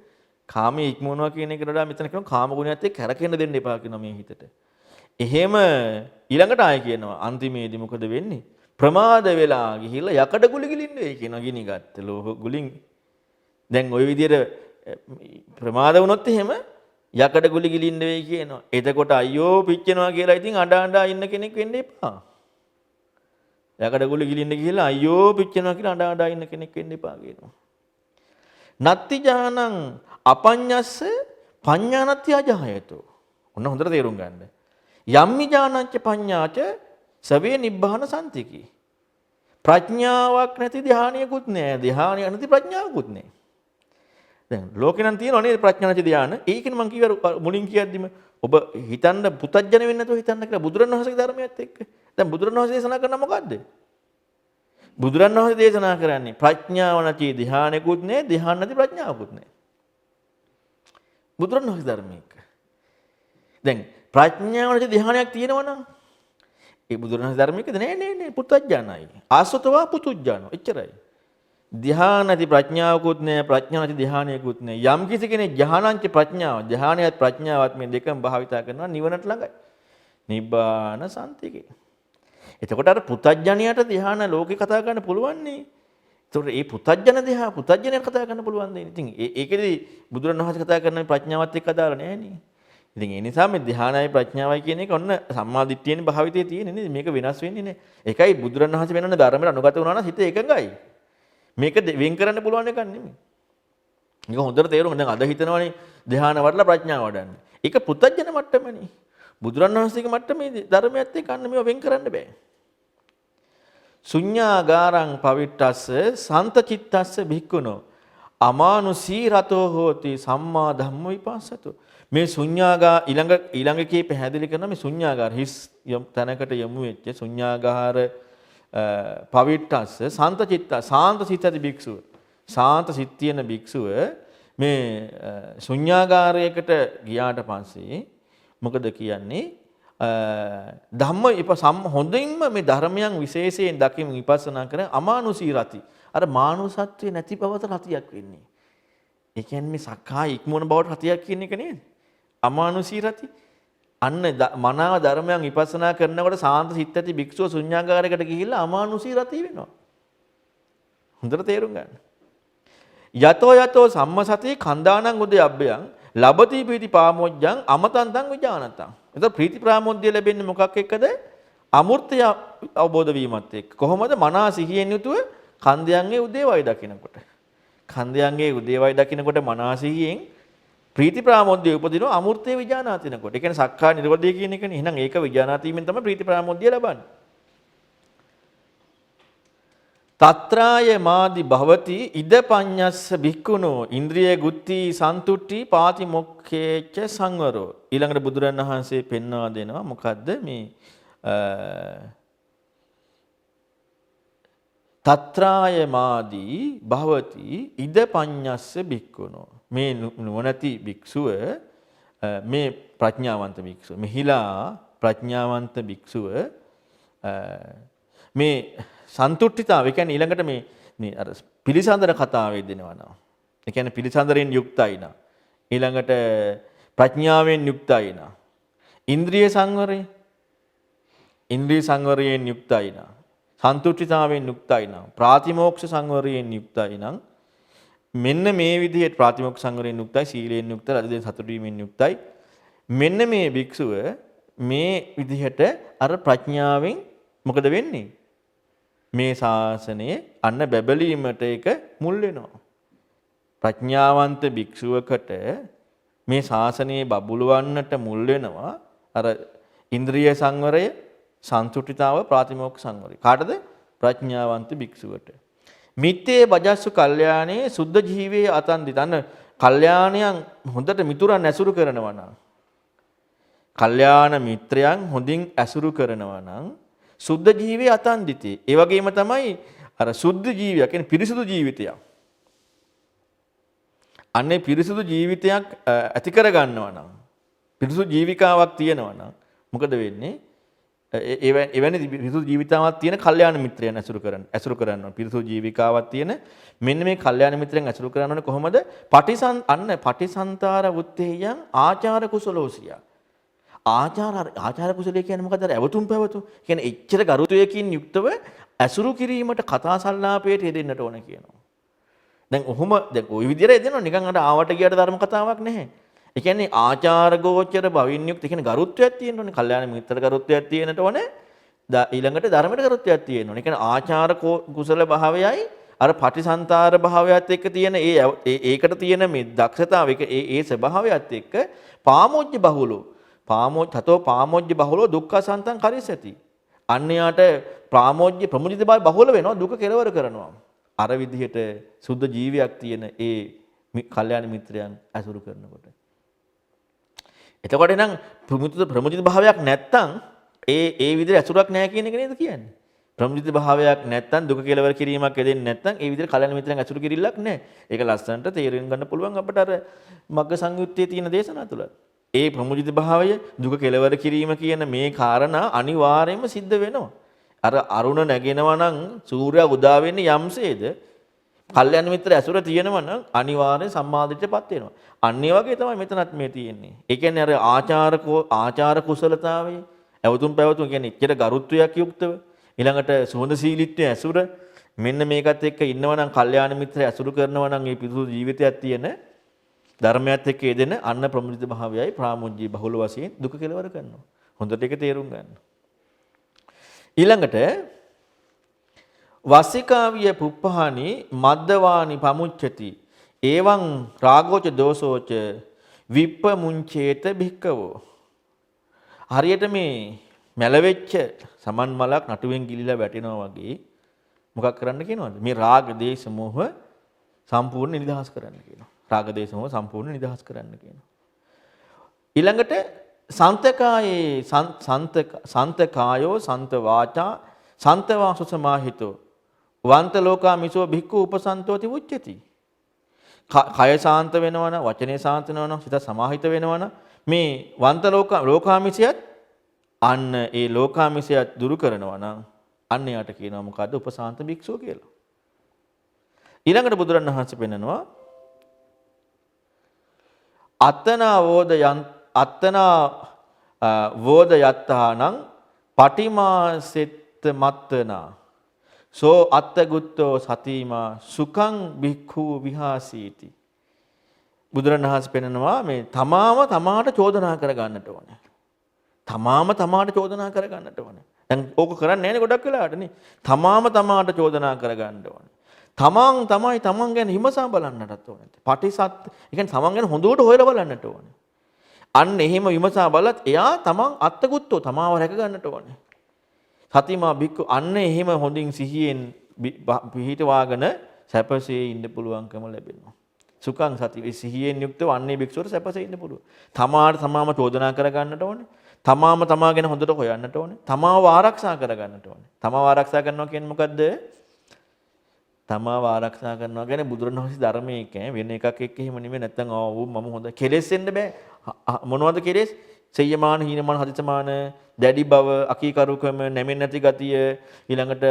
කාමයේ ඉක්මවනවා කියන එකට වඩා මෙතන කියනවා කාම ගුණයත් එක්ක කැරකෙන්න දෙන්න එපා කියනවා මේ හිතට. එහෙම ඊළඟට ආයෙ කියනවා අන්තිමේදී මොකද වෙන්නේ? ප්‍රමාද වෙලා ගිහිල්ලා යකඩ ගුලි ගිලින්න වෙයි කියනවා ගිනි ගත්ත ලෝහ ගුලින්. දැන් ওই විදිහට ප්‍රමාද වුණොත් එහෙම යකඩ ගුලි ගිලින්න වෙයි කියනවා. එතකොට අයියෝ පිච්චෙනවා කියලා ඉතින් අඬ ඉන්න කෙනෙක් වෙන්න එපා. යකඩ ගුලි ගිලින්න ගිහලා අයියෝ පිච්චෙනවා කියලා අඬ ඉන්න කෙනෙක් වෙන්න එපා කියනවා. නත්ති ඥානං අපඤ්ඤස්ස පඤ්ඤානත්‍ය අජහයතෝ. ඔන්න හොඳට තේරුම් ගන්න. යම්මි ඥානංච පඤ්ඤාච සවේ නිබ්බාන සම්තිකි. ප්‍රඥාවක් නැති ධානයකුත් නැහැ. ධානය නැති ප්‍රඥාවකුත් නැහැ. දැන් ලෝකේ නම් තියෙනවා නේද ප්‍රඥාච ධාන. ඒකනේ මම කිව්වා මුලින් කියද්දිම ඔබ හිතන්න පුතඥ වෙන්නේ නැතුව හිතන්න කියලා බුදුරණවහන්සේගේ ධර්මයත් එක්ක. දැන් බුදුරණවහන්සේ දේශනා කරන මොකද්ද? බුදුරණවහන්සේ දේශනා කරන්නේ ප්‍රඥාව නැති ධානයකුත් නැහැ, ධාන නැති ප්‍රඥාවකුත් නැහැ. බුදුරණවහන්සේ ධර්මයක. දැන් ප්‍රඥාව නැති ධානයක් තියෙනවා නම් ඒ බුදුරණවහන්සේ ධර්මයකද නෑ පුතඥයි. ආසතවා පුතුඥානෝ එච්චරයි. ධ්‍යාන නැති ප්‍රඥාවකුත් නැහැ, ප්‍රඥා නැති ධ්‍යානයකුත් නැහැ. යම් කිසි කෙනෙක් ධ්‍යානංච ප්‍රඥාව, ධ්‍යානයත් ප්‍රඥාවත් මේ දෙකම භාවිතා කරනවා නිවනට ළඟයි. නිබ්බාන සම්තිකේ. එතකොට අර පුතඥණියට ධ්‍යාන ලෝකේ කතා කරන්න පුළුවන් නේ. ඒතකොට මේ පුතඥණයට කතා කරන්න පුළුවන් දෙන්නේ. ඉතින් ඒකෙදි බුදුරණවහන්සේ කතා කරන ප්‍රඥාවත් එක්ක අදාළ නැහැ නේ. ඉතින් ඒ නිසා මේ ධ්‍යානයි ප්‍රඥාවයි කියන එක ඔන්න සම්මාදිට්ඨියනේ භාවිතයේ තියෙන්නේ නේද? මේක වෙනස් වෙන්නේ නැහැ. ඒකයි බුදුරණවහන්සේ වෙනන ධර්මයට අනුගත වුණා නම් හිත එකඟයි. මේක වෙන් කරන්න පුළුවන් එකක් නෙමෙයි. මේක හොඳට තේරුම් ගන්න. දැන් අද හිතනවනේ ධ්‍යාන වඩලා ප්‍රඥාව වඩන්නේ. ඒක පුත්තජන මට්ටමනේ. බුදුරණවහන්සේගේ මට්ටමේ ධර්මයත් එක්ක අන්න මේව වෙන් කරන්න බෑ. ශුඤ්ඤාගාරං පවිට්ටස්ස සන්තචිත්තස්ස භික්ඛුනෝ අමානුෂී රතෝ හෝති සම්මා ධම්ම විපස්සතු. මේ ශුන්‍යාගා ඊළඟකේ පැහැදිලි කරන මේ ශුන්‍යාගාර හිස් තැනකට යමු වෙච්ච ශුන්‍යාගාර පවිට්ටස්ස සාන්තචිත්ත සාන්ත සිත ඇති භික්ෂුව. සාන්ත සිත් තියෙන භික්ෂුව මේ ශුන්‍යාගාරයකට ගියාට පස්සේ මොකද කියන්නේ? ධම්ම හොඳින්ම මේ ධර්මයන් විශේෂයෙන් දකින්න විපස්සනා කරන අමානුෂී රති. අර මානුෂත්වයේ නැති බවට රතියක් වෙන්නේ. ඒ කියන්නේ මේ සක්කාය ඉක්මවන බවට රතියක් කියන එක නේද? අමානුෂී රති. අන්න මනාව ධර්මයන් විපස්සනා කරනකොට සාන්ත සිත් ඇති භික්ෂුව ශුන්‍යාගාරයකට ගිහිල්ලා අමානුෂී රති වෙනවා. හොඳට තේරුම් ගන්න. යතෝ යතෝ සම්මසති කන්දානං උදයබ්බයන් ලබති ප්‍රීති පාමොජ්ජං අමතන්තං විජානතං. එතකොට ප්‍රීති ප්‍රාමෝද්‍ය ලැබෙන්නේ මොකක් එක්කද? අමූර්තය අවබෝධ වීමත් එක්ක. කොහොමද? මනස සිහියෙන් යුතුව කන්දයන්ගේ උදේවයි දකිනකොට. කන්දයන්ගේ උදේවයි දකිනකොට මනස සිහියෙන් ප්‍රීති ප්‍රාමෝද්‍ය උපදිනවා අමූර්තය විජානාතිනකොට. ඒ කියන්නේ සක්කා නිරෝධය කියන එකනේ. එහෙනම් ඒක විජානාතීමෙන් තමයි ප්‍රීති ප්‍රාමෝද්‍ය ලබන්නේ. තත්‍රාය මාදි භවති ඉද පඤ්ඤස්ස භික්ඛුනෝ ඉන්ද්‍රිය ගුත්ති සන්තුට්ටි පාති මොක්ඛේච සංවරෝ. ඊළඟට බුදුරන් වහන්සේ පෙන්වා දෙනවා මොකද්ද මේ තත්‍රාය මාදි භවති ඉද පඤ්ඤස්ස භික්ඛුනෝ. මේ නුවණැති භික්ෂුව මේ ප්‍රඥාවන්ත භික්ෂුව මෙහිලා ප්‍රඥාවන්ත භික්ෂුව මේ සන්තුට්ඨිතාව. ඒ කියන්නේ ඊළඟට මේ අර පිළිසඳර කතාවේ දෙනවා නෝ. ඒ කියන්නේ පිළිසඳරෙන් යුක්තයි නා. ඊළඟට ප්‍රඥාවෙන් යුක්තයි නා. ඉන්ද්‍රිය සංවරයෙන් යුක්තයි නා. සන්තුට්ඨිතාවෙන් යුක්තයි නා. ප්‍රාතිමෝක්ෂ සංවරයෙන් යුක්තයි නම් මෙන්න මේ විදිහට ප්‍රාතිමෝක්ෂ සංවරයෙන් යුක්තයි, සීලයෙන් යුක්තයි, රජදෙන් සතුටු වීමෙන් යුක්තයි. මෙන්න මේ භික්ෂුව මේ විදිහට අර ප්‍රඥාවෙන් මොකද වෙන්නේ? මේ ශාසනයේ අන්න බැබලීමට ඒක මුල් වෙනවා. ප්‍රඥාවන්ත භික්ෂුවකට මේ ශාසනයේ බබළුවන්නට මුල් වෙනවා අර ඉන්ද්‍රිය සංවරය, සන්තුෂ්ඨිතාව, ප්‍රාතිමෝක්ෂ සංවරය. කාටද? ප්‍රඥාවන්ත භික්ෂුවට. මිත්තේ බජස්සු කල්යාණේ සුද්ධ ජීවේ අතන්දිත. අන්න කල්යාණයන් හොඳට මිතුරන් ඇසුරු කරනවා නම්, කල්යාණ මිත්‍රයන් හොඳින් ඇසුරු කරනවා නම් සුද්ධ ජීවේ අතන්දිතේ. ඒ වගේම තමයි අර සුද්ධ ජීවිය කියන්නේ පිරිසුදු ජීවිතයක්. අන්නේ පිරිසුදු ජීවිතයක් ඇති කර ගන්නවා නම්, පිරිසුදු ජීවිකාවක් තියෙනවා නම් මොකද වෙන්නේ? එවැනි පිරිසුදු ජීවිතාවක් තියෙන කල්යාණ මිත්‍රයන් ඇසුරු කරනවා. පිරිසුදු ජීවිකාවක් තියෙන මෙන්න මේ කල්යාණ මිත්‍රයන් ඇසුරු කරනවනේ කොහොමද? පටිසන්තාර උත්තේයං ආචාර කුසලෝසිය. ආචාර කුසලයේ කියන්නේ මොකද? ඇවතුම් පැවතුම්. කියන්නේ එච්චර ගරුත්වයකින් යුක්තව ඇසුරු කිරීමට කතා සංලාපයට යෙදෙන්නට ඕන කියනවා. දැන් ওই විදිහට යෙදෙනවා නිකන් අර ආවට ගියට ධර්ම කතාවක් නැහැ. ඒ කියන්නේ ආචාර ගෝචර භවින් යුක්ත කියන්නේ ගරුත්වයක් තියෙන්න ඕනේ. කල්යාණ මිත්‍ර ගරුත්වයක් තියෙන්නට ඕනේ. ඊළඟට ධර්මයට ගරුත්වයක් තියෙන්න ඕනේ. ඒ කියන්නේ ආචාර කුසල භාවයයි අර පටිසන්තාර භාවයත් එක්ක තියෙන ඒකට තියෙන මේ දක්ෂතාව ඒ ස්වභාවයත් එක්ක පාමොජ්ජ බහුලෝ පාමොජ්ජ බහුලෝ දුක්ඛසන්තං කරිසති. අන්‍යයට ප්‍රාමොජ්ජ ප්‍රමුජිත බව බහුල වෙනවා, දුක කෙලවර කරනවා. අර විදිහට සුද්ධ ජීවියක් තියෙන ඒ කල්යාණ මිත්‍රයන් ඇසුරු කරනකොට. එතකොට නම් ප්‍රමුජිත භාවයක් නැත්තම් ඒ විදිහට ඇසුරක් නැහැ කියන එක නේද කියන්නේ? ප්‍රමුජිත භාවයක් නැත්තම් දුක කෙලවර කිරීමක් වෙදෙන්නේ නැත්තම් ඒ විදිහට කල්යාණ මිත්‍රයන් ඇසුරු කිරිල්ලක් නැහැ. ඒක ලස්සනට තේරුම් ගන්න පුළුවන් අපට අර මග්ග සංයුත්තේ තියෙන දේශනා තුල. ඒ ප්‍රමුජිත භාවය දුක කෙලවර කිරීම කියන මේ කාරණා අනිවාර්යයෙන්ම සිද්ධ වෙනවා. අර අරුණ නැගෙනවා නම් සූර්යයා උදා වෙන්නේ යම්සේද කල්යාණ මිත්‍ර ඇසුර තියෙනවා නම් අනිවාර්යෙන් සම්මාදිටපත් වෙනවා. අන්න ඒ වගේ තමයි මෙතනත් මේ තියෙන්නේ. ඒ කියන්නේ අර ආචාර කුසලතාවයේ ඇවතුම් පැවතුම් කියන්නේ එච්චර ගරුත්වයක් යුක්තව ඊළඟට සුහදශීලීත්වයේ ඇසුර මෙන්න මේකත් එක්ක ඉන්නවා නම් කල්යාණ මිත්‍ර ඇසුරු කරනවා නම් මේ පිරිසුදු ජීවිතයක් තියෙන ධර්මයත් එක්ක යෙදෙන අන්න ප්‍රමුජිත භාවයයි ප්‍රාමොජ්ජී බහුල වශයෙන් දුක කෙලවර කරනවා. හොඳට ඒක තේරුම් ගන්න. ඊළඟට වස්සිකාවිය පුප්පහානි මද්දවානි පමුච්චති එවං රාගෝච දෝසෝච විප්පමුංචේත භික්කවෝ. හරියට මේ මැලවෙච්ච සමන් මලක් නටුවෙන් ගිලිලා වැටෙනවා වගේ මොකක් කරන්න කියනවද? මේ රාග දේශ මොහ සම්පූර්ණ නිදහස් කරන්න කියනවා. රාග දේශ මොහ සම්පූර්ණ නිදහස් කරන්න කියනවා. ඊළඟට සන්තකායේ සන්තකායෝ සන්ත වාචා සන්ත වාසු සමාහිතෝ වන්ත ලෝකා මිසෝ භික්ඛු උපසන්තෝති උච්චති. කය සාන්ත වෙනවනම් වචනේ සාන්ත වෙනවනම් සිත සමාහිත වෙනවනම් මේ වන්ත ලෝකාමිසයත් අන්න ඒ ලෝකාමිසයත් දුරු කරනවා නම් අන්න යාට කියනවා මොකද්ද උපසාන්ත භික්ෂුව කියලා. ඊළඟට බුදුරණවහන්සේ පෙන්නනවා අත්තනා වෝද යත්තානං පටිමාසෙත්ත මත්තනා සෝ අත්තගුත්තෝ සතිමා සුඛං භික්ඛු විහාසීති. බුදුරණවහන්සේ පෙන්නනවා මේ තමාට චෝදනා කර ගන්නට ඕනේ. තමාට චෝදනා කර ගන්නට ඕනේ. දැන් ඕක කරන්නේ නැහැ නේ ගොඩක් වෙලාවට නේ. තමාට චෝදනා කර ගන්න ඕනේ. තමන් ගැන හිමසා බලන්නටත් ඕනේ. පටිසත්, ඒ කියන්නේ තමන් ගැන හොඳට හොයලා බලන්නට ඕනේ. අන්න එහෙම විමසා බලත් එයා තමන් අත්තගුත්තෝ තමාව රැක ගන්නට ඕනේ. සතිමා බික්කු අන්න එහෙම හොඳින් සිහියෙන් පිහිටවාගෙන සැපසේ ඉන්න පුළුවන්කම ලැබෙනවා. සුඛං සති සිහියෙන් යුක්තව අන්නේ භික්ෂුවට සැපසේ ඉන්න පුළුවන්. තමාම චෝදනා කර ගන්නට ඕනේ. තමා ගැන හොඳට හොයන්නට ඕනේ. තමාව ආරක්ෂා කර ගන්නට ඕනේ. තමාව ආරක්ෂා කරනවා කියන්නේ මොකද්ද? තමාව ආරක්ෂා කරනවා කියන්නේ බුදුරණවහන්සේ ධර්මයේ එක වෙන එකක් එක්ක එහෙම නෙමෙයි. නැත්තම් මම හොඳ කෙලෙස් වෙන්න බෑ. මොනවද කෙලෙස්? සෙය්‍යමාන හීනමාන හදිසමාන දැඩි බව අකීකරුකම නැමෙන්නේ නැති ගතිය ඊළඟට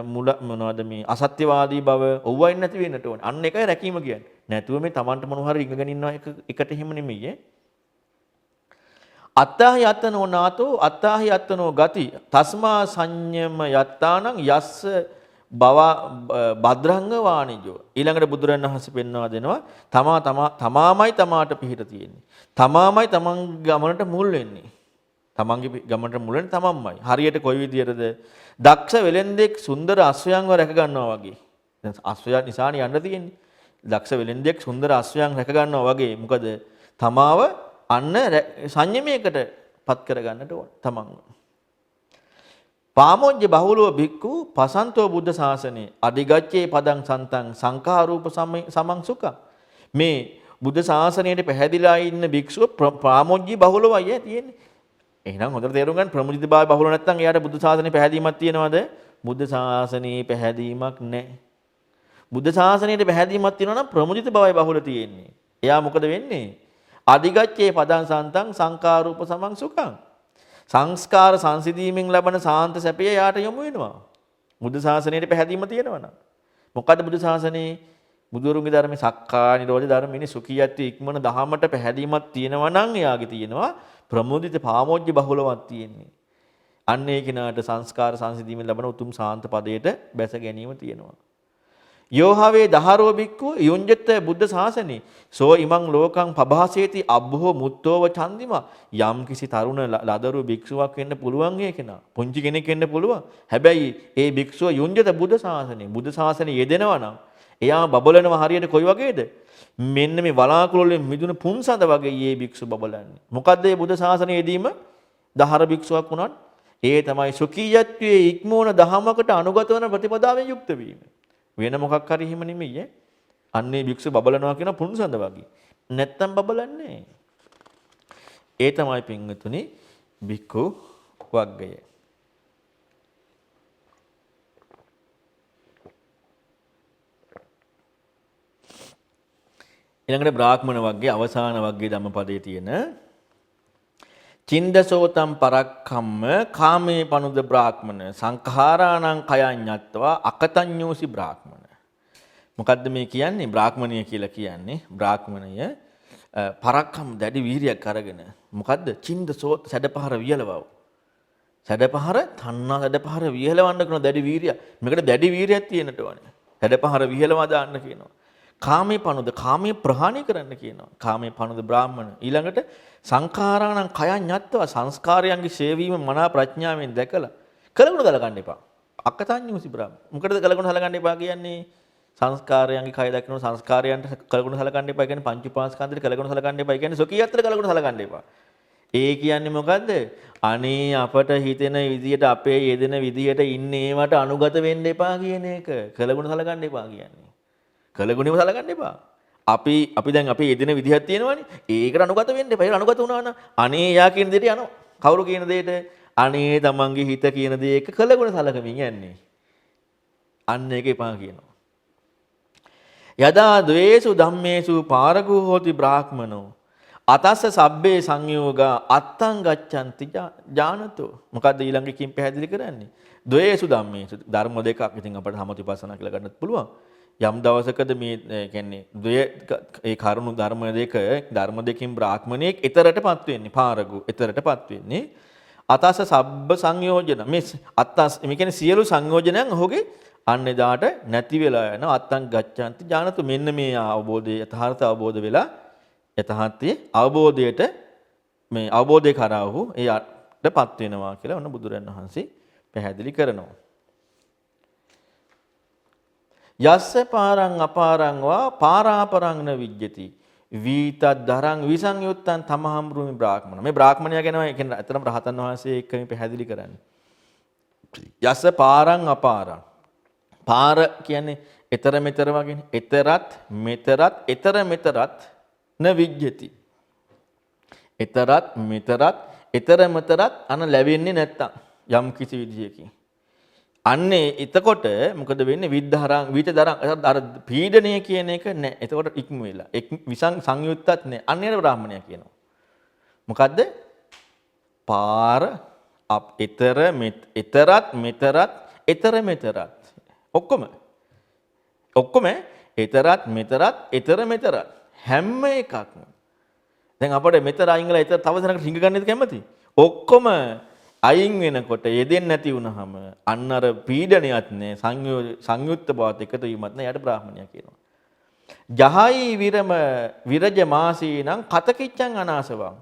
මුල මොනවද මේ අසත්‍යවාදී බව ඔව්වයින් නැති වෙන්නට ඕනේ. අන්න එකයි රැකීම කියන්නේ. නැතුව මේ Tamanට මොන හරි ඉඟගෙන ඉන්නවා එකට එහෙම නෙමෙයි ඈ. අත්තාහි අත්තනෝ නාතෝ අත්තාහි අත්තනෝ ගති තස්මා සංයම යත්තානං යස්ස බව භද්‍රංග වාණිජෝ. ඊළඟට බුදුරණවහන්සේ පෙන්වා දෙනවා තමාමයි තමාට පිහිට තියෙන්නේ. තමාමයි තමන් ගමනට මුල් වෙන්නේ. තමන්ගේ ගමනට මුල් වෙන්නේ තමන්මයි. හරියට කොයි විදියටද? දක්ෂ වෙලෙන්දෙක් සුන්දර අශ්වයන්ව රැක ගන්නවා වගේ. දැන් අශ්වයා නිසානේ යන්න තියෙන්නේ. දක්ෂ වෙලෙන්දෙක් සුන්දර අශ්වයන් රැක ගන්නවා වගේ. මොකද තමාව අන්න සංයමයකට පත් කර ගන්නට ඕන තමන්ව. පාමොජ්ජ බහුලෝ භික්ඛු පසන්තෝ බුද්ධ ශාසනේ අධිගච්ඡේ පදං සන්තං සංඛාරූප සමං සුඛං. මේ බුද්ධ ශාසනයට පැහැදිලා ඉන්න භික්ෂුව ප්‍රාමොජ්ජී බහුලවයි තියෙන්නේ. එහෙනම් හොඳට තේරුම් ගන්න ප්‍රමුජිතභාවය බහුල නැත්නම් එයාට බුද්ධ ශාසනයේ පැහැදීමක් තියෙනවද? බුද්ධ ශාසනයේ පැහැදීමක් නැහැ. බුද්ධ ශාසනයේ පැහැදීමක් තියෙනවා නම් ප්‍රමුජිත භාවය බහුල තියෙන්නේ. එයා මොකද වෙන්නේ? අධිගච්ඡේ පදං සන්තං සංඛාරූප සමං සුඛං. සංස්කාර සංසිඳීමෙන් ලබන සාන්ත සැපය යාට යොමු වෙනවා. බුද්ධ ශාසනයේ පැහැදීම තියෙනවනම්. මොකද්ද බුද්ධ ශාසනයේ? බුදුරුන්ගේ ධර්මයේ සක්කා නිරෝධ ධර්මයේ සුඛියත්ව ඉක්මන දහමට පැහැදීමක් තියෙනවා නම් එයාගේ තියෙනවා ප්‍රමුදිත පාමොජ්ජ බහුලවක් තියෙන්නේ. අන්න ඒ කෙනාට සංස්කාර සංසිඳීමෙන් ලබන උතුම් සාන්ත පදයට බැස ගැනීම තියෙනවා. යෝහවේ දහරෝ බික්කු යොංජත බුද්ධ ශාසනේ සෝ ඉමං ලෝකං පභාසේති අබ්බෝ මුත්තෝව චන්දිමා. යම් කිසි තරුණ ලදරු භික්ෂුවක් වෙන්න පුළුවන් ඒ කෙනා. පුංචි කෙනෙක් වෙන්න පුළුවන්. හැබැයි ඒ භික්ෂුව යොංජත බුද්ධ ශාසනේ බුද්ධ ශාසනේ යෙදෙනවා නම් එයා බබලනවා හරියට කොයි වගේද? මෙන්න මේ වලාකුළු වලින් මිදුණු පුන්සඳ වගේ මේ භික්ෂු බබලන්නේ. මොකද්ද මේ බුද්ධ ශාසනයේදීම දහර භික්ෂුවක් වුණත් ඒ තමයි සුඛීයත්වයේ ඉක්මෝන දහමකට අනුගත වන ප්‍රතිපදාවෙන් යුක්ත වීම. වෙන මොකක් හරි හිම නෙමෙයි ඈ. අන්නේ භික්ෂු බබලනවා කියන පුන්සඳ වගේ. නැත්තම් බබලන්නේ. ඒ තමයි පින්වතුනි භික්ඛු වග්ගය. ඊළඟට බ්‍රාහ්මණ වර්ගයේ අවසාන වර්ගයේ ධම්මපදයේ තියෙන චින්දසෝතම් පරක්ඛම්ම කාමේ පනුද බ්‍රාහ්මණ සංඛාරාණං කයඤ්ඤත්වා අකතඤ්ඤෝසි බ්‍රාහ්මණ. මොකද්ද මේ කියන්නේ? බ්‍රාහ්මණය කියලා කියන්නේ බ්‍රාහ්මණය පරක්ඛම් දැඩි වීරියක් අරගෙන මොකද්ද? චින්දසෝත සැඩපහර වියලවව. සැඩපහර තණ්හා සැඩපහර වියලවන්න කරන දැඩි වීරිය. මේකට දැඩි වීරියක් තියෙන්නට ඕනේ. සැඩපහර වියලවා දාන්න කියනවා. කාමේ පනුද කාමයේ ප්‍රහාණය කරන්න කියනවා. කාමයේ පනුද බ්‍රාහ්මණ. ඊළඟට සංඛාරාණං කයඤ්ඤත්ව සංස්කාරයන්ගේ ශේවීම මනා ප්‍රඥාවෙන් දැකලා කලගුණ ගලගන්න එපා. අකතඤ්ඤුසි බ්‍රාහ්මණ. මොකටද කලගුණ හලගන්න එපා කියන්නේ? සංස්කාරයන්ගේ කය දකින්න සංස්කාරයන්ට කලගුණ හලගන්න එපා. කියන්නේ පංච උපාස්කන්ධයට කලගුණ හලගන්න එපා. කියන්නේ සොකියත්තර කලගුණ හලගන්න එපා. ඒ කියන්නේ මොකද්ද? අනේ අපට හිතෙන විදියට අපේ යෙදෙන විදියට ඉන්නේ ඒවට අනුගත වෙන්න එපා කියන එක. කලගුණ හලගන්න එපා කියන්නේ. කළගුණෙම සලකන්න එපා. අපි දැන් අපේ යෙදෙන විදිහක් තියෙනවනේ. ඒකට අනුගත වෙන්න එපා. ඒක අනුගත වුණා නම් අනේ යා කියන දෙයට යනවා. කවුරු කියන දෙයට අනේ තමන්ගේ හිත කියන දේ එක කළගුණ සලකමින් යන්නේ. අන්න ඒක එපා කියනවා. යදා ද්වේසු ධම්මේසු පාරගෝ හෝති බ්‍රාහ්මනෝ අතස්ස සබ්බේ සංයෝගා අත්තං ගච්ඡanti ඥානතෝ. මොකද්ද ඊළඟ එකකින් පැහැදිලි කරන්නේ? ද්වේසු ධම්මේසු ධර්ම දෙකක්. ඉතින් අපිට සමතිපස්සනා කියලා ගන්නත් පුළුවන්. යම් දවසකද මේ කියන්නේ ඒ කරුණු ධර්ම දෙකකින් බ්‍රාහ්මණයෙක් ඊතරටපත් වෙන්නේ පාරගු ඊතරටපත් වෙන්නේ අතස සබ්බ සංයෝජන මේ අත්තස් මේ කියන්නේ සියලු සංයෝජනයන් ඔහුගේ අන්න එදාට නැති වෙලා යන අත්තං ගච්ඡanti ඥානතු මෙන්න මේ අවබෝධය යථාර්ථ අවබෝධ වෙලා යථාර්ථයේ අවබෝධයට මේ අවබෝධය කරා ඔහු එයටපත් වෙනවා කියලා ඔන්න බුදුරන් වහන්සේ පැහැදිලි කරනවා. යස්ස පාරං අපාරං වා පාරාපරං න විජ්ජති වීතද්දරං විසංයුත්තං තමහම්රුමි බ්‍රාහ්මණ. මේ බ්‍රාහ්මණයා ගැන කියන්නේ අතරම රහතන් වහන්සේ එක්කම පැහැදිලි කරන්නේ. යස්ස පාරං අපාරං. පාර කියන්නේ ඊතර මෙතර වගේනේ. ඊතරත් මෙතරත් ඊතර මෙතරත් න විජ්ජති. ඊතරත් මෙතරත් ඊතර මෙතරත් අන ලැබෙන්නේ නැත්තම් යම් කිසි විදියකින් අන්නේ එතකොට මොකද වෙන්නේ විතදරං අර පීඩණය කියන එක නැහැ. එතකොට ඉක්ම වෙලා. විසං සංයුත්තත් නැහැ. අන්නේර බ්‍රාහ්මණයා කියනවා. මොකද්ද? පාර ඊතරත් මෙතරත් ඊතර මෙතරත් ඔක්කොම ඊතරත් මෙතරත් ඊතර මෙතරත් හැම එකක්ම දැන් අපිට මෙතර අයින්ගලා ඊතර තව දෙනකට රිංග ගන්නද කැමති? ඔක්කොම අයින් වෙනකොට යෙදෙන්නේ නැති වුනහම අන්න අර පීඩනයත් නේ සංයුක්ත බවත් එකතු වීමත් නේ යට බ්‍රාහ්මණයා කියනවා. ජහයි විරජ මාසීනං කතකිච්ඡං අනාසවං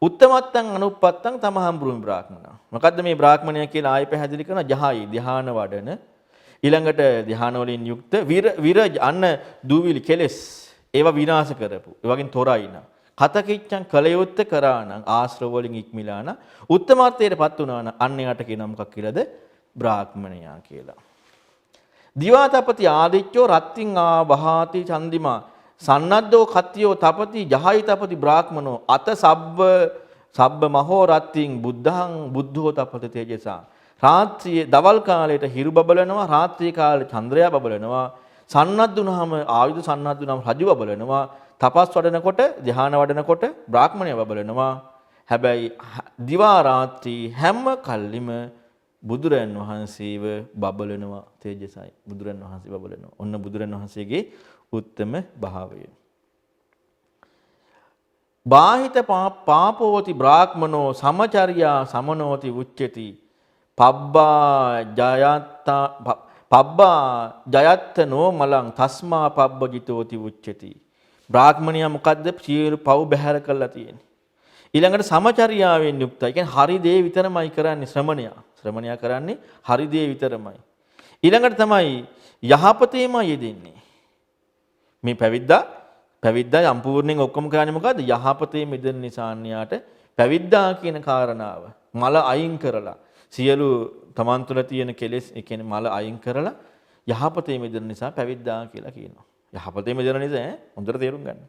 උත්තමත්තං අනුප්පත්තං තමහම් බ්‍රහ්ම බ්‍රාහ්මණ. මොකද්ද මේ බ්‍රාහ්මණයා කියලා ආයෙ පැහැදිලි කරන ජහයි ධ්‍යාන වඩන ඊළඟට ධ්‍යාන වලින් යුක්ත විරජ අන්න දූවිලි කෙලස් ඒවා විනාශ කරපු. ඒ වගේම තොරයින කතකිච්ඡං කලයුත්ත කරානම් ආශ්‍රව වලින් ඉක්මිලා නම් උත්තමාර්ථයටපත් වුණා නම් අන්න යට කියනවා මොකක් කියලාද? බ්‍රාහ්මණයා කියලා. දිවාතපති ආදිච්චෝ රත්තිං ආවහාති චන්දිමා සන්නද්දෝ කත්තියෝ තපති ජහයි තපති බ්‍රාහ්මනෝ අත සබ්බ මහෝ රත්තිං බුද්ධං බුද්ධෝ තපති තේජසා. රාත්‍රියේ දවල් කාලයට හිරු බබලනවා, රාත්‍රී කාලේ චන්ද්‍රයා බබලනවා, සන්නද්දුනහම ආයුධ සන්නද්දුනහම රජු බබලනවා, තපස් වඩනකොට ධ්‍යාන වඩනකොට බ්‍රාහ්මණයා බබලනවා. හැබැයි දිවා රාත්‍රී හැම කල්ලිම බුදුරන් වහන්සේව බබලනවා තේජසයි. බුදුරන් වහන්සේ බබලනවා. ඔන්න බුදුරන් වහන්සේගේ උත්තම භාවය. බාහිත පාපෝති බ්‍රාහ්මනෝ සමචර්යා සමනෝති උච්චති. පබ්බා ජයත්තනෝ මලං තස්මා පබ්බජිතෝති උච්චති. බ්‍රාහ්මණයා මොකද්ද? සියලු පව් බැහැර කරලා තියෙන්නේ. ඊළඟට සමචර්යාවෙන් යුක්තයි. කියන්නේ හරි දේ විතරමයි කරන්නේ ශ්‍රමණයා. ශ්‍රමණයා කරන්නේ හරි දේ විතරමයි. ඊළඟට තමයි යහපතේමයි යෙදෙන්නේ. මේ පැවිද්දා සම්පූර්ණයෙන් ඔක්කොම කරන්නේ මොකද්ද? යහපතේ මිදෙන නිසා අන්‍යයාට පැවිද්දා කියන කාරණාව මල අයින් කරලා සියලු තමන් තුළ තියෙන කෙලෙස් ඒ කියන්නේ මල අයින් කරලා යහපතේ මිදෙන නිසා පැවිද්දා කියලා කියනවා. යහපතේ මිදෙන නිසා හොඳට තේරුම් ගන්න.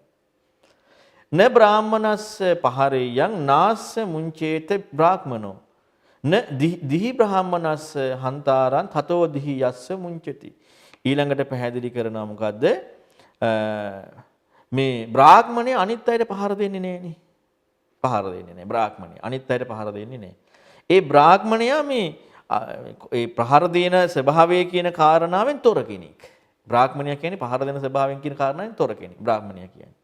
න බ්‍රාහ්මනස්ස පහරේයං නාස්ස මුංචේත බ්‍රාහ්මනෝ න දිහි බ්‍රාහ්මනස්ස හන්තාරං තතෝ දිහි යස්ස මුංචති. ඊළඟට පැහැදිලි කරනවා මොකද්ද? මේ බ්‍රාහ්මණය අනිත් අයට පහර දෙන්නේ නෑනේ. පහර දෙන්නේ නෑ බ්‍රාහ්මණය. අනිත් අයට පහර දෙන්නේ නෑ. ඒ බ්‍රාහ්මණයා මේ ඒ ප්‍රහාර දෙන ස්වභාවය කියන කාරණාවෙන් තොර කෙනෙක්. බ්‍රාහ්මණයා කියන්නේ පහර දෙන ස්වභාවයෙන් කියන කාරණාවෙන් තොර කෙනෙක්. බ්‍රාහ්මණයා කියන්නේ.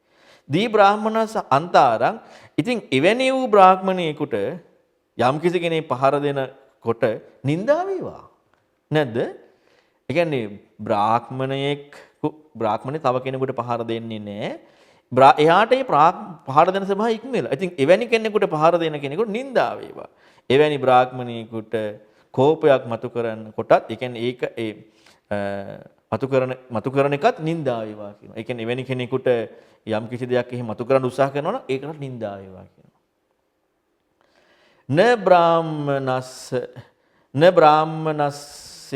දී බ්‍රාහ්මනස අන්තාරං ඉතින් එවැනි වූ බ්‍රාහ්මණයෙකුට යම් කිසි කෙනෙක් පහර දෙනකොට නිඳා වේවා. නැද්ද? ඒ කියන්නේ බ්‍රාහ්මණේ තව කෙනෙකුට පහර දෙන්නේ නැහැ. එයාට ඒ පහර දෙන ස්වභාවය ඉක්මෙලා. ඉතින් එවැනි කෙනෙකුට පහර දෙන කෙනෙකුට නිඳා වේවා. එවැනි බ්‍රාහ්මණයෙකුට කෝපයක් මතු කරන කොටත් ඒ කියන්නේ ඒක මතු කරන එකත් නිඳා වේවා කියනවා. ඒ කියන්නේ එවැනි කෙනෙකුට යම් කිසි දෙයක් එහෙම මතු කරන්න උත්සාහ කරනවා නම් ඒකට නිඳා වේවා කියනවා. න බ්‍රාහ්මනස්ස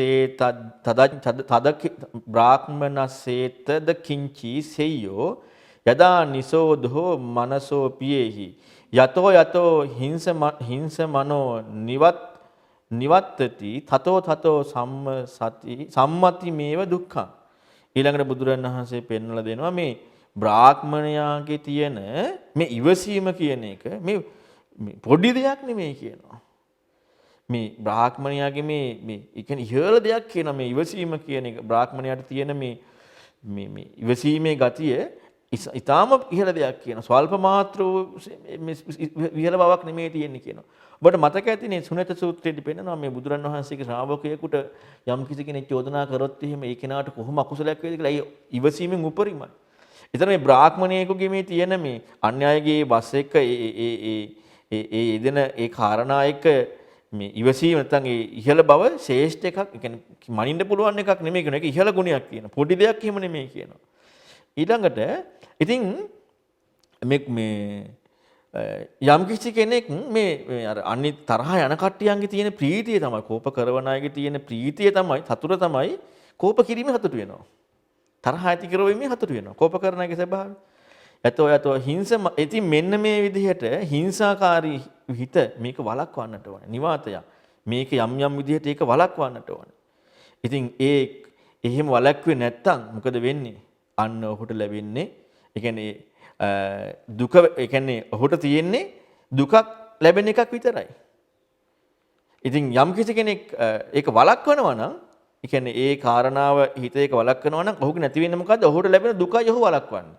බ්‍රාහ්මනස්සේතද කිංචි සෙය්‍යෝ යදා නිසෝධෝ මනසෝ පියේහි යතෝ හිංස මනෝ නිවත්තති තතෝ සම්මති මේව දුක්ඛං. ඊළඟට බුදුරජාණන් වහන්සේ පෙන්වලා දෙනවා මේ බ්‍රාහ්මණයාගේ තියෙන මේ ඉවසීම කියන එක මේ පොඩි දෙයක් නෙමෙයි කියනවා. මේ බ්‍රාහ්මණයාගේ මේ ඒ කියන්නේ ඉහළ දෙයක් කියන මේ ඉවසීම කියන එක බ්‍රාහ්මණයාට තියෙන මේ ඉවසීමේ ගතිය ඊටාම ඉහළ දෙයක් කියනවා. ස්වල්ප මාත්‍ර ඉහළ බවක් නෙමෙයි තියෙන්නේ කියනවා. ඔබට මතක ඇතිනේ සුනත සූත්‍රයේදී පෙන්නනවා මේ බුදුරන් වහන්සේගේ ශ්‍රාවකයෙකුට යම් කිසි කෙනෙක් චෝදනා කරොත් එහෙම ඒ කෙනාට කොහොම අකුසලයක් වේද කියලා. ඒ ඉවසීමෙන් උපරිමයි. එතන මේ බ්‍රාහ්මණයෙකුගේ මේ තියෙන මේ අන්‍යයගේ වස් එක්ක ඒ යෙදෙන ඒ කාරණා එක්ක මේ ඉවසීම නැත්නම් ඒ ඉහළ බව ශ්‍රේෂ්ඨ එකක්. ඒ කියන්නේ මනින්න පුළුවන් එකක් නෙමෙයි කියන එක ඉහළ ගුණයක් කියන. පොඩි දෙයක් එහෙම නෙමෙයි කියනවා. ඊළඟට ඉතින් මේ යම් කිසි කෙනෙක් මේ අර අනිත් තරහ යන කට්ටියන්ගේ තියෙන ප්‍රීතිය තමයි කෝප කරන අයගේ තියෙන ප්‍රීතිය තමයි සතුට තමයි කෝප කිරීමේ සතුට වෙනවා. තරහ ඇති කරවීමේ සතුට වෙනවා. කෝප කරන අයගේ ස්වභාවය. යතෝ හිංස ඉතින් මෙන්න මේ විදිහට හිංසාකාරී හිත මේක වළක්වන්නට ඕනේ. නිවාතය. මේක යම් විදිහට ඒක වළක්වන්නට ඕනේ. ඉතින් එහෙම වළක්ුවේ නැත්තම් මොකද වෙන්නේ? අන්න ඔහුට ලැබෙන්නේ ඒ කියන්නේ දුක ඒ කියන්නේ ඔහුට තියෙන්නේ දුකක් ලැබෙන එකක් විතරයි. ඉතින් යම් කිසි කෙනෙක් ඒක වළක්වනවා නම් ඒ කියන්නේ ඒ කාරණාව හිත ඒක වළක්වනවා නම් ඔහුගේ නැති වෙන්නේ මොකද්ද? ඔහුට ලැබෙන දුකයි ඔහු වළක්වන්නේ.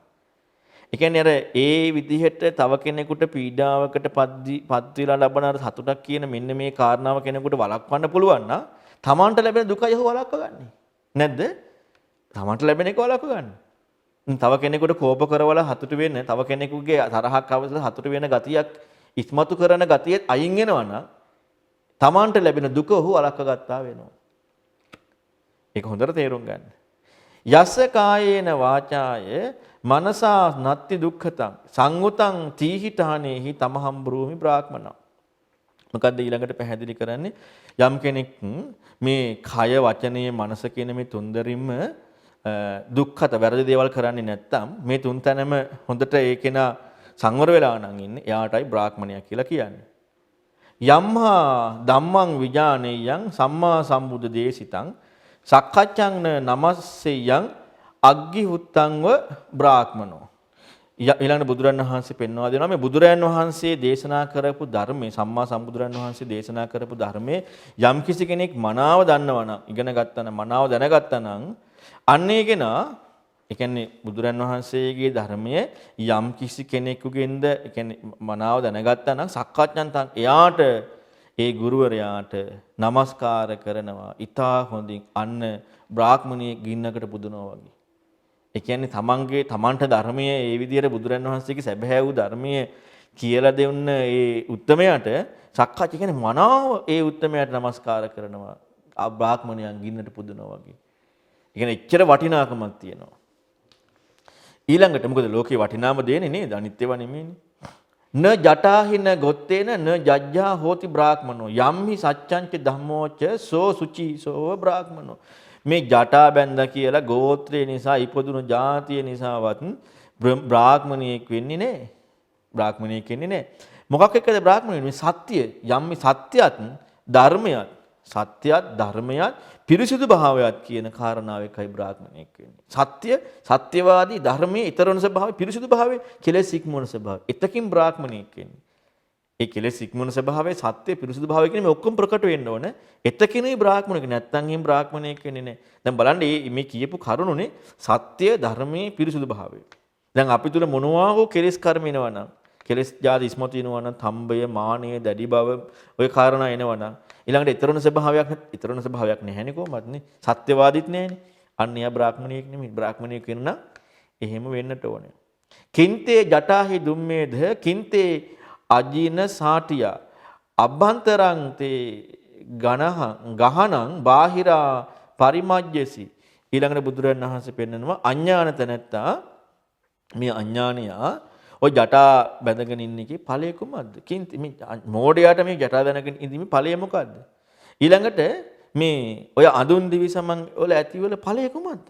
ඒ කියන්නේ අර ඒ විදිහට තව කෙනෙකුට පීඩාවකට පත් වෙලා ලබන අර සතුටක් කියන මෙන්න මේ කාරණාව කෙනෙකුට වළක්වන්න පුළුවන් නම් තමන්ට ලැබෙන දුකයි ඔහු වළක්වගන්නේ. නැද්ද? තමන්ට ලැබෙන එක වළක්වගන්නේ. තව කෙනෙකුට කෝප කරවලා හතුට වෙන්න තව කෙනෙකුගේ තරහක් අවසල හතුට වෙන ගතියක් ඉස්මතු කරන ගතිය අයින් වෙනවා නම් තමන්ට ලැබෙන දුක ඔහු වළක්ව ගත්තා වෙනවා. ඒක හොඳට තේරුම් ගන්න. යස්ස කායේන වාචාය මනසා නත්ති දුක්ඛතං සංගුතං තීහිතානේහි තමහම් බ්‍රූමි බ්‍රාහ්මණ. මොකද්ද ඊළඟට පැහැදිලි කරන්නේ? යම් කෙනෙක් මේ කය වචනයේ මනස කියන මේ තුන්දරින්ම දුක්ඛත වැරදි දේවල් කරන්නේ නැත්නම් මේ තුන් තැනම හොඳට ඒකේන සංවර වෙලා නම් ඉන්නේ එයාටයි බ්‍රාහ්මණයා කියලා කියන්නේ. යම්හා ධම්මං විජානේයං සම්මා සම්බුද්ධ දේශිතං සක්කච්ඡං නමස්සෙයං අග්ගි හුත්තංව බ්‍රාහ්මනෝ. ඊළඟ බුදුරන් වහන්සේ පෙන්වා දෙනවා මේ බුදුරයන් වහන්සේ දේශනා කරපු ධර්මයේ සම්මා සම්බුදුරන් වහන්සේ දේශනා කරපු ධර්මයේ යම් කිසි කෙනෙක් මනාව දන්නවා නම් ඉගෙන ගත්තා නම් මනාව දැනගත්තා නම් අන්නේ කෙනා ඒ කියන්නේ බුදුරන් වහන්සේගේ ධර්මයේ යම් කිසි කෙනෙකුගෙන්ද ඒ කියන්නේ මනාව දැනගත්තා නම් සක්කාච්ඡන්තං එයාට ඒ ගුරුවරයාට নমස්කාර කරනවා. ඊටා හොඳින් අන්න බ්‍රාහ්මණයේ ගින්නකට පුදනවා වගේ. ඒ කියන්නේ තමන්ට ධර්මයේ ඒ විදිහට බුදුරන් වහන්සේගේ සැබෑ වූ ධර්මයේ කියලා දෙන්න ඒ උත්තමයාට සක්කාච්ඡ කියන්නේ මනාව ඒ උත්තමයාට নমස්කාර කරනවා. ආ බ්‍රාහ්මණයන් ගින්නට පුදනවා වගේ. ඒ කියන්නේ එච්චර වටිනාකමක් තියෙනවා. ඊළඟට මොකද ලෝකේ වටිනාම දෙන්නේ නේද? අනිත් ඒවා නෙමෙයිනේ. න ජටාහින ගොත්තේන න ජජ්ජා හෝති බ්‍රාහ්මනෝ යම්හි සච්ඡංච ධම්මෝච සෝ සුචි සෝ බ්‍රාහ්මනෝ. මේ ජටා බැඳ කියලා ගෝත්‍රය නිසා ඉපදුණු ජාතිය නිසාවත් බ්‍රාහ්මණයෙක් වෙන්නේ නැහැ. බ්‍රාහ්මණයෙක් වෙන්නේ නැහැ. මොකක් එක්කද බ්‍රාහ්මණයෙක්? මේ සත්‍ය යම්මි සත්‍යයත් ධර්මයත් පිරිසිදු භාවයත් කියන කාරණාව එකයි බ්‍රාහ්මණයෙක් වෙන්නේ. සත්‍යවාදී ධර්මයේ ඊතරණ ස්වභාවය පිරිසිදු භාවය කෙලෙස් ඉක්මවන ස්වභාවය. එතකින් බ්‍රාහ්මණයෙක් වෙන්නේ. ඒ කෙලෙස් ඉක්මවන ස්වභාවය සත්‍ය පිරිසිදු භාවය කියන්නේ මේ ඔක්කොම ප්‍රකට වෙන්න ඕන. එතකිනුයි බ්‍රාහ්මණයෙක්. නැත්තම් එහෙම බ්‍රාහ්මණයෙක් වෙන්නේ නැහැ. දැන් බලන්න මේ කියපු කරුණුනේ සත්‍ය ධර්මයේ පිරිසිදු භාවය. දැන් අපි තුල මොනවා හෝ කෙලෙස් කර්ම එනවනම් කෙලෙස් ජාති ඉස්මතු වෙනවනම් තම්බය මානය දැඩි බව ඔය කාරණා එනවනම් ඊළඟට ඊතරණ ස්වභාවයක් නැහැනේ කොහොමද නේ? සත්‍යවාදීත් නැහැනේ. අන්න එයා බ්‍රාහ්මණයෙක් නෙමෙයි. බ්‍රාහ්මණයෙක් වෙන්න නම් එහෙම වෙන්නට ඕනේ. කින්තේ ජටාහි දුම්මේධ කින්තේ අජින සාටියා අභ්‍යන්තරං තේ ගහනං බාහිරා පරිමජ්ජසි. ඊළඟට බුදුරජාණන් වහන්සේ පෙන්නනවා අඥාන තැනැත්තා මේ අඥානියා ඔය ජටා බැඳගෙන ඉන්න එකේ ඵලය කුමක්ද? කින්ති මේ මෝඩයාට මේ ජටා බැඳගෙන ඉඳීමේ ඵලය මොකද්ද? ඊළඟට මේ ඔය අඳුන් දිවිසමන් වල ඇතිවල ඵලය කුමක්ද?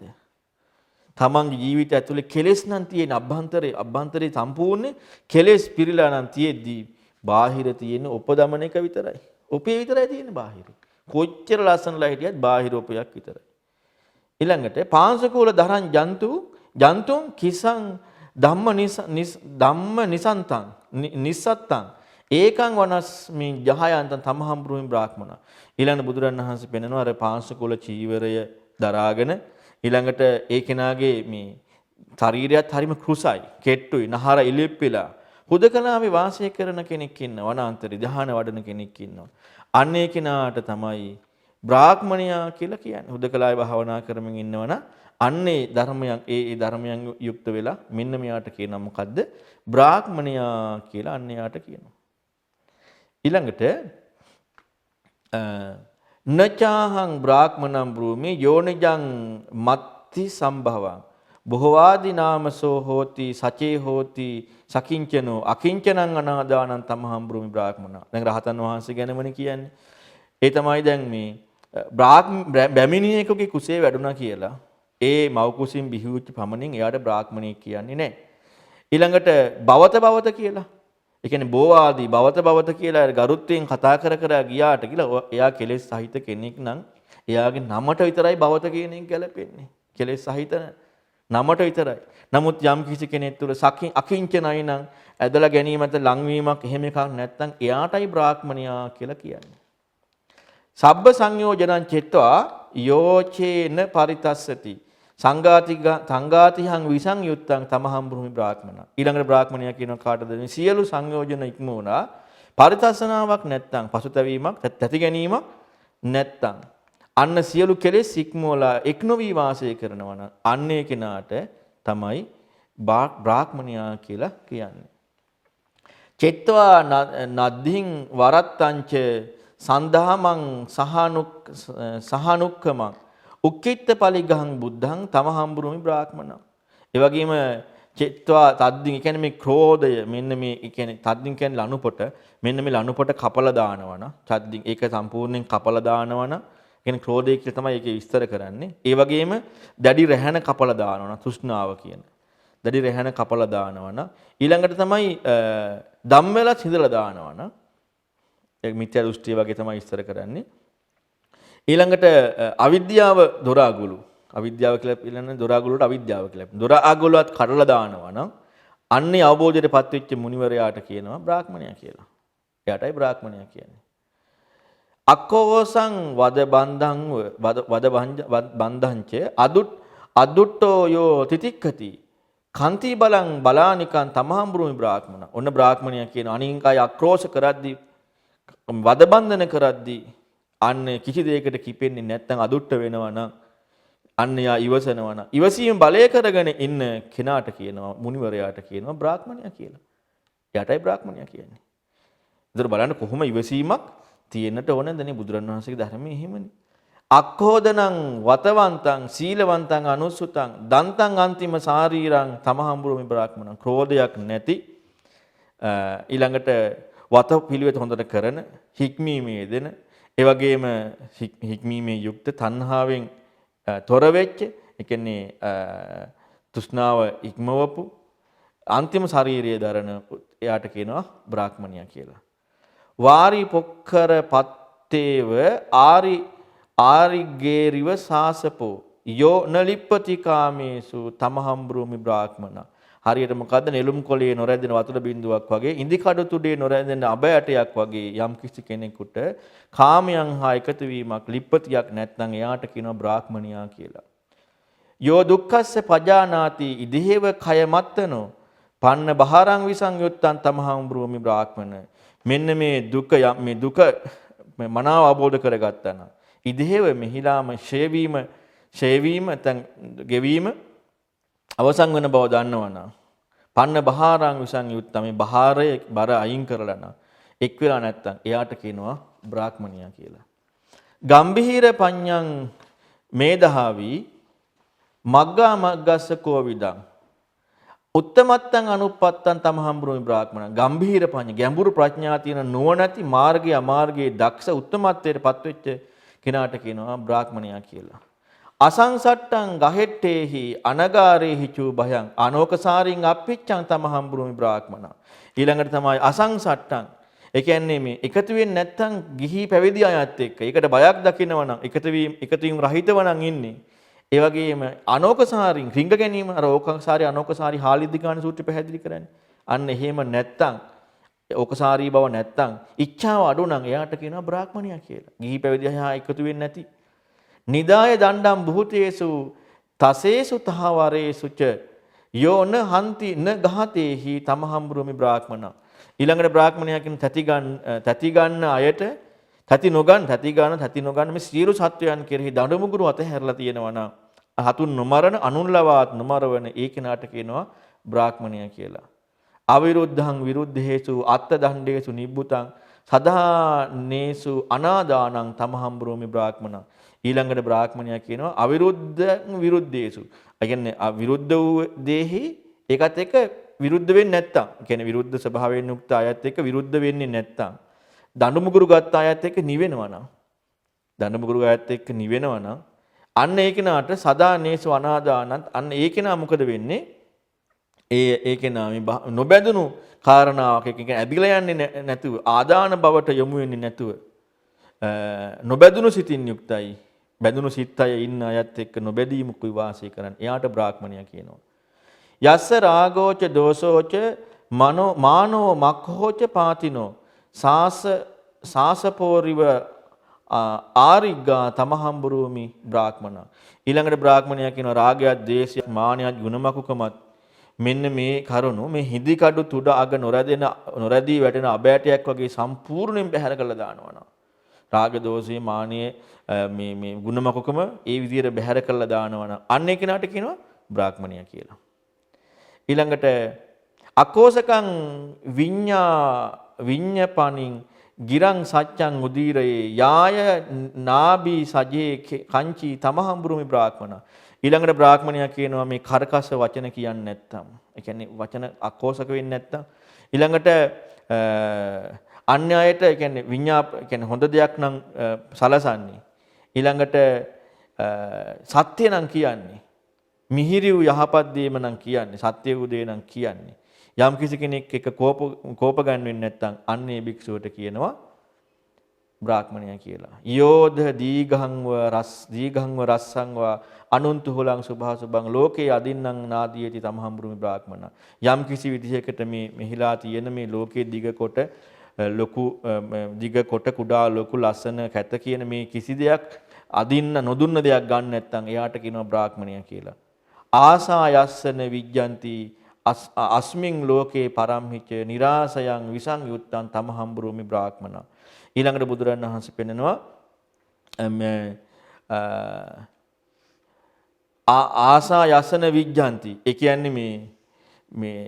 තමන්ගේ ජීවිතය ඇතුලේ කෙලෙස් නම් තියෙන අභ්‍යන්තරේ සම්පූර්ණ කෙලෙස් පිරීලා නම් තියෙද්දී බාහිර තියෙන උපදමන එක විතරයි. උපේ විතරයි තියෙන්නේ බාහිර. කොච්චර ලස්සනලා හිටියත් බාහිර උපයක් විතරයි. ඊළඟට පාංශකූල දරන් ජන්තුන් කිසං ධම්ම නිසන්තං නිස්සත්තං ඒකං වනස්මින් ජහයන්තං තමහම්බුරුමින් බ්‍රාහ්මණ. ඊළඟ බුදුරණන් වහන්සේ පෙන්නනවා අර පාංශකූල චීවරය දරාගෙන ඊළඟට ඒ කෙනාගේ මේ ශරීරයත් හරිම කුසයි, කෙට්ටුයි, නහර ඉලිප්පිලා හුදකලාවේ වාසය කරන කෙනෙක් ඉන්නවා. වනාන්තරේ ධ්‍යාන වඩන කෙනෙක් ඉන්නවා. අන්න ඒ කෙනාට තමයි බ්‍රාහ්මණයා කියලා කියන්නේ. හුදකලාවේ භාවනා කරමින් ඉන්නවනම් අන්නේ ධර්මයන් යුක්ත වෙලා මෙන්න මෙයාට කියනවා මොකද්ද? බ්‍රාහ්මණයා කියලා අන්න එයාට කියනවා. ඊළඟට නචාහං බ්‍රාහ්මණං බ්‍රූමි යෝනිජං මත්ති සම්භවං බොහෝවාදි නාමසෝ හෝති සචේ හෝති සකින්චනෝ අකින්චනං අනාදානං තමහං බ්‍රූමි බ්‍රාහ්මණ. දැන් රහතන් වහන්සේ ගැනමනේ කියන්නේ. ඒ තමයි දැන් මේ බැමිණියෙකුගේ කුසේ වැඩුණා කියලා ඒ මව් කුසින් බිහිවුච්ච පමණින් එයාට බ්‍රාහ්මණයෙක් කියන්නේ නැහැ. ඊළඟට බවත කියලා. ඒ කියන්නේ බෝවාදී බවත කියලා ගරුත්වයෙන් කතා කර ගියාට කියලා එයා කෙලෙස් සහිත කෙනෙක් නම් එයාගේ නමට විතරයි බවත කියන එක ගැලපෙන්නේ. කෙලෙස් සහිත නමට විතරයි. නමුත් යම් කිසි කෙනෙක් තුළ අකිංචනයි නම් ඇදලා ගැනීමට ලංවීමක් එහෙම එකක් නැත්නම් එයාටයි බ්‍රාහ්මණයා කියලා කියන්නේ. සබ්බ සංයෝජනං චෙත්වා යෝචේන පරිතස්සති සංඝාතිහං විසංයුත්තං තමහං බ්‍රහ්මි බ්‍රාහ්මණ. ඊළඟට බ්‍රාහ්මණයා කියන කාටද මේ සියලු සංයෝජන ඉක්මවුණා පරිතස්සනාවක් නැත්නම් පසුතැවීමක් තැති ගැනීමක් නැත්නම් අන්න සියලු කෙලෙස් ඉක්මවලා එක් නොවි වාසය කරනවා නම් අන්නේ කෙනාට තමයි බ්‍රාහ්මණයා කියලා කියන්නේ. චෙත්වා නද්දින් වරත්තංච සන්දහමං සහනුක්කමං උක්කිට පලිගහං බුද්ධං තමහං බ්‍රහ්මි බ්‍රාහ්මණ. ඒ වගේම චෙත්වා තද්දින් කියන්නේ මේ ක්‍රෝධය මෙන්න මේ කියන්නේ තද්දින් කියන්නේ ලනුපොට මෙන්න මේ ලනුපොට කපලා දානවන තද්දින් ඒක සම්පූර්ණයෙන් කපලා දානවන කියන්නේ ක්‍රෝධය කියලා තමයි ඒකේ විස්තර කරන්නේ. ඒ වගේම දැඩි රැහැන කපලා දානවන තෘෂ්ණාව කියන. දැඩි රැහැන කපලා දානවන ඊළඟට තමයි ධම්මෙලත් හිඳලා දානවන. ඒ මිත්‍යා දෘෂ්ටිය වගේ තමයි විස්තර කරන්නේ. ඊළඟට අවිද්‍යාව දොර අගුළු. අවිද්‍යාව කියලා පිළිගන්නේ දොර අගුළුට අවිද්‍යාව කියලා. දොර අගුළුවත් කඩලා දානවා නම් අන්නේ අවබෝධයටපත් වෙච්ච මුනිවරයාට කියනවා බ්‍රාහ්මණයා කියලා. එයාටයි බ්‍රාහ්මණයා කියන්නේ. අක්කෝසං වද බන්ධංච අදුට්ටෝ යෝ තිතික්ඛති කාන්ති බලං බලානිකං තමහං බ්‍රහ්මි බ්‍රාහ්මණ. ඔන්න බ්‍රාහ්මණයා කියන අනින්කය අක්‍රෝෂ කරද්දී වද බන්ධන කරද්දී අන්න කිසි දෙයකට කිපෙන්නේ නැත්නම් අදුට්ට වෙනවා නම් අන්න යා ඉවසනවා නම් ඉවසීම බලය කරගෙන ඉන්න කෙනාට කියනවා මුනිවරයාට කියනවා බ්‍රාහ්මණයා කියලා. එයාටයි බ්‍රාහ්මණයා කියන්නේ. ඒතර බලන්න කොහොම ඉවසීමක් තියෙන්නට ඕනද නේ බුදුරණවහන්සේගේ ධර්මයේ එහෙමනේ. අක්ඛෝදනං වතවන්තං සීලවන්තං අනුසුතං දන්තං අන්තිම ශාරීරං තමහං බ්‍රහ්මි බ්‍රාහ්මණං. ක්‍රෝධයක් නැති ඊළඟට වත පිළිවෙත හොඳට කරන හික්මීමේ දෙන ඒ වගේම හික්මීමේ යුක්ත තණ්හාවෙන් තොර වෙච්ච ඒ කියන්නේ තෘෂ්ණාව ඉක්මවපු අන්තිම ශාරීරිය දරන එයාට කියනවා බ්‍රාහ්මණයා කියලා. වාරි පොක්කර පත්තේව ආරිගේරිව සාසපෝ යෝ නලිප්පති කාමේසු තමහං බ්‍රහ්මි බ්‍රාහ්මණ. හරියට මොකද්ද නෙළුම් කොළේ නොරැඳෙන වතුර බිඳුවක් වගේ ඉඳි කඩු තුඩේ නොරැඳෙන අබ ඇටයක් වගේ යම් කිසි කෙනෙකුට කාමයන් හා එකතු වීමක් ලිප්පතියක් නැත්නම් එයාට කියනවා බ්‍රාහ්මණයා කියලා. යෝ දුක්ඛස්ස පජානාති ඉදේව කය මත්තනෝ පන්න බහරං විසංයුත්තං තමහං බ්‍රහ්මි බ්‍රාහ්මණ. මෙන්න මේ දුක මනාව අවබෝධ කරගත්තා නම් ඉදේව මෙහිලාම ෂේවීම නැත්නම් ගෙවීම අවසන් වෙන බව දන්නවනම් පන්න බහාරං විසංයුත්ත මේ බහාරය බර අයින් කරලා නම් එක් වෙලා නැත්තම් එයාට කියනවා බ්‍රාහ්මණයා කියලා. ගම්භීර පඤ්ඤං මේදහාවි මග්ගා මග්ගස්ස කෝවිදං උත්තමත්තං අනුප්පත්තං තමහං බ්‍රහ්මි බ්‍රාහ්මණ. ගම්භීර පඤ්ඤ ගැඹුරු ප්‍රඥා තියෙන නුවණැති මාර්ගයේ අමාර්ගයේ දක්ෂ උත්තමත්වයට පත්වෙච්ච කෙනාට කියනවා බ්‍රාහ්මණයා කියලා. අසංසට්ටං ගහෙට්ටේහි අනගාරේහි චූ භයං අනෝකසාරින් අප්පිච්ඡං තමහම්බුරුමි බ්‍රාහ්මනා. ඊළඟට තමයි අසංසට්ටං. ඒ කියන්නේ මේ එකතු වෙන්නේ නැත්තම් ගිහි පැවිදි අයත් එක්ක. ඒකට බයක් දකිනවා නම් එකතු වීම රහිතව නම් ඉන්නේ. ඒ වගේම අනෝකසාරින් රිංග ගැනීම අර ඕකසාරි අනෝකසාරි හාලිද්දිකාණ සූත්‍රය පැහැදිලි කරන්නේ. අන්න එහෙම නැත්තම් ඕකසාරී බව නැත්තම් ඉච්ඡාව අඩු නම් එයාට කියනවා බ්‍රාහ්මණයා කියලා. ගිහි පැවිදි අය එකතු වෙන්නේ නැති. නිදාය දණ්ඩම් බුහුතේසු තසේසු තහවරේසු ච යෝන හන්ති න ගහතේහි තමහම්බුරුමි බ්‍රාහ්මනා. ඊළඟට බ්‍රාහ්මණයා කියන තැති ගන්න අයට තැති නොගන්න මේ සියලු සත්වයන් කෙරෙහි දඬුමුගුරු අතහැරලා තියෙනවා නම් හතුන් නොමරන අනුන්ලවාත් නොමරවන ඒ කෙනාට කියනවා බ්‍රාහ්මණයා කියලා. අවිරුද්ධං විරුද්ධේසු අත්ත දණ්ඩේසු නිබ්බුතං සදානේසු අනාදානං තමහම්බුරුමි බ්‍රාහ්මනා. ඊළඟට බ්‍රාහ්මණයා කියනවා අවිරුද්ධං විරුද්ධේසු. ඒ කියන්නේ අවිරුද්ධ වූ දෙහි ඒකත් එක්ක විරුද්ධ වෙන්නේ නැත්තම්, ඒ කියන්නේ විරුද්ධ ස්වභාවයෙන් යුක්ත අයත් එක්ක විරුද්ධ වෙන්නේ නැත්තම්, දඬුමුගුරු ගත්ත අයත් එක්ක නිවෙනවා නම්, දඬුමුගුරු අයත් එක්ක නිවෙනවා නම්, අන්න ඒ කෙනාට සදානේසු අනාදානං, අන්න ඒ කෙනා මොකද වෙන්නේ? ඒ කෙනා මේ නොබැඳුණු කාරණාවක් එක ඇදිලා යන්නේ නැතුව, ආදාන බවට යොමු වෙන්නේ නැතුව, නොබැඳුණු සිතින් යුක්තයි, බැඳුණු සිත් අය ඉන්න අයත් එක්ක නොබැඳීමුකුයි වාසය කරන්නේ. එයාට බ්‍රාහ්මණයා කියනවා. යස්ස රාගෝච දෝසෝච මානෝ මක්ඛෝච පාතිනෝ සාසපෝරිව ආරිග්ගා තමහම්බුරුමි බ්‍රාහ්මනා. ඊළඟට බ්‍රාහ්මණයා කියනවා රාගයත් ද්වේෂයත් මානයත් ගුණමකුකමත් මෙන්න මේ කරුණු මේ හිඳි කඩු තුඩ අග නොරැදී වැටෙන අබෑටයක් වගේ සම්පූර්ණයෙන් බැහැර කරලා දානවා. රාග දෝෂේ මානිය මේ ගුණමකුකම ඒ විදිහට බැහැර කරලා දානවා. අන්න ඒ කෙනාට කියනවා බ්‍රාහ්මණයා කියලා. ඊළඟට අකෝසකං විඤ්ඤපණින් ගිරං සච්ඡං උදීරයේ යාය නාබි සජේ කංචි තමහම්බුරුමි බ්‍රාහ්මනා. ඊළඟට බ්‍රාහ්මණයා කියනවා මේ කරකස වචන කියන්නේ නැත්තම්, ඒ කියන්නේ වචන අකෝසක වෙන්නේ නැත්තම්, ඊළඟට අන්‍ය අයට ඒ කියන්නේ කියන්නේ හොඳ දෙයක් නම් සලසන්නේ, ඊළඟට සත්‍ය නම් කියන්නේ, මිහිරි වූ යහපත් දේම නම් කියන්නේ, සත්‍ය වූ දේ නම් කියන්නේ, යම් කිසි කෙනෙක් එක කෝප ගන්න වෙන්නේ නැත්තම් අන්නේ භික්ෂුවට කියනවා බ්‍රාහ්මණයා කියලා. යෝධ දීඝංව රස්සංව අනුන්තු හුලං සුභාසුභං ලෝකේ අදින්නම් නාදීයති තමහම්බුරුමි බ්‍රාහ්මනා. යම් කිසි විදිහකට මේ මෙහිලා තියෙන මේ ලෝකේ දිග කොට කුඩා ලොකු ලස්සන කැත කියන මේ කිසි දෙයක් අදින්න නොදුන්න දෙයක් ගන්න නැත්නම් එයාට කියනවා බ්‍රාහ්මණයා කියලා. ආසා යස්සන විජ්ජಂತಿ අස්මින් ලෝකේ පරම්හිච නිරාසයන් විසංයුත්තං තමහම්බුරුමි බ්‍රාහ්මනා. ඊළඟට බුදුරණන් වහන්සේ පෙන්නනවා ආසා යසන විජ්ජಂತಿ. ඒ කියන්නේ මේ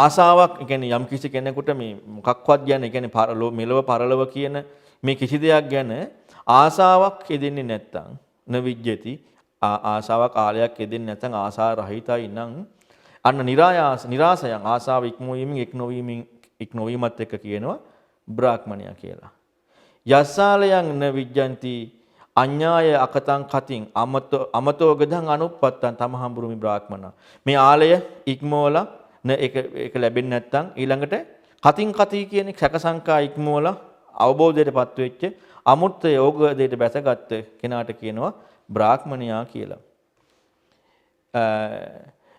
ආසාවක්, ඒ කියන්නේ යම් කිසි කෙනෙකුට මේ මොකක්වත් ගැන, ඒ කියන්නේ මෙලව පරලව කියන මේ කිසි දෙයක් ගැන ආසාවක් යෙදෙන්නේ නැත්තම් නවිජ්ජති, ආසාවක් ආලයක් යෙදෙන්නේ නැත්තම් ආසා රහිතයි නම් අන්න නිරාසයන් ආසාව ඉක්මවීමෙන් එක් නොවීමත් එක්ක කියනවා බ්‍රාහ්මණයා කියලා. යස්සාලයන් න විජ්ජಂತಿ අඤ්ඤාය අකතං කතින් අමතෝ ගදං අනුප්පත්තං තමහම්බුරුමි බ්‍රාහ්මනා. මේ ආලය ඉක්මවලා ඒක ලැබෙන්නේ නැත්නම් ඊළඟට කතින් කති කියන්නේ සැකසංකා ඉක්මවලා අවබෝධයටපත් වෙච්ච අමුත්ත යෝගදයට බැසගත් කෙනාට කියනවා බ්‍රාහ්මණයා කියලා.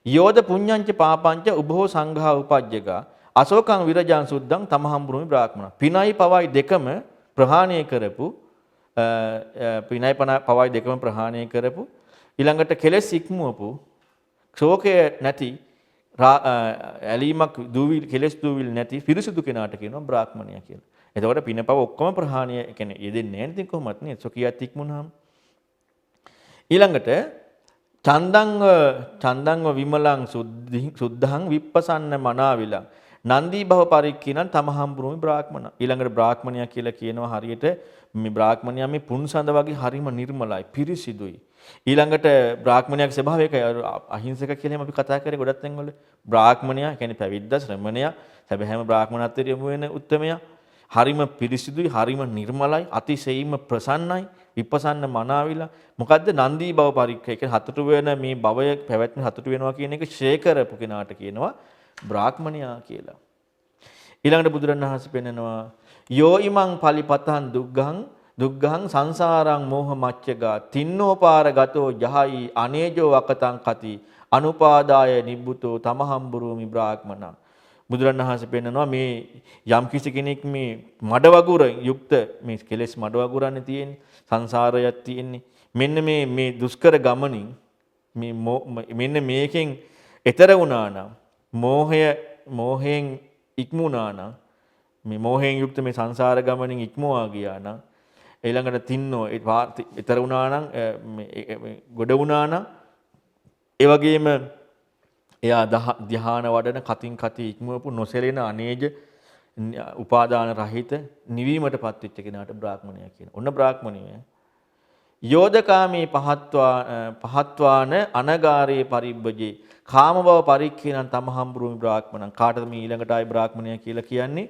යෝධ පුඤ්ඤංච පාපංච උභෝ සංඝා උපජ්ජගා අශෝකං විරජං සුද්ධං තමහම්බුරුමි බ්‍රාහ්මනා. පිනයි පවයි දෙකම ප්‍රහාණය කරපු ඊළඟට කෙලෙස් ඉක්මුවපු ශෝකය නැති ඇලීමක් කෙලෙස් දූවිලි නැති පිරිසුදු කෙනාට කියනවා බ්‍රාහ්මණයා කියලා. එතකොට පිනපව ඔක්කොම ප්‍රහාණය කියන්නේ යෙදෙන්නේ නැහැ නේද කොහොමත් නේ සොකියත් ඉක්මුනහම. ඊළඟට චන්දංව විමලං සුද්ධං විප්පසන්න මනාවිලං නන්දී භව පරික්ඛිනං තමහම්බුරුමි බ්‍රාහ්මණ. ඊළඟට බ්‍රාහ්මණයා කියලා කියනවා හරියට මේ බ්‍රාහ්මණයා මේ පුන්සඳ වගේ හරිම නිර්මලයි, පිරිසිදුයි. ඊළඟට බ්‍රාහ්මණයාගේ ස්වභාවය අහිංසක කියලා අපි කතා කරේ ගොඩක් තැන්වල. බ්‍රාහ්මණයා කියන්නේ පැවිද්දා ශ්‍රමණයා, සැබෑම බ්‍රාහ්මණත්වයට යොමු වෙන උත්තමයා. හරිම පිරිසිදුයි, හරිම නිර්මලයි, අතිශයින්ම ප්‍රසන්නයි, විපස්සන්න මනාවිලා මොකද්ද නන්දී භව පරික්ඛය. ඒ කියන්නේ හතුරු වෙන මේ භවය පැවැත්ම හතුරු වෙනවා කියන එක ෂේ කරපු කෙනාට කියනවා බ්‍රාහ්මණයා කියලා. ඊළඟට බුදුරණවහන්සේ පෙන්නනවා යෝ ඉමං පලිපතං දුග්ගහං සංසාරං මෝහ මච්චගා තින්නෝපාර ගතෝ ජහයි අනේජෝ අකතං කති අනුපාදාය නිබ්බුතෝ තමහම්බුරුමි බ්‍රාහ්මණං. බුදුරණවහන්සේ පෙන්නනවා මේ යම් කිසි කෙනෙක් මේ මඩ වගුර යුක්ත මේ කෙලෙස් මඩ වගුරන්නේ තියෙන්නේ සංසාරයක් තියෙන්නේ මෙන්න මේ දුෂ්කර ගමනින් මෙන්න මේකෙන් එතර වුණා නම් මෝහයෙන් ඉක්මුණා නම් මේ මෝහයෙන් යුක්ත මේ සංසාර ගමනින් ඉක්මවා ගියා නම් ඊළඟට තින්නෝ එතර වුණා නම් ගොඩ වුණා නම් ඒ වගේම එයා ධ්‍යාන වඩන කතින් කති ඉක්මවපු නොසැලෙන අනේජ උපාදාන රහිත නිවීමටපත් වෙච්ච කෙනාට බ්‍රාහ්මණයා කියන. ඔන්න බ්‍රාහ්මණය. යෝධකාමී පහත්වාන අනගාරේ පරිබ්බජේ කාම භව පරික්ඛේනං තමහම්බුරුමි බ්‍රාහ්මණං. කාටද මේ ඊළඟට ආයි බ්‍රාහ්මණයා කියලා කියන්නේ?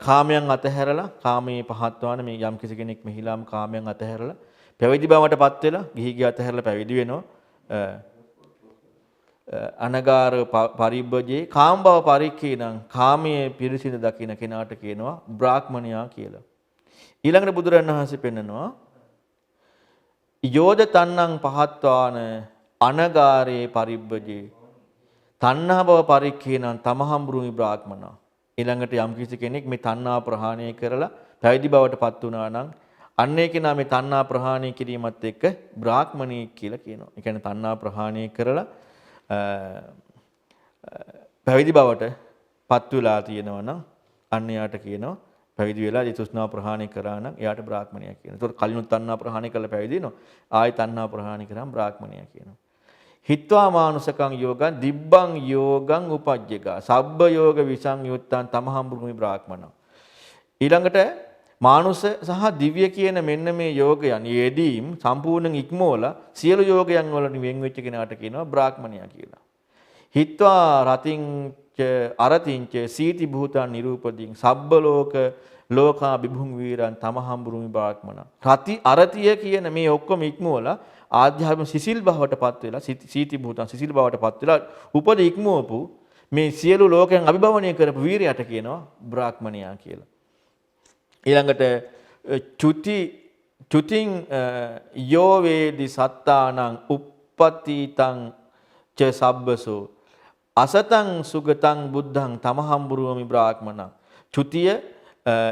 කාමයන් අතහැරලා කාමයේ පහත්වාන මේ යම් කිසි කෙනෙක් මෙහිලාම කාමයන් අතහැරලා පැවිදි බවටපත් වෙලා ගිහි අතහැරලා පැවිදි වෙනවා. අනගාර පරිබ්බජේ කාම භව පරික්ඛේනං කාමයේ පිරිසිඳ දකින්න කෙනාට කියනවා බ්‍රාහ්මණයා කියලා. ඊළඟට බුදුරණන් වහන්සේ පෙන්නනවා යෝධ තණ්හං පහත්වාන අනගාරේ පරිබ්බජේ තණ්හා භව පරික්ඛේනං තමහම්බුරුමි බ්‍රාහ්මණා. ඊළඟට යම් කිසි කෙනෙක් මේ තණ්හා ප්‍රහාණය කරලා පැවිදි බවටපත් වුණා නම් අන්නේ කෙනා මේ තණ්හා ප්‍රහාණය කිරීමත් එක්ක බ්‍රාහ්මණයෙක් කියලා කියනවා. ඒ කියන්නේ තණ්හා ප්‍රහාණය කරලා පැවිදි බවට පත් වෙලා තියෙනවා නම් අන්න යාට කියනවා පැවිදි වෙලා ඒ තෘෂ්ණාව ප්‍රහාණය කරා නම් එයාට බ්‍රාහ්මණයා කියනවා. ඒතකොට කලිනුත් තණ්හා ප්‍රහාණය කරලා පැවිදි වෙනවා. ආයි තණ්හා ප්‍රහාණය කරාම බ්‍රාහ්මණයා කියනවා. හිත්වා මානුසකං යෝගං දිබ්බං යෝගං උපජ්ජගා සබ්බ යෝග විසංයුත්තං තමහම්බුරුමි බ්‍රාහ්මණං. ඊළඟට මානුස සහ දිව්‍ය කියන මෙන්න මේ යෝගයන් යෙදීම් සම්පූර්ණයෙන් ඉක්මවලා සියලු යෝගයන් වලින් වෙන් වෙච්ච කෙනාට කියනවා බ්‍රාහ්මණයා කියලා. හිත්වා රතිංච අරතිංච සීති භූතං නිරූපදීන් සබ්බ ලෝක ලෝකා විභුං වීරං තමහම්බුරුමි බ්‍රාහ්මණං. රති අරතිය කියන මේ ඔක්කොම ඉක්මවලා ආධ්‍යාත්ම සිසිල් භවයටපත් වෙලා සීති භූතං සිසිල් භවයටපත් වෙලා උපද ඉක්මවපු මේ සියලු ලෝකයන් අභිභවනය කරපු වීරයට කියනවා බ්‍රාහ්මණයා කියලා. ඊළඟට චුතින් යෝ වේදි සත්තානං uppatitං ච සබ්බසෝ අසතං සුගතං බුද්ධං තමහම්බුරුමි බ්‍රාහ්මණං. චුතිය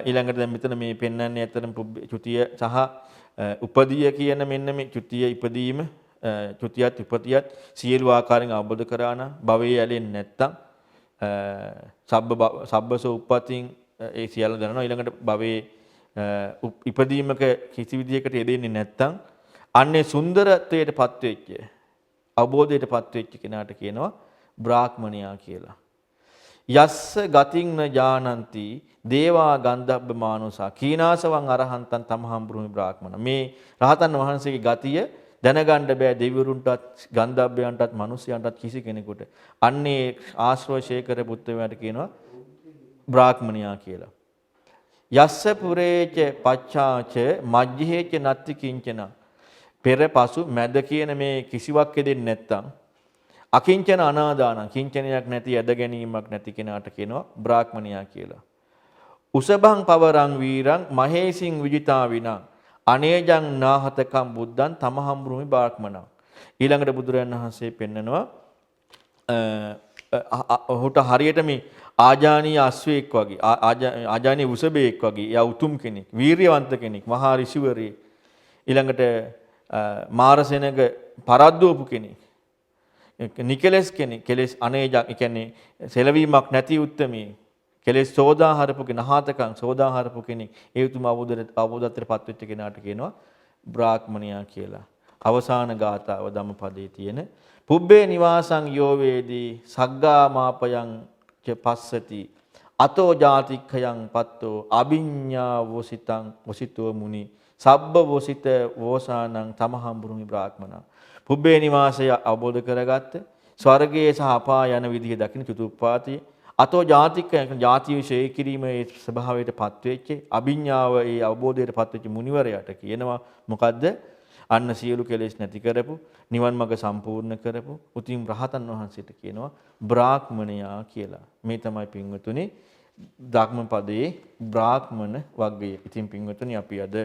ඊළඟට දැන් මෙතන මේ පෙන්වන්නේ ඇත්තටම චුතිය සහ උපදීය කියන මෙන්න මේ චුතිය ඉපදීම චුතියත් උපතියත් සියලු ආකාරයෙන් අවබෝධ කරා නම් භවයේ ඇලෙන්නේ නැත්තම් සබ්බසෝ uppatiන් ඒ සියල්ල දරනවා. ඊළඟට භවයේ ඉපදීමක කිසි විදියකට යෙදෙන්නේ නැත්තම් අන්නේ සුන්දරත්වයටපත් වෙච්ච අවබෝධයටපත් වෙච්ච කෙනාට කියනවා බ්‍රාහ්මණයා කියලා. යස්ස ගතින් න ජානಂತಿ දේවා ගන්ධබ්බ මානුසා කීනාසවං අරහන්තං තමහම්බුරුමි බ්‍රාහ්මණ. මේ රහතන් වහන්සේගේ ගතිය දැනගන්න බෑ දෙවිවරුන්ටත් ගන්ධබ්බයන්ටත් මිනිස්යන්ටත් කිසි කෙනෙකුට. අන්නේ ආශ්‍රවශේ කර පුත්‍රයාට කියනවා බ්‍රාහ්මණයා කියලා. යස්ස පුරේච පච්චාච මජ්ජේච නත්ති කිංචන පෙර පසු මැද කියන මේ කිසිවක් දෙන්නේ නැත්තම් අකිංචන අනාදාන කිංචනයක් නැති ඇද ගැනීමක් නැති කෙනාට කියනවා බ්‍රාහ්මණයා කියලා. උසබං පවරං වීරං මහේසින් විජිතා විනා අනේජං නාහතකම් බුද්ධං තමහම්බුරුමි බ්‍රාහ්මණං. ඊළඟට බුදුරජාණන් වහන්සේ පෙන්නනවා ඔහුට හරියට මේ ආජානීය අස්වැයෙක් වගේ ආජානීය උසබෙක් වගේ එයා උතුම් කෙනෙක් වීරියවන්ත කෙනෙක් මහා ඍෂිවරයෙක්. ඊළඟට මාරසෙනග පරද්දවපු කෙනෙක් නිකලස් කෙනෙක් කෙලස් අනේජක් ඒ කියන්නේ සෙලවීමක් නැති උත්තමී කෙලස් සෝදාහරපු කෙනාහතකම් සෝදාහරපු කෙනෙක් ඒ උතුම් අවබෝධයටපත් වෙච්ච කෙනාට කියනවා බ්‍රාහ්මණයා කියලා. අවසාන ගාථාව ධම්මපදයේ තියෙන පුබ්බේ නිවාසං යෝ වේදී සග්ගා මාපයං ච පස්සති අතෝ ජාතික්ඛයන් පත්තෝ අභිඤ්ඤා වසිතං වසිතෝ මුනි සබ්බ වසිත වෝසානං තමහම්බුරුමි බ්‍රාහ්මණා. පුබ්බේ නිවාසය අවබෝධ කරගත්ත ස්වර්ගයේ සහ අපාය යන විදිහ දකින්න චතුප්පාතිය අතෝ ජාතික ජාති විශ්ේ කිරීමේ ස්වභාවයට පත්වෙච්ච අභිඥාව ඒ අවබෝධයට පත්වෙච්ච මුනිවරයාට කියනවා මොකද්ද? අන්න සියලු කෙලෙස් නැති කරපු නිවන් මඟ සම්පූර්ණ කරපු උතුම් රහතන් වහන්සේට කියනවා බ්‍රාහ්මණයා කියලා. මේ තමයි පින්වතුනි ධම්මපදයේ බ්‍රාහ්මණ වර්ගය. ඉතින් පින්වතුනි අපි අද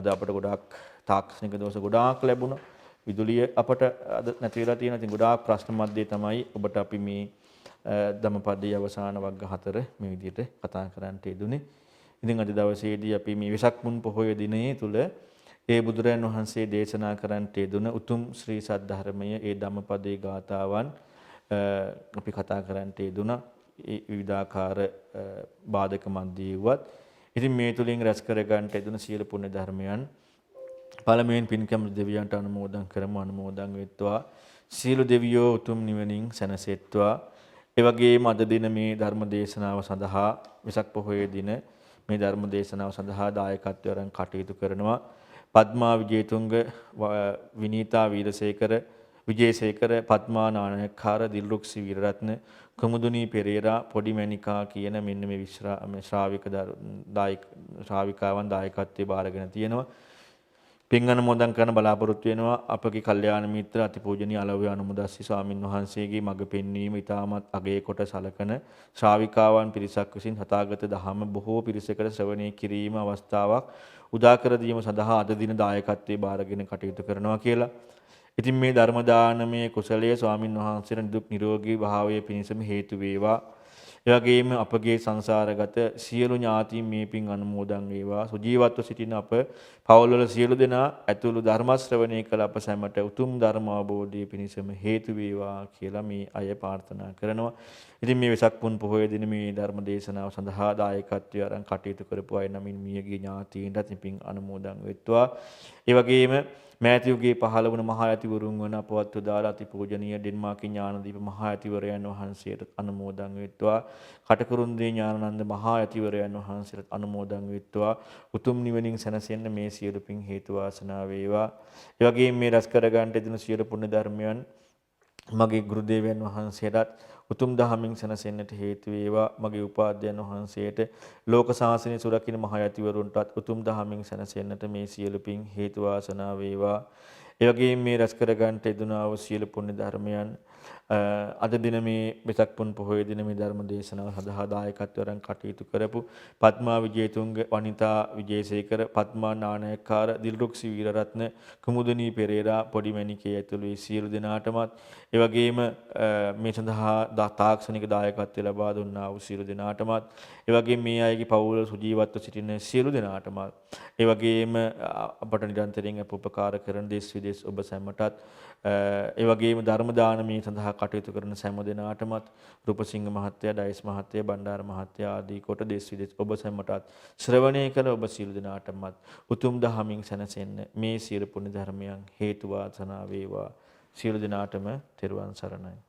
අපට ගොඩාක් තාක්ෂණික දෝෂ ගොඩාක් ලැබුණා. විදුලිය අපට අද නැති වෙලා තියෙනවා. ඉතින් ගොඩාක් ප්‍රශ්න මැද්දේ තමයි ඔබට අපි මේ ධම්මපදයේ අවසාන වර්ග 4 මේ විදිහට කතා කරන්නට යෙදුනේ. ඉතින් අද දවසේදී අපි මේ වෙසක් පුන් පොහොය දිනයේ තුල ඒ බුදුරයන් වහන්සේ දේශනා කරන්නට යෙදුන උතුම් ශ්‍රී සද්ධර්මය ඒ ධම්මපදයේ ගාථාවන් අපි කතා කරන්නට යෙදුණා. ඒ විවිධාකාර බාධක මැද්දේ වුවත් ඉතින් මේ තුලින් රැස් කර ගන්නට යෙදුන සියලු පුණ්‍ය ධර්මයන් පළමුවෙන් පින්කම් දෙවියන්ට අනුමෝදන් කරමු. අනුමෝදන් වෙත්වා සියලු දෙවියෝ උතුම් නිවනින් සැනසෙත්වා. ඒ වගේම අද දින මේ ධර්ම දේශනාව සඳහා වෙසක් පොහොය දින මේ ධර්ම දේශනාව සඳහා දායකත්වයෙන් කටයුතු කරනවා පද්මා විජේතුංග විනීතා වීරසේකර විජේසේකර පද්මා නානයක්කාර දිල්රුක්සි වීරරත්න කුමුදුනී පෙරේරා පොඩි මැනිකා කියන මෙන්න මේ ශ්‍රාවිකාවන් දායකත්වයේ බාරගෙන තියෙනවා. පින් අනුමෝදන් කරන බලාපොරොත්තු වෙනවා අපගේ කල්යාණ මිත්‍ර අතිපූජනීය අලව්‍ය අනුමුදස්සි ස්වාමින් වහන්සේගේ මඟ පෙන්වීම ඉතාමත් අගය කොට සලකන ශ්‍රාවිකාවන් පිරිසක් විසින් හතාගත දහම බොහෝ පිරිසකට ශ්‍රවණය කිරීම අවස්ථාවක් උදා කර දීම සඳහා අද දින දායකත්වයේ බාරගෙන කටයුතු කරනවා කියලා. ඉතින් මේ ධර්ම දානමය කුසලයේ ස්වාමින් වහන්සේට දුක් නිරෝගී භාවයේ පිණිසම හේතු වේවා. ඒ වගේම අපගේ සංසාරගත සියලු ඥාතීන් මේ පින් අනුමෝදන් වේවා. සුජීවත්ව සිටින අප පවුල්වල සියලු දෙනා ඇතුළු ධර්ම ශ්‍රවණය කළ අප සැමට උතුම් ධර්ම අවබෝධය පිණිසම හේතු වේවා කියලා මේ අය ප්‍රාර්ථනා කරනවා. ඉතින් මේ වෙසක් පුන් පොහොය දින මේ ධර්ම දේශනාව සඳහා දායකත්වයෙන් අරන් කටයුතු කරපු අය නමින් මියගිය ඥාතීන්ටත් පින් අනුමෝදන් වෙත්වා. ඒ වගේම මෑතියුගේ 15 වන මහා ඇතිවරුන් වන අපවත් උදාලා අතිපූජනීය ඩෙන්මාර්ක් ඥානදීප මහා ඇතිවරයන් වහන්සේට අනුමෝදන් වෙත්වා. කටකරුන්දී ඥානানন্দ මහා ඇතිවරයන් වහන්සේට අනුමෝදන් වෙත්වා. උතුම් නිවනින් සැනසෙන්න මේ සියලු පින් හේතු වාසනා වේවා. ඒ වගේම මේ රැස් කර ගන්නට දෙන සියලු පුණ්‍ය ධර්මයන් මගේ ගුරු දේවයන් වහන්සේටත් උතුම් දහමින් සැනසෙන්නට හේතු වේවා. මගේ උපාධ්‍යයන් වහන්සේට ලෝක ශාසනය සුරකින්න මහ යතිවරුන්ටත් උතුම් දහමින් සැනසෙන්නට මේ සියලු පින් හේතු වාසනා වේවා. ඒ වගේම මේ රැස් කර ගන්නට යෙදුනා වූ සියලු පුණ්‍ය ධර්මයන් අද දින මේ වෙසක් පුන් පොහොය දින මේ ධර්ම දේශනාව සඳහා දායකත්වයෙන් කටයුතු කරපු පද්මා විජේතුංග වනිතා විජේසේකර පද්මා නානයක්කාර දිල්රුක්සි වීරරත්න කුමුදුනී පෙරේරා පොඩි මැණිකේ ඇතුළු සියලු දෙනාටමත් ඒ වගේම මේ සඳහා තාක්ෂණික දායකත්වය ලබා දුන්නා වූ සියලු දෙනාටමත් ඒ වගේම මේ අයගේ පවුල සුජීවත්ව සිටින සියලු දෙනාටමත් ඒ වගේම අපට නිරන්තරයෙන් උපකාර කරන දේශ විදේශ ඔබ සැමටත් ඒ වගේම ධර්ම දානමේ සඳහා කටයුතු කරන සෑම දෙනාටමත් රූපසිංහ මහත්තයා, ඩයිස් මහත්තයා, බණ්ඩාර මහත්තයා ආදී කොට දේශ විදේශ ඔබ සැමටත් ශ්‍රවණය කළ ඔබ සියලු දෙනාටමත් උතුම් දහමින් සැනසෙන්න මේ සියලු පුණ්‍ය ධර්මයන් හේතු වාසනා වේවා. සියලු දෙනාටම තෙරුවන් සරණයි.